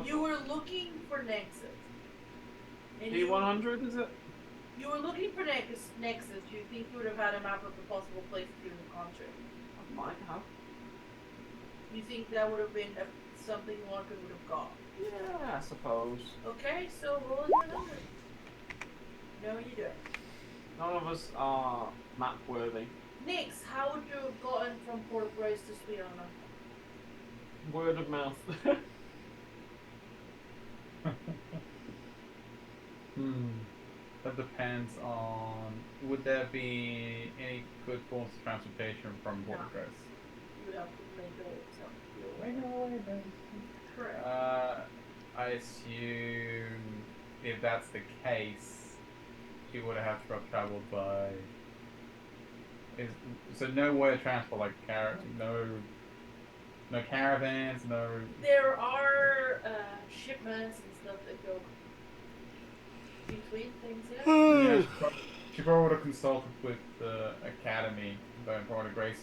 You were looking for Nexus. And D100 is it? You were looking for Nexus. Do you think you would have had a map of the possible places in the country? I might have. You think that would have been something Larkin would have got? Yeah, I suppose. Okay, so roll your number. No, you don't. None of us are map worthy. Nix, how would you have gotten from Port Grace to Sweetona? Word of mouth. That depends on. Would there be any good forms of transportation from Port Grace? You would have to make it yourself. Correct. I assume if that's the case, she would have traveled by. So no way of transport, like no caravans, no. There are shipments and stuff that go. between things, yeah. Yeah, she probably would have consulted with the academy, probably Grace,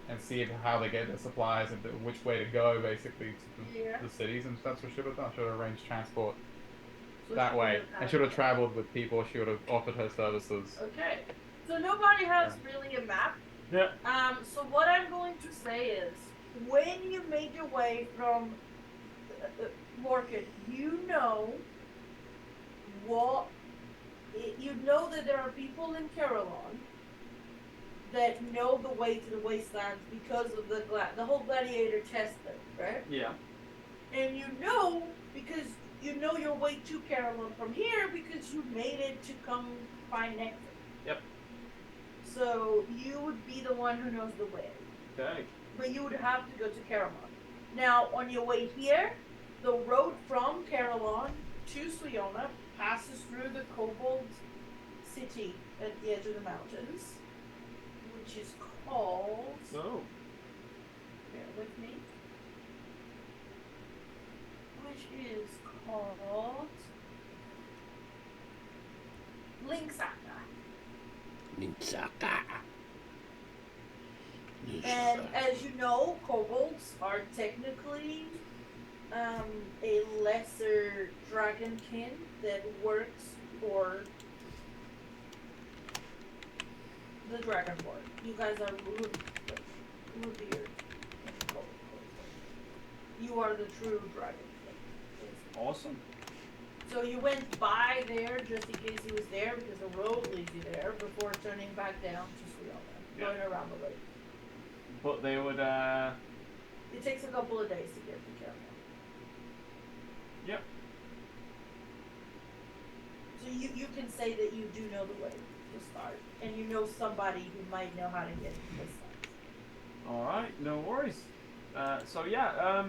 and see how they get their supplies and which way to go, basically, to Yeah. the cities, and that's what she would have done. She would have arranged transport So that she would way, have and had she would have that. traveled with people. She would have offered her services. Okay. So nobody has really a map. Yeah. So what I'm going to say is, when you make your way from Morgan, you know what. You know that there are people in Carolon that know the way to the wastelands because of the whole gladiator test thing, right? Yeah. And you know because you know your way to Carolyn from here because you made it to come find Nexus. Yep. So you would be the one who knows the way. Okay. But you would have to go to Carolyn. Now, on your way here, the road from Carolyn to Suyona passes through the Kobold city at the edge of the mountains, which is called... Oh. Bear with me. Which is called Linksaka. Minsaka. And as you know, kobolds are technically a lesser dragonkin that works for the Dragonborn. You guys are revered. You are the true dragonkin. Awesome. So you went by there just in case he was there because the road leads you there before turning back down to Suyona, going around the lake. But they would, It takes a couple of days to get to Carolyn. Yep. So you can say that you do know the way to start, and you know somebody who might know how to get to this side. Alright, no worries. So yeah,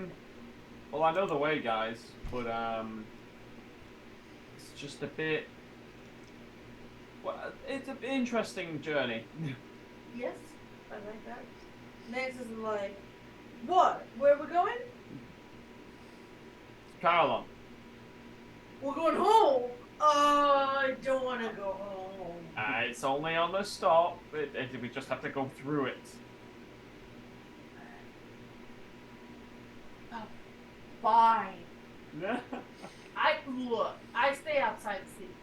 well I know the way, guys, but it's just a bit, well, it's an interesting journey. Yes, I like that. Next is like, what? Where are we going? Carolyn. We're going home. I don't want to go home. It's only on the stop. We just have to go through it. Fine. Look. I stay outside the city.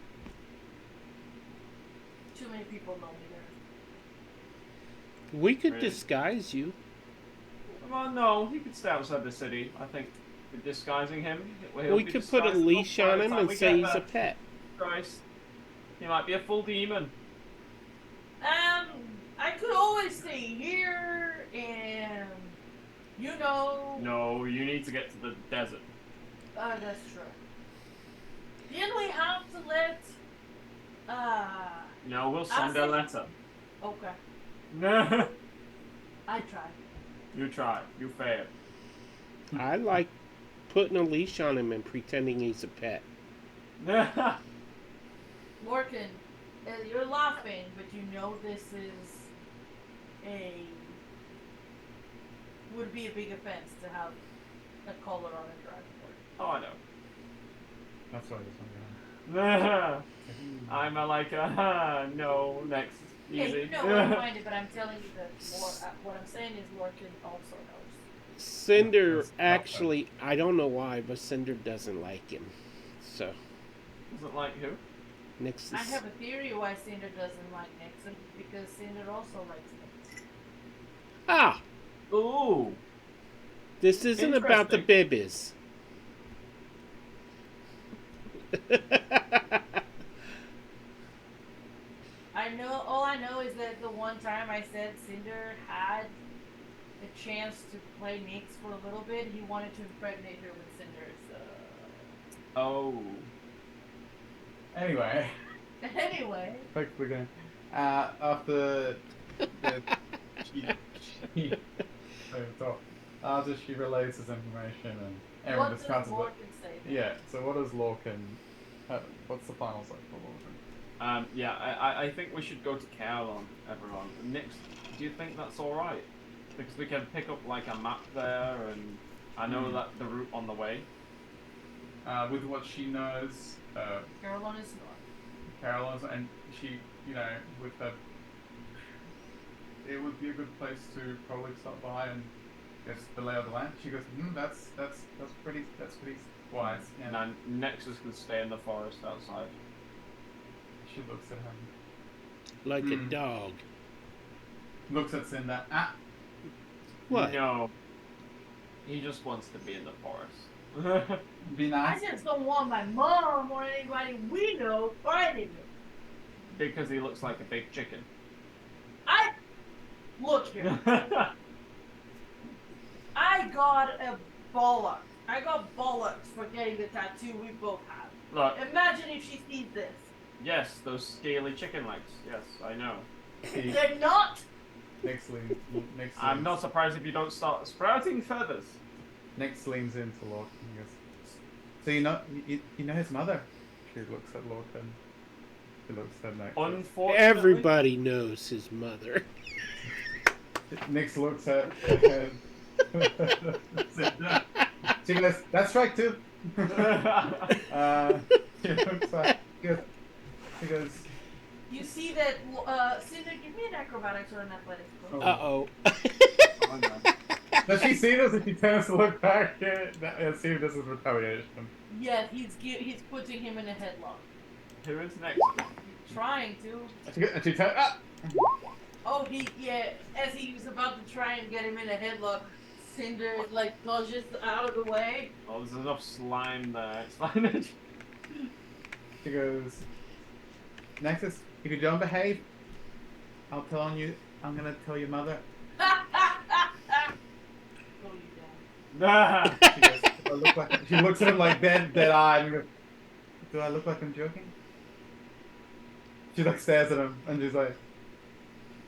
Too many people know me there. We could Really? disguise you. Well, no, he could stay outside the city. I think we're disguising him. We could put a leash on him and say he's a pet. Christ. He might be a full demon. I could always stay here and, you know. No, you need to get to the desert. That's true. Didn't we have to let, No, we'll send a letter. Okay. I tried. You try. You fail. I like putting a leash on him and pretending he's a pet. Morgan, you're laughing, but you know this is would be a big offense to have a collar on a dragonborn. Oh, I know. That's why this one. I'm like, no, next. Yeah, Easy. you know what I'm minded, but I'm telling you that what I'm saying is Morgan also knows. Cinder, actually, I don't know why, but Cinder doesn't like him. So, Doesn't like who? next I is... have a theory why Cinder doesn't like Nixon, because Cinder also likes Nixon. Ah! Ooh. This isn't about the bibbies. All I know is that the one time I said Cinder had a chance to play Nyx for a little bit, he wanted to impregnate her with Cinder, so... Oh. Anyway. Anyway. Quickly going. After after she relays this information and everyone What does discusses Morgan it. say? Yeah, so what does Lorcan... what's the final say for Lorcan? Yeah, I think we should go to Carolyn, everyone. Next, do you think that's alright? Because we can pick up like a map there, and I know that the route on the way. With what she knows, Carolyn is north. Carolyn's, and she, with her, it would be a good place to probably stop by and guess the lay of the land. She goes, that's pretty wise. Yeah. And then Nexus can stay in the forest outside. She looks at him. Like a dog. Looks at Cinder. What? No. He just wants to be in the forest. Be I nice. just don't want my mom or anybody we know finding me. Because he looks like a big chicken. Look here. I got a bollock. I got bollocks for getting the tattoo we both have. Look, Imagine if she sees this. yes, those scaly chicken legs. Yes, I know. They're not. Next leans. I'm not surprised if you don't start sprouting feathers. Next leans into Lorcan. He goes, so you know his mother? She looks at Lorcan. She looks at Nix. Unfortunately, Everybody knows his mother. Nix looks at Cinder. She goes, that's right too. She looks like, she goes, You see that, Cinder, give me an acrobatics or an athletics. Bro. Oh. Uh-oh. Oh, no. does she see this and she turns to look back and see if this is retaliation? Yeah, he's putting him in a headlock. Who is next? Trying to. And she turns, Oh, as he was about to try and get him in a headlock, Cinder, like, dodges out of the way. Oh, there's enough slime there. Slime. She goes, Nexus, if you don't behave, I'm gonna tell your mother. Go you down. She goes, do I look like, she looks at him like dead-eyed and goes, do I look like I'm joking? She like stares at him and she's like,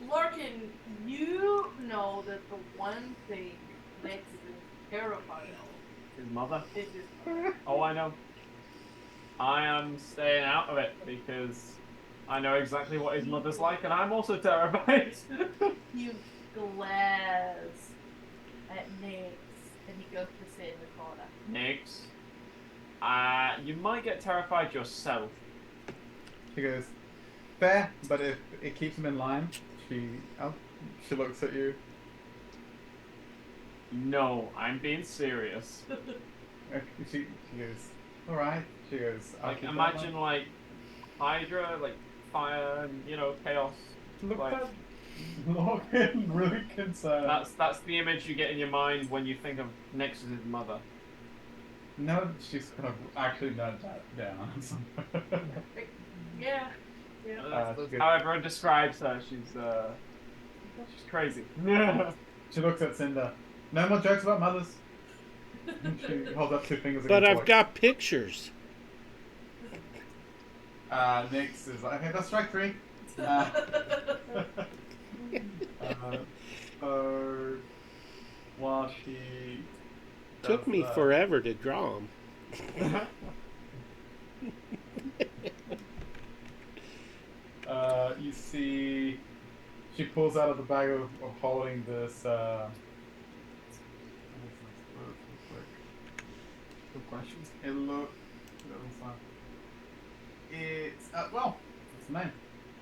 Larkin, you know that the one thing Nexus is terrified of His mother? is his Oh, I know. I am staying out of it because I know exactly what his mother's like, and I'm also terrified. You glares at Nix, and he goes to sit in the corner. Nix, you might get terrified yourself. she goes, fair, but if it keeps him in line, she looks at you. No, I'm being serious. She goes, all right. She goes, I'll Like, keep that imagine one. like Hydra, like fire and chaos. Look like- at Logan, really concerned. That's the image you get in your mind when you think of Nexus' mother. No, she's kind of actually not that down. Yeah. That's good. how everyone describes her. She's crazy. She looks at Cinder. No more jokes about mothers. And she holds up two fingers. But against I've Logan. got pictures. Nix is like, okay, that's strike three. So while she Took does me that, forever to draw them. you see, she pulls out of the bag of holding this. Good question. It looks. It's well, what's the name?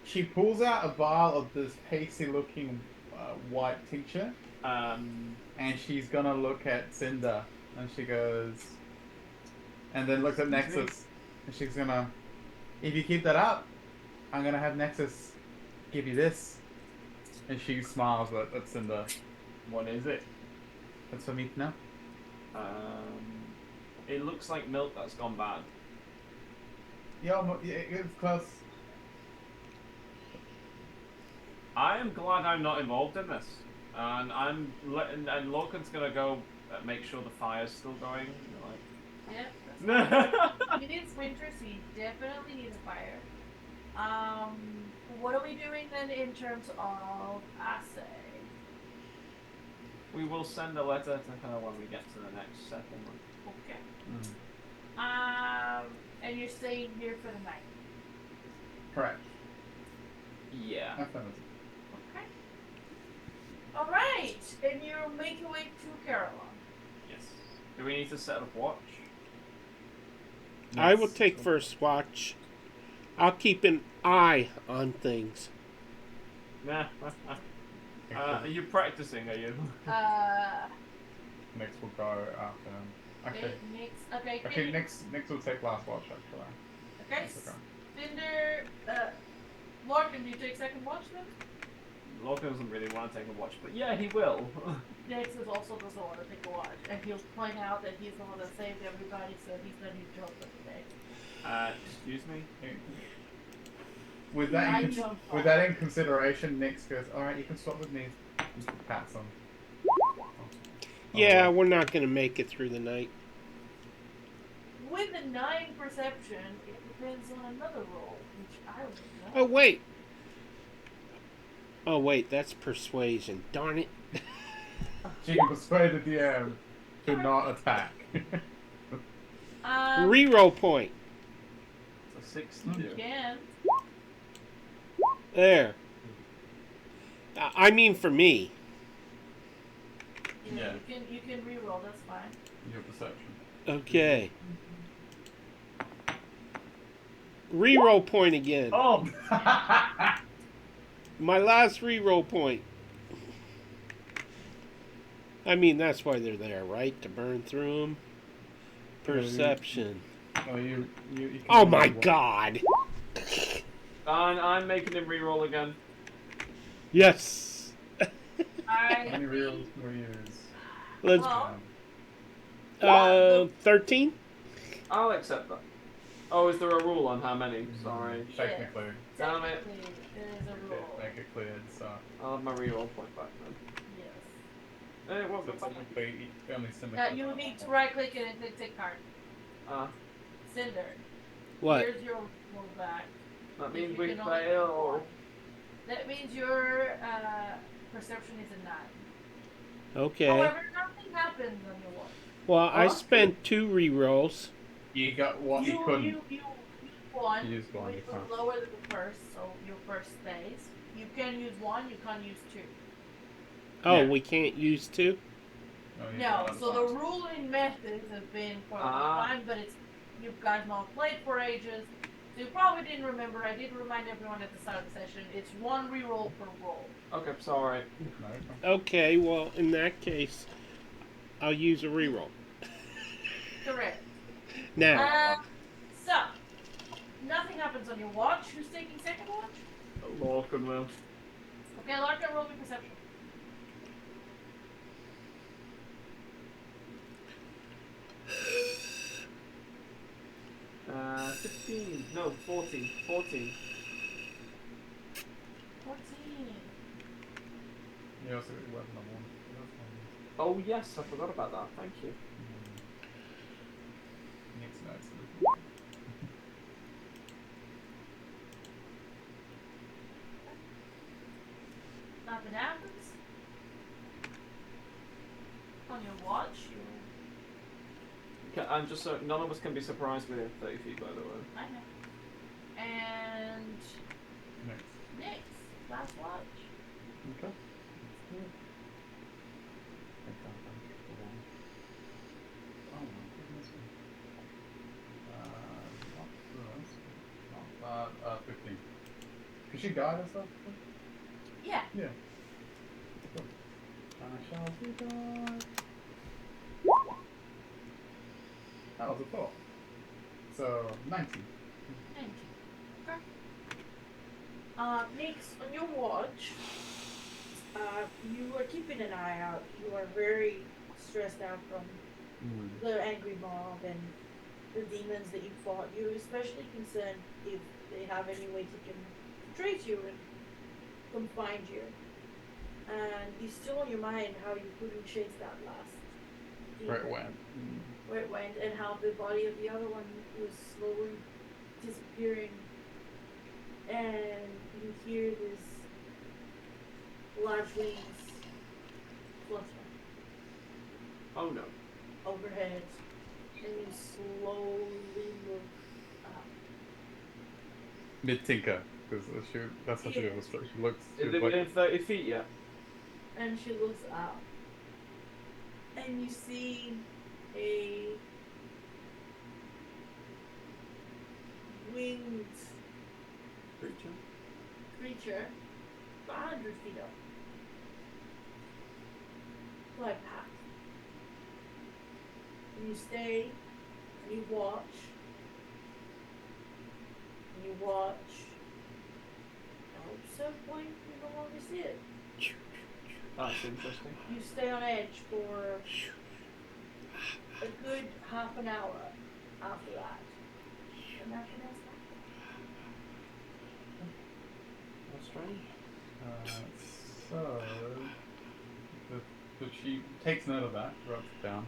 She pulls out a vial of this pasty-looking white tincture, and she's gonna look at Cinder, and she goes, and then looks at Nexus, and she's gonna, if you keep that up, I'm gonna have Nexus give you this, and she smiles at Cinder. What is it? That's for me to know. It looks like milk that's gone bad. Yeah, it's close. I am glad I'm not involved in this, and and Logan's gonna go make sure the fire's still going. Yeah. Like, It is winter, so you definitely need a fire. What are we doing then in terms of assay? we will send a letter to her when we get to the next settlement. Okay. Mm. And you're staying here for the night. Correct. Yeah. Affirmative. Okay. All right, and you make your way to Caroline. Yes. Do we need to set up watch? I will take first watch I'll keep an eye on things. Nah. Are you practicing? Are you? Next will go after him. Okay. Next. Okay. Okay, next will take last watch actually. Okay. That's okay. Cinder. Larkin, do you take second watch then? Lorcan doesn't really want to take a watch, but yeah, he will. Next is also doesn't want to take a watch, and he'll point out that he's the one that saved everybody, so he's done his job for the day. Excuse me? With that in consideration, Nix goes, alright, you can swap with me. Just pats him. Yeah, we're not going to make it through the night. With a 9 perception, it depends on another roll, which I don't know. Oh, wait. Oh, wait, that's persuasion. Darn it. She can persuade the DM to not attack. Reroll point. It's a 60. You can. There. I mean for me. Yeah. You can reroll. That's fine. Your perception. Okay. Reroll point again. Oh! My last reroll point. I mean, that's why they're there, right? To burn through them. Perception. Oh, you can Oh my god! I'm making him re-roll again. Yes! How many rerolls can we use? Let's. Well, 13? I'll accept that. Oh, is there a rule on how many? Sorry. Technically. Damn it. There is a rule. Make it cleared, so. I'll have my re-roll point back then. Yes. It won't So go back. technically, only similar. You need to right click it and click take card. Cinder. What? Here's your roll back. That means You we can only fail. roll one. That means your perception is a 9. Okay. However, nothing happens on your watch. Well, I that's spent 2 rerolls. You got what you couldn't. You one, You used one, which you was can't. lower than the first, so your first stays. You can use 1, you can't use 2. Oh, Yeah. we can't use 2? you No, can't so the understand. rule in methods has been for a long time, but it's you guys not played for ages. So you probably didn't remember. I did remind everyone at the start of the session. It's 1 reroll per roll. Okay, sorry. No, okay. Okay, well, in that case, I'll use a reroll. Correct. Now, So nothing happens on your watch. Who's taking second watch? Lorcan will. Okay, Larkin, roll me perception. 15. No, 14. 14. 14. You also got your weapon on one. Oh yes, I forgot about that. Thank you. Next notes. Nothing happens. On your watch, you. Okay, I'm just so none of us can be surprised within 30 feet, by the way. I know. And Next. next, last watch. Okay. Oh my goodness. Not this. 15. Could she guide herself? Yeah. Yeah. Cool. I shall be guide. That was a 4. So, 19. Thank you. Okay. Next, on your watch, you are keeping an eye out. You are very stressed out from the angry mob and the demons that you fought. You're especially concerned if they have any way to trace you and come find you. And it's still on your mind how you couldn't chase that last demon. Where it went. Where it went and how the body of the other one was slowly disappearing. And you hear this large wings flutter Oh no. overhead, and you slowly look up. Mid-tinker. Because that's how she Yeah. was. She looks. Is it within 30 feet yet? And she looks up, and you see a winged creature 100 feet up. Fly past. And you stay and you watch. And you watch. At some point, you no longer see it. That's interesting. You stay on edge for a good half an hour after that. And nothing else happens. That's strange. So, she takes note of that, writes it down.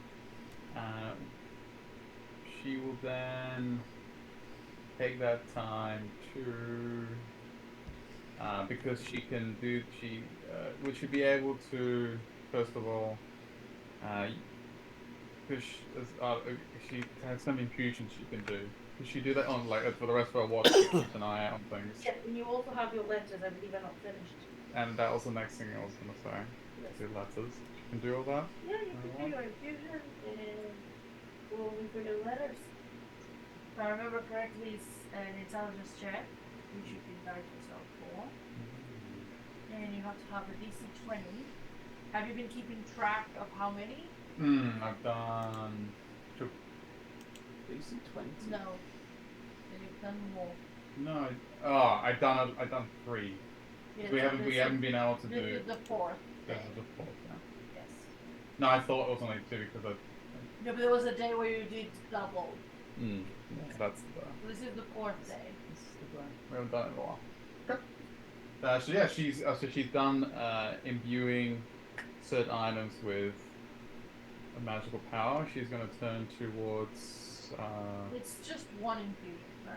She will then take that time to, because she can do, would she be able to, first of all, because she has some infusions she can do. Could she do that on, like, for the rest of our watch, keep an eye out on things? Yeah, and you also have your letters, I believe are not finished. And that was the next thing I was going to say. Yes. Do letters. You can do all that? Yeah, you can do your infusion and we'll look for your letters. If I remember correctly, it's an intelligence check. You should invite yourself for. And you have to have a DC 20. Have you been keeping track of how many? I've done two. DC 20. No. And you've done more. No, I've done three. Yes, We haven't been able to This do. is the fourth. This day. is the fourth. Yeah. Yes. No, I thought it was only two because No, but there was a day where you did double. yeah, that's the. So this is the fourth day. This is the we haven't done it in a while. Okay. So yeah, she's done imbuing certain items with a magical power. She's going to turn towards. It's just one infusion, right?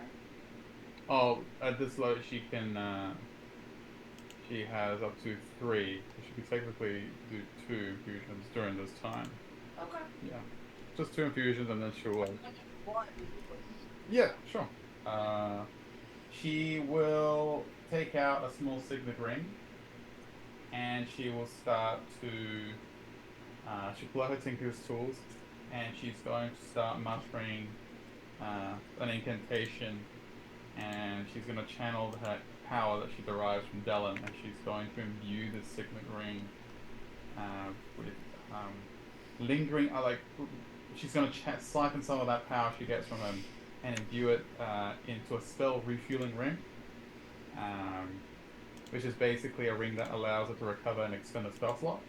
Oh, at this low she can. She has up to 3. She can technically do 2 infusions during this time. Okay. Yeah, just 2 infusions and then she'll. One. Yeah, sure. She will take out a small signet ring, and she will start to. She'll pull out her Tinker's tools, and she's going to start muttering an incantation, and she's going to channel her power that she derives from Dellen, and she's going to imbue the signet ring with lingering. She's going to siphon some of that power she gets from him and imbue it into a spell refueling ring, which is basically a ring that allows her to recover an extended spell slot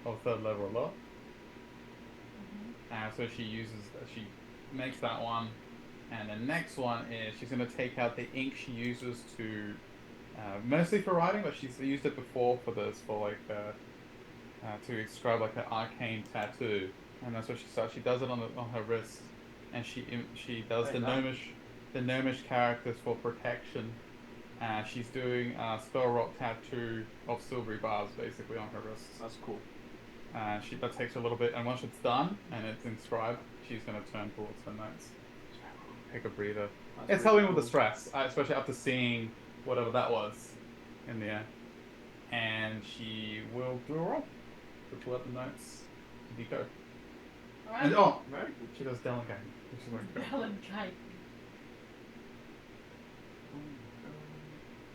of 3rd level or lower. So she makes that one, and the next one is she's going to take out the ink she uses to, mostly for writing, but she's used it before for this, to describe like an arcane tattoo, and that's what she starts. She does it on her wrist, and she does the gnomish characters for protection. She's doing a spell rock tattoo of silvery bars basically on her wrists. That's cool. That takes a little bit, and once it's done and it's inscribed, she's going to turn towards her notes. Take a breather. That's It's really helping cool. with the stress, especially after seeing whatever that was in the air. And she will do a roll to pull out the notes to decode. Alright. And Very cool. she does delegate, which is going to go. Helen Kite.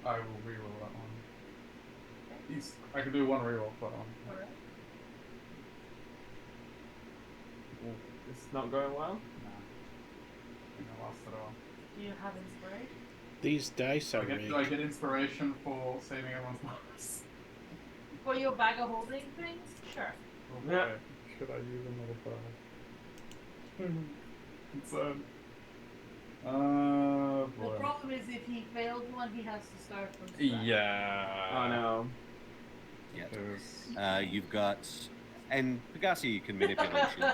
I will reroll that one. I can do one reroll for that one. Alright. It's not going well. No. I think I lost it all. Do you have inspiration? These dice are Do I rigged. get inspiration for saving everyone's lives? For your bag of holding things? Sure. Oh, Yeah. boy. Should I use another 5? Concern. The Boy. problem is if he failed one, he has to start from scratch. Yeah. Oh no. Yeah. There's- You've got, and Pegasi can manipulate you.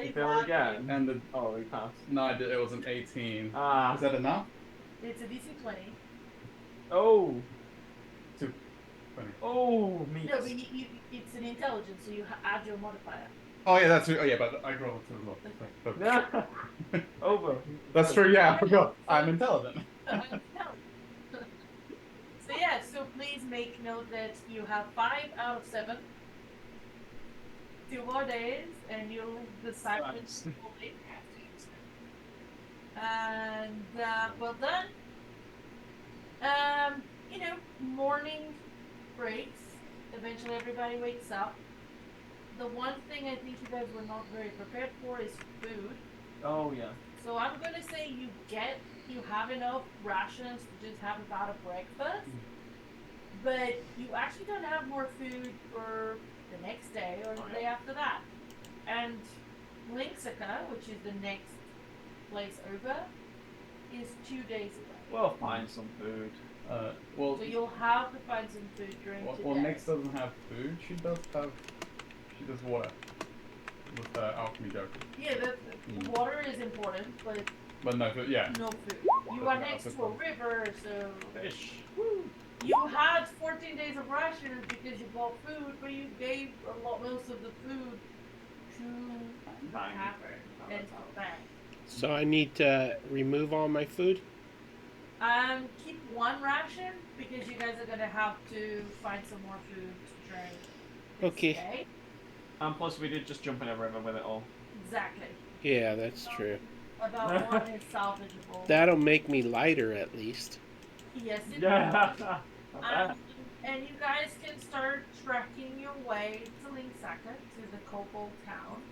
You failed again. And the Oh, we passed. no, it was an 18. Ah. Is that enough? It's a DC 20. Oh. 2. 20. Oh, me. No, but it's an intelligence, so you add your modifier. Oh yeah, that's true. Oh yeah, but I rolled a 2 as well. No. Over. That's true. Yeah, I forgot. I'm intelligent. So yeah, so please make note that you have 5 out of 7. 2 more days, and you'll decide Nice. which will be. And well done. morning breaks. Eventually, everybody wakes up. The one thing I think you guys were not very prepared for is food. Oh yeah. So I'm gonna say you have enough rations to just have about a breakfast, but you actually don't have more food for the next day or the day after that. And Linksaka, which is the next place over, is 2 days away. We'll find some food. Well, So you'll have to find some food during today. well, Nix doesn't have food. She does water. With the alchemy joke. Yeah, the water is important, but no food. Yeah. no food. You are next to a river, so Fish. you had 14 days of rations because you bought food, but you gave most of the food to the tavern and to the bank. So I need to remove all my food? Keep one ration because you guys are gonna have to find some more food to drink. Okay. Day. And plus, we did just jump in a river with it all. Exactly. Yeah, that's true. About one is salvageable. That'll make me lighter at least. Yes, it Yeah. will. And you guys can start trekking your way to Linksaka, to the Kobold town.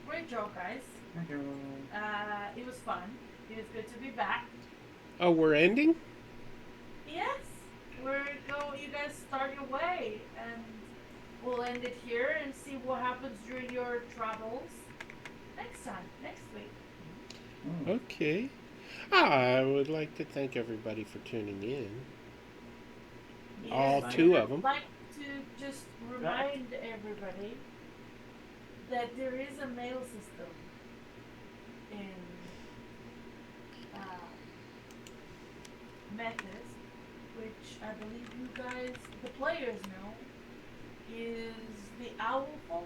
Great job, guys. Thank you. It was fun. It was good to be back. Oh, we're ending? Yes, you guys start your way, and we'll end it here and see what happens during your travels next week. Okay. I would like to thank everybody for tuning in. Yes, All and two I'd of them. like to just remind everybody that there is a mail system in Methis, which I believe you guys, the players, know is the owl folk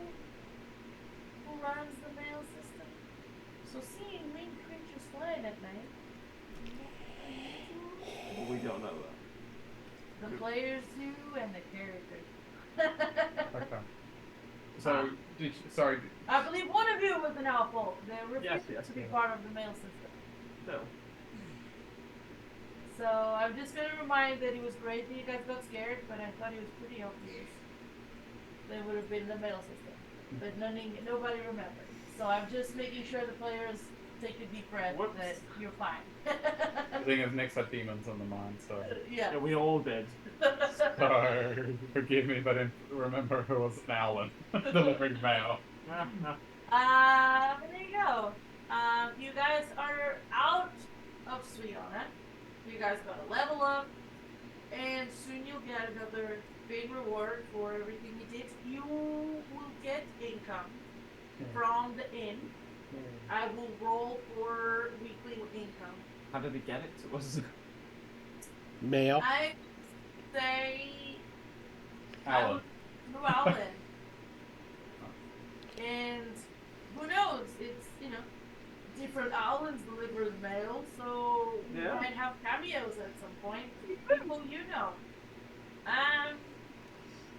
who runs the mail system. So seeing winged creatures flying at night, We don't know that. the players do and the characters. Okay. So, sorry. I believe one of you was an owl folk. They refused Yes, to be yes. part of the mail system. No. So I'm just gonna remind that it was great that you guys got scared, but I thought it was pretty obvious. They would have been the mail system, but nobody remembered. So I'm just making sure the players take a deep breath Whoops. that you're fine. The thing is, Nix had demons on the mind, so. Yeah, we all did. So, forgive me, but I didn't remember who was an Alan delivering mail. There you go. You guys are out of Suyana. You guys got a level up, and soon you'll get another big reward for everything you did. You will get income from the inn. I will roll for weekly income. How did he get it to us? Mail. I say Alan. through Alan. And who knows? It's different Alans deliver the mail, so you Yeah. might have cameos at some point. People you know.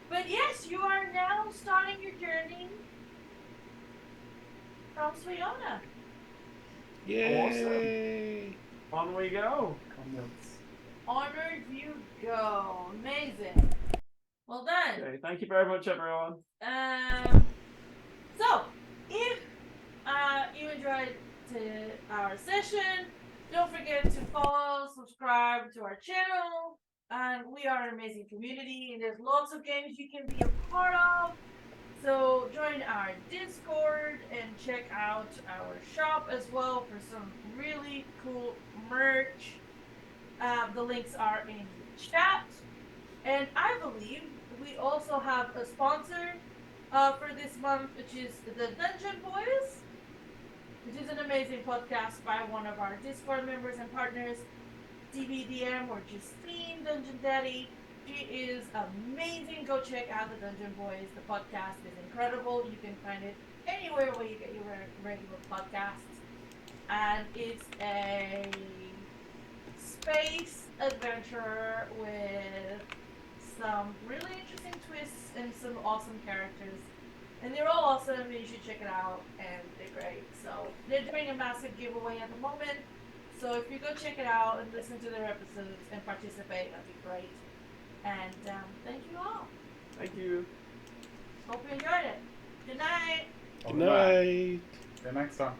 But yes, you are now starting your journey from Suyana. Yay! On we go. Onward you go. Amazing. Well done. Okay, thank you very much, everyone. So, if you enjoyed our session, don't forget to follow, subscribe to our channel. We are an amazing community, and there's lots of games you can be a part of. So join our Discord and check out our shop as well for some really cool merch. The links are in the chat. And I believe we also have a sponsor for this month, which is the Dungeon Boys, which is an amazing podcast by one of our Discord members and partners, DBDM or Justine Dungeon Daddy. She is amazing. Go check out the Dungeon Boys. The podcast is incredible. You can find it anywhere where you get your regular podcasts. And it's a space adventure with some really interesting twists and some awesome characters. And they're all awesome, and you should check it out, and they're great. So they're doing a massive giveaway at the moment. So if you go check it out and listen to their episodes and participate, that'd be great. And thank you all. Thank you. Hope you enjoyed it. Good night. Good night. See you next time.